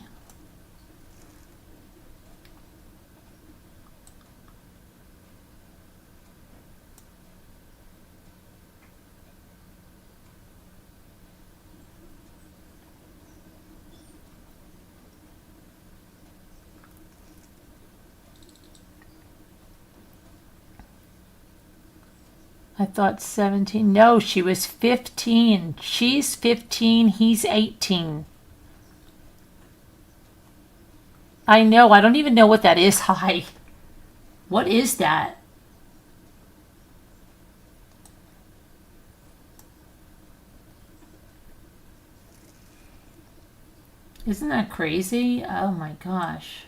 I thought 17. No, she was 15. She's 15. He's 18. I know. I don't even know what that is. Hi. What is that? Isn't that crazy? Oh my gosh.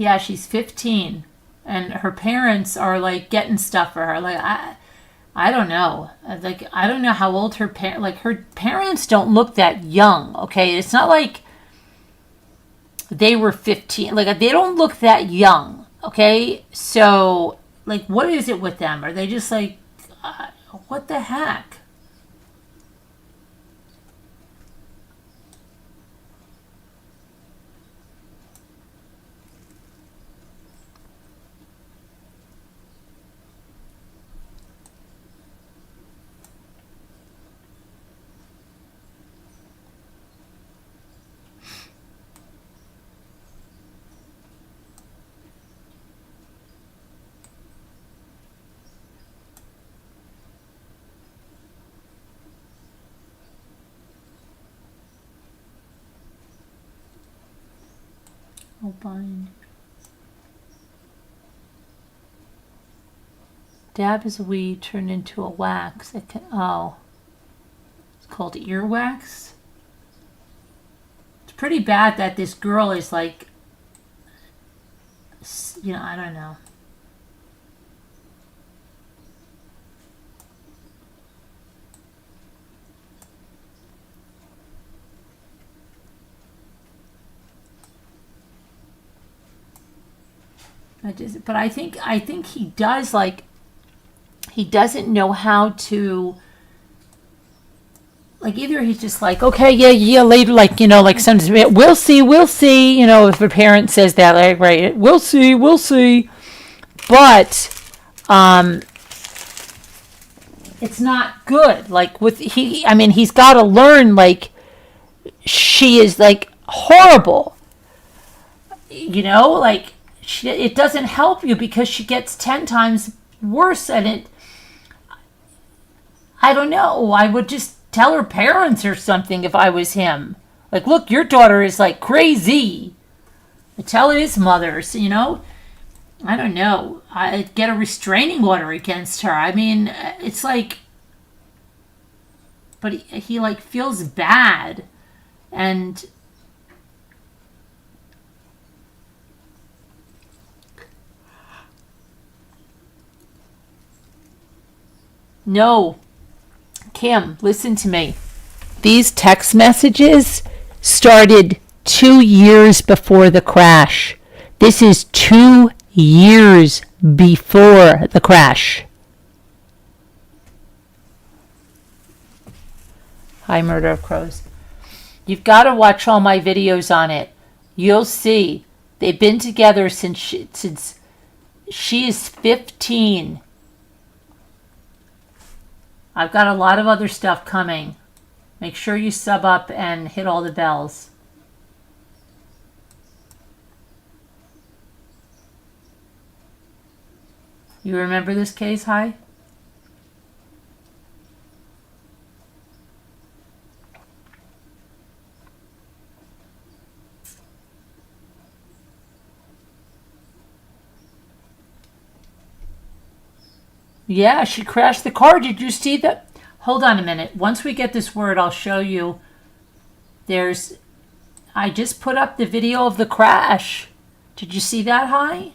Yeah, she's 15, and her parents are like getting stuff for her. Like, I don't know. Like, I don't know how old her parents don't look that young. Okay, it's not like they were 15. Like, they don't look that young. Okay, so like, what is it with them? Are they just like, what the heck? I'll bind. Dab is a weed turned into a wax. It can, it's called earwax. It's pretty bad that this girl is like, I don't know. But I think he does, like, he doesn't know how to, like, either he's just like, okay, yeah, later, like, like sometimes we'll see, if a parent says that, like, right, we'll see, but it's not good. Like, he's got to learn, like, she is, like, horrible, like, it doesn't help you because she gets 10 times worse at it. I don't know. I would just tell her parents or something if I was him. Like, look, your daughter is like crazy. I tell his mothers, I don't know. I'd get a restraining order against her. I mean, it's like, but he like feels bad. And no, Kim, listen to me. These text messages started 2 years before the crash. This is 2 years before the crash. Hi, Murder of Crows. You've got to watch all my videos on it. You'll see. They've been together since she is 15. I've got a lot of other stuff coming. Make sure you sub up and hit all the bells. You remember this case, Hi? Yeah, she crashed the car. Did you see that? Hold on a minute. Once we get this word, I'll show you. I just put up the video of the crash. Did you see that, Hi?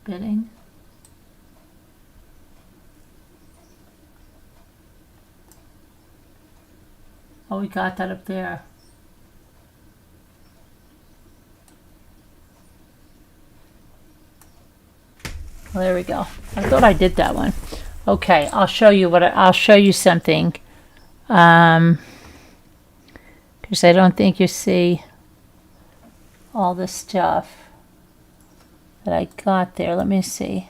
Bidding. Oh, we got that up there. Well, there we go. I thought I did that one. Okay, I'll show you I'll show you something. Because I don't think you see all the stuff that I got there. Let me see.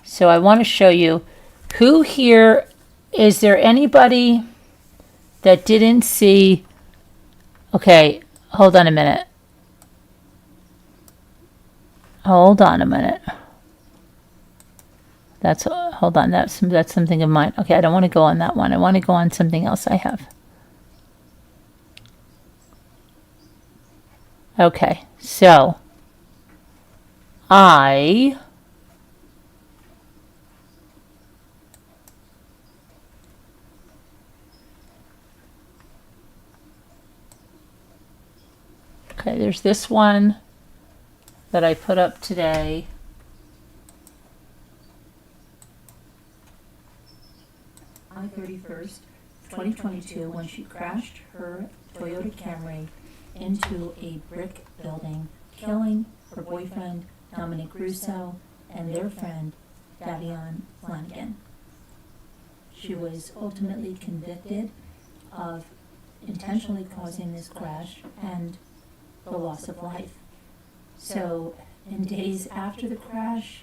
So I want to show you who here, is there anybody that didn't see? Okay, hold on a minute. Hold on a minute. Hold on, that's something of mine. Okay, I don't want to go on that one. I want to go on something else I have. Okay, so okay, there's this one that I put up today. On 31st, 2022, when she crashed her Toyota Camry into a brick building, killing her boyfriend, Dominic Russo, and their friend, Davion Flanagan. She was ultimately convicted of intentionally causing this crash and the loss of life. So in days after the crash,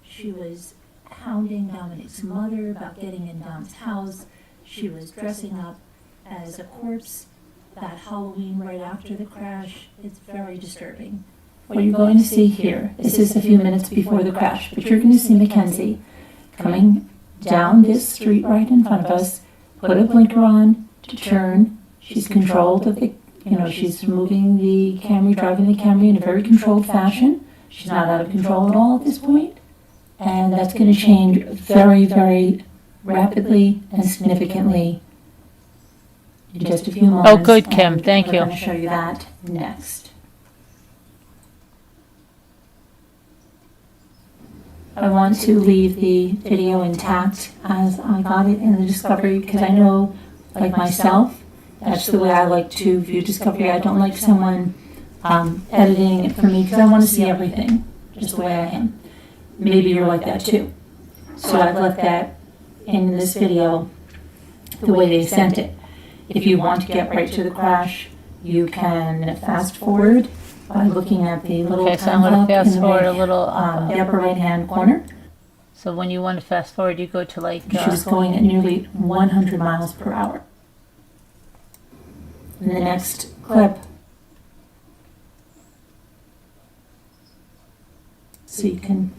she was hounding Dominic's mother about getting in Dom's house. She was dressing up as a corpse that Halloween right after the crash. It's very disturbing. What you're going to see here, this is a few minutes before the crash, but you're going to see Mackenzie coming down this street right in front of us, put a blinker on to turn. She's controlled of the, she's moving the Camry, driving the Camry in a very controlled fashion. She's not out of control at all at this point. And that's going to change very, very rapidly and significantly in just a few moments. Oh, good, Kim. Thank you. I'm going to show you that next. I want to leave the video intact as I got it in the Discovery, because I know, like myself, that's the way I like to view Discovery. I don't like someone editing it for me, because I want to see everything just the way I am. Maybe you're like that too. So I've left that in this video the way they sent it. If you want to get right to the crash, you can fast forward by looking at the little Okay, so I'm time going to clock fast in forward a the little. upper right-hand corner. So when you want to fast forward, you go to like... She's going at nearly 100 miles per hour. In the next clip, so you can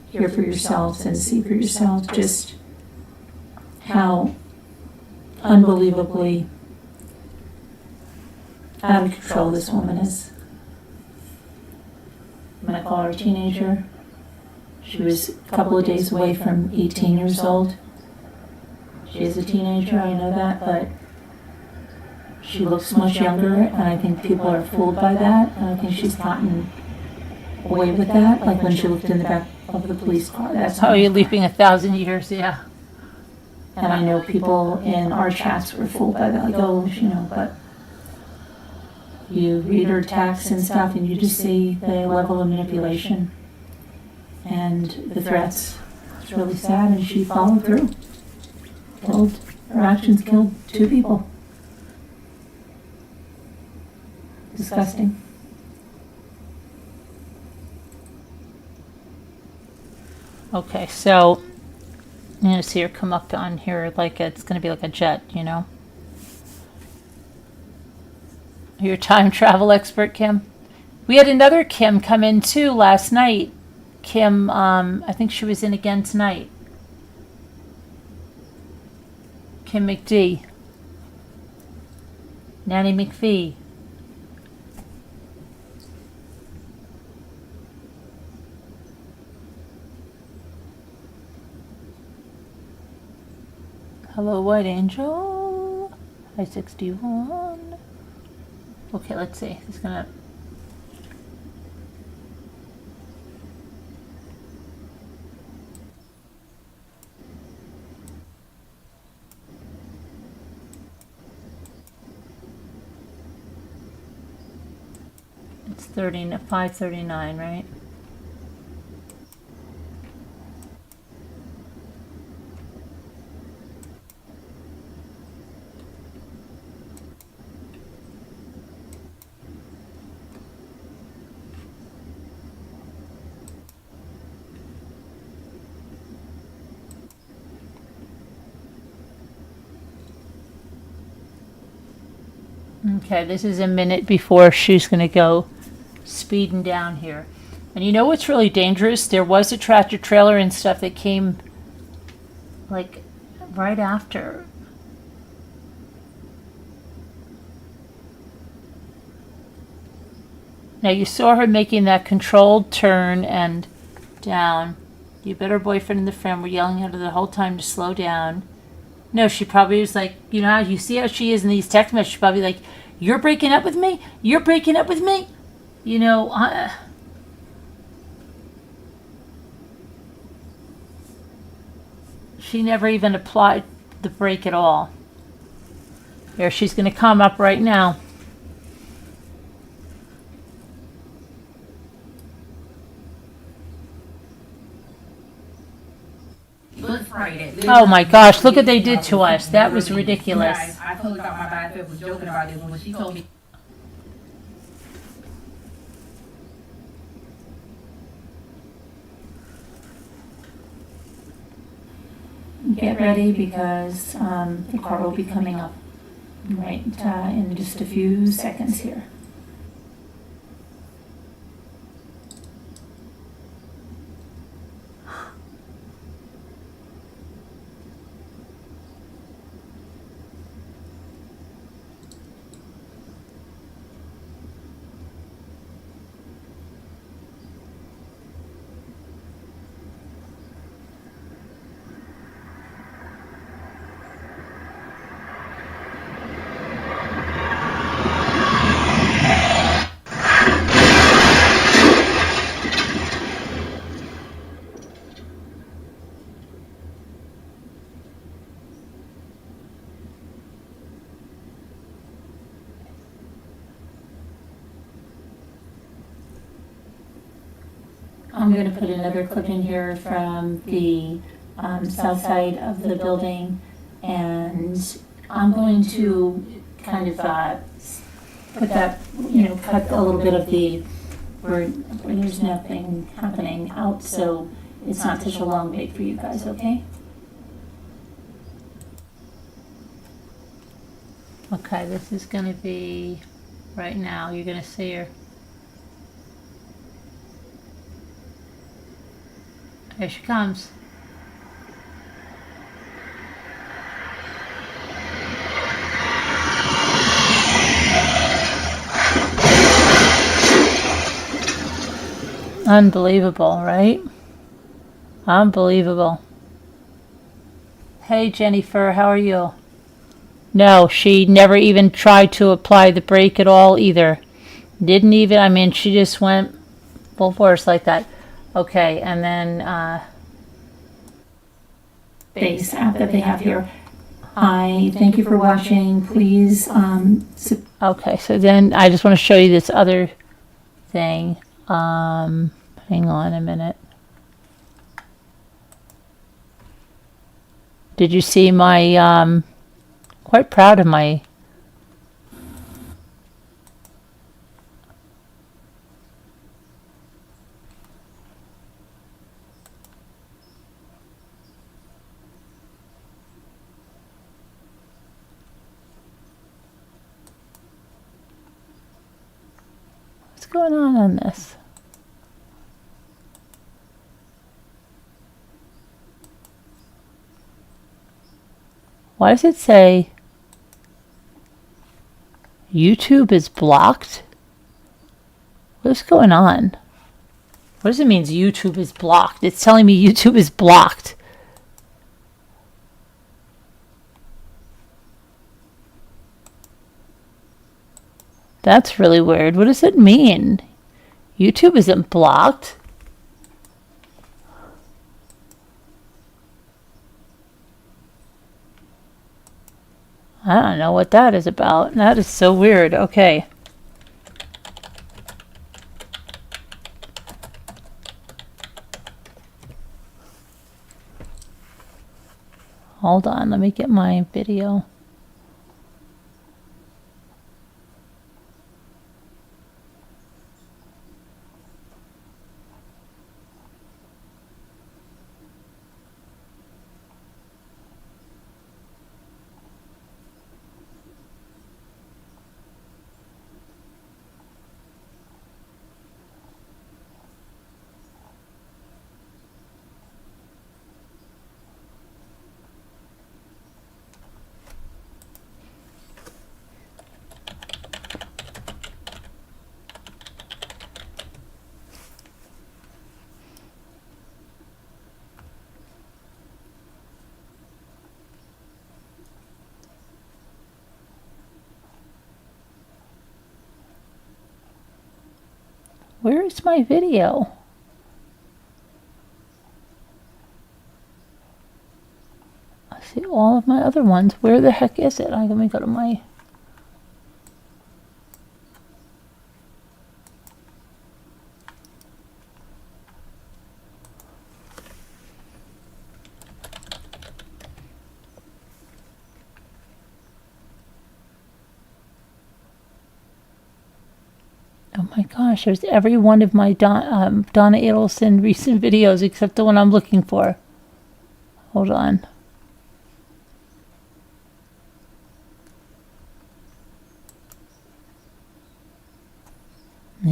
hear for yourselves and see for yourselves just how unbelievably out of control this woman is. I'm going to call her a teenager. She was a couple of days away from 18 years old. She is a teenager, I know that, but she looks much younger, and I think people are fooled by that, and I think she's gotten away with that, like when she looked in the back of the police car. That's Oh, you're leaping 1,000 years, yeah. And I know people in our chats were fooled by that, like, oh, but you read her texts and stuff, and you just see the level of manipulation and the threats. It's really sad, and she followed through. Her actions killed 2 people. Disgusting. Okay, so I'm going to see her come up on here like it's going to be like a jet, You're a time travel expert, Kim. We had another Kim come in too last night. Kim, I think she was in again tonight. Kim McD. Nanny McPhee. Hello, White Angel. Hi, 61. Okay, let's see. It's gonna. It's 5:39, right? Okay, this is a minute before she's going to go speeding down here. And you know what's really dangerous? There was a tractor trailer and stuff that came like right after. Now you saw her making that controlled turn and down. You bet her boyfriend and the friend were yelling at her the whole time to slow down. No, she probably was like, how you see how she is in these text messages. She's probably like, you're breaking up with me? You're breaking up with me? She never even applied the brake at all. Here, she's going to come up right now. Good Friday. Oh my gosh, look what they did to us. That was ridiculous. I totally thought my BFF was joking about this when she told me. get ready because the car will be coming up right in just a few seconds here. I'm going to put another clip in here from the south side of the building, and I'm going to kind of put that, cut a little bit of the where there's nothing happening out, so it's not such a long wait for you guys, okay? Okay, this is going to be right now. You're going to see her. Here she comes. Unbelievable, right? Unbelievable. Hey, Jennifer, how are you? No, she never even tried to apply the brake at all either. Didn't even, she just went full force like that. Okay, and then base app that they have here. I thank you for watching. Please. Okay, so then I just want to show you this other thing. Hang on a minute. Did you see my? Quite proud of my. What's going on this? Why does it say YouTube is blocked? What's going on? What does it mean YouTube is blocked? It's telling me YouTube is blocked. That's really weird. What does it mean? YouTube isn't blocked. I don't know what that is about. That is so weird. Okay. Hold on. Let me get my video. Where is my video? I see all of my other ones. Where the heck is it? Let me go to my... Oh my gosh, there's every one of my Donna Adelson recent videos except the one I'm looking for. Hold on.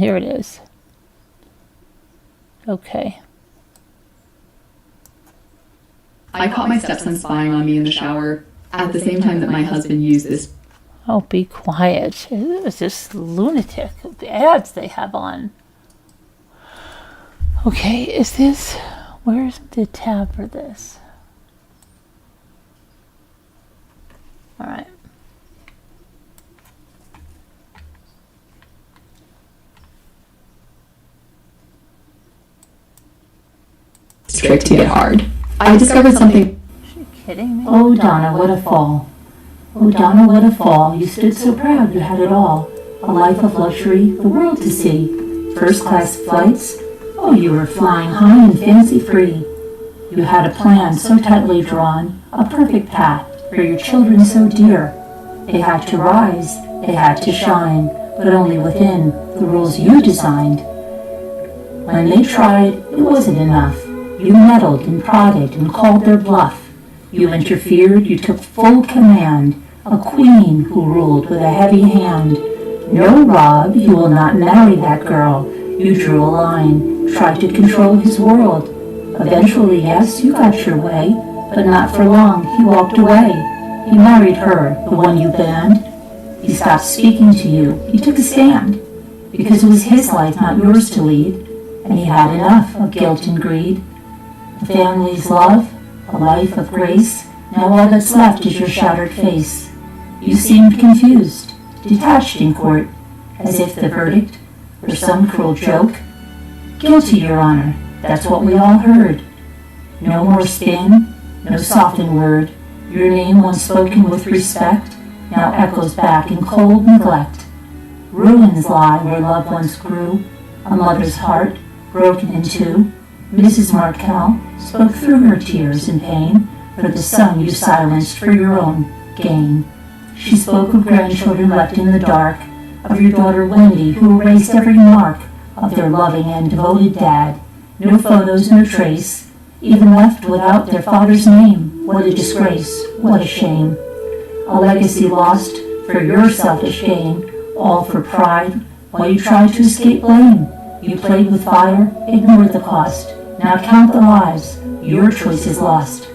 here it is. Okay. I caught my stepson spying on me in the shower at the same time that my husband used this. Oh, be quiet. It was this lunatic. The ads they have on. Okay, is this... Where's the tab for this? All right. Trick to get hard. I discovered something. Is she kidding me? Oh, Donna, what a fall. Oh, Donna, what a fall. You stood so proud you had it all. A life of luxury, the world to see. First-class flights. Oh, you were flying high and fancy-free. You had a plan so tightly drawn, a perfect path for your children so dear. They had to rise, they had to shine, but only within the rules you designed. When they tried, it wasn't enough. You meddled and prodded and called their bluff. You interfered, you took full command, a queen who ruled with a heavy hand. No, Rob, you will not marry that girl. You drew a line, tried to control his world. Eventually, yes, you got your way, but not for long. He walked away. He married her, the one you banned. He stopped speaking to you. He took a stand, because it was his life, not yours to lead, and he had enough of guilt and greed. A family's love, a life of grace, now all that's left is your shattered face. You seemed confused, detached in court, as if the verdict were some cruel joke. Guilty, Your Honor, that's what we all heard. No more spin, no softened word. Your name, once spoken with respect, now echoes back in cold neglect. Ruins lie where love once grew, a mother's heart broken in two. Mrs. Markel spoke through her tears and pain for the son you silenced for your own gain. She spoke of grandchildren left in the dark, of your daughter Wendy, who erased every mark of their loving and devoted dad. No photos, no trace, even left without their father's name. What a disgrace, what a shame. A legacy lost for your selfish gain, all for pride, while you tried to escape blame. You played with fire, ignored the cost. Now count the lives your choice is lost.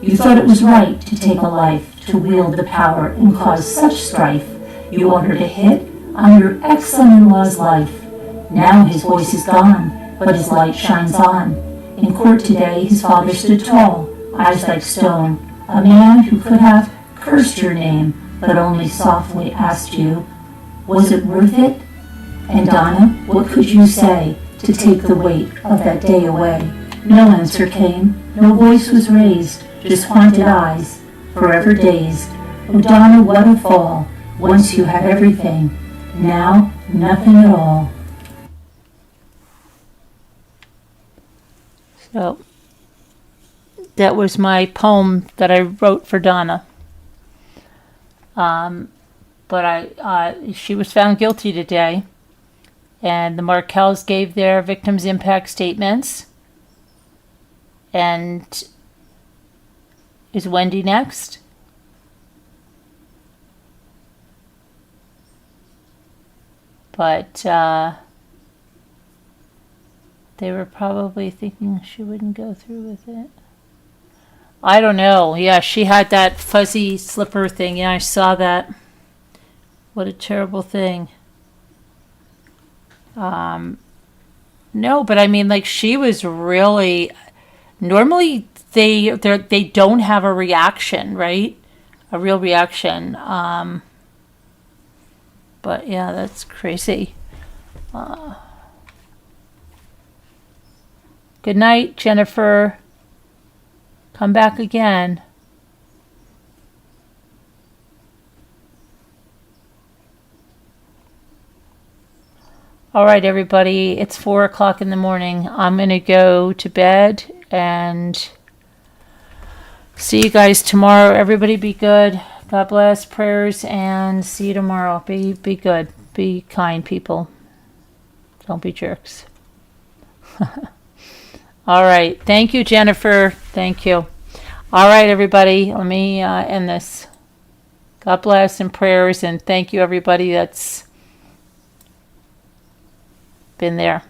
You thought it was right to take a life, to wield the power and cause such strife. You ordered a hit on your ex-son-in-law's life. Now his voice is gone, but his light shines on. In court today, his father stood tall, eyes like stone, a man who could have cursed your name, but only softly asked you, was it worth it? And Donna, what could you say to take the weight of that day away? No answer came, no voice was raised, just haunted eyes, forever dazed. Oh, Donna, what a fall. Once you had everything, now nothing at all. So, that was my poem that I wrote for Donna. But she was found guilty today, and the Markels gave their victims' impact statements. And is Wendy next? But they were probably thinking she wouldn't go through with it. I don't know. Yeah, she had that fuzzy slipper thing. Yeah, I saw that. What a terrible thing. No, but I mean, like, she was really... Normally, they don't have a reaction, right? A real reaction. But yeah, that's crazy. Good night, Jennifer. Come back again. All right, everybody. It's 4 o'clock in the morning. I'm going to go to bed and see you guys tomorrow. Everybody be good. God bless, prayers, and see you tomorrow. Be good. Be kind, people. Don't be jerks. All right. Thank you, Jennifer. Thank you. All right, everybody. Let me end this. God bless and prayers, and thank you, everybody that's in there.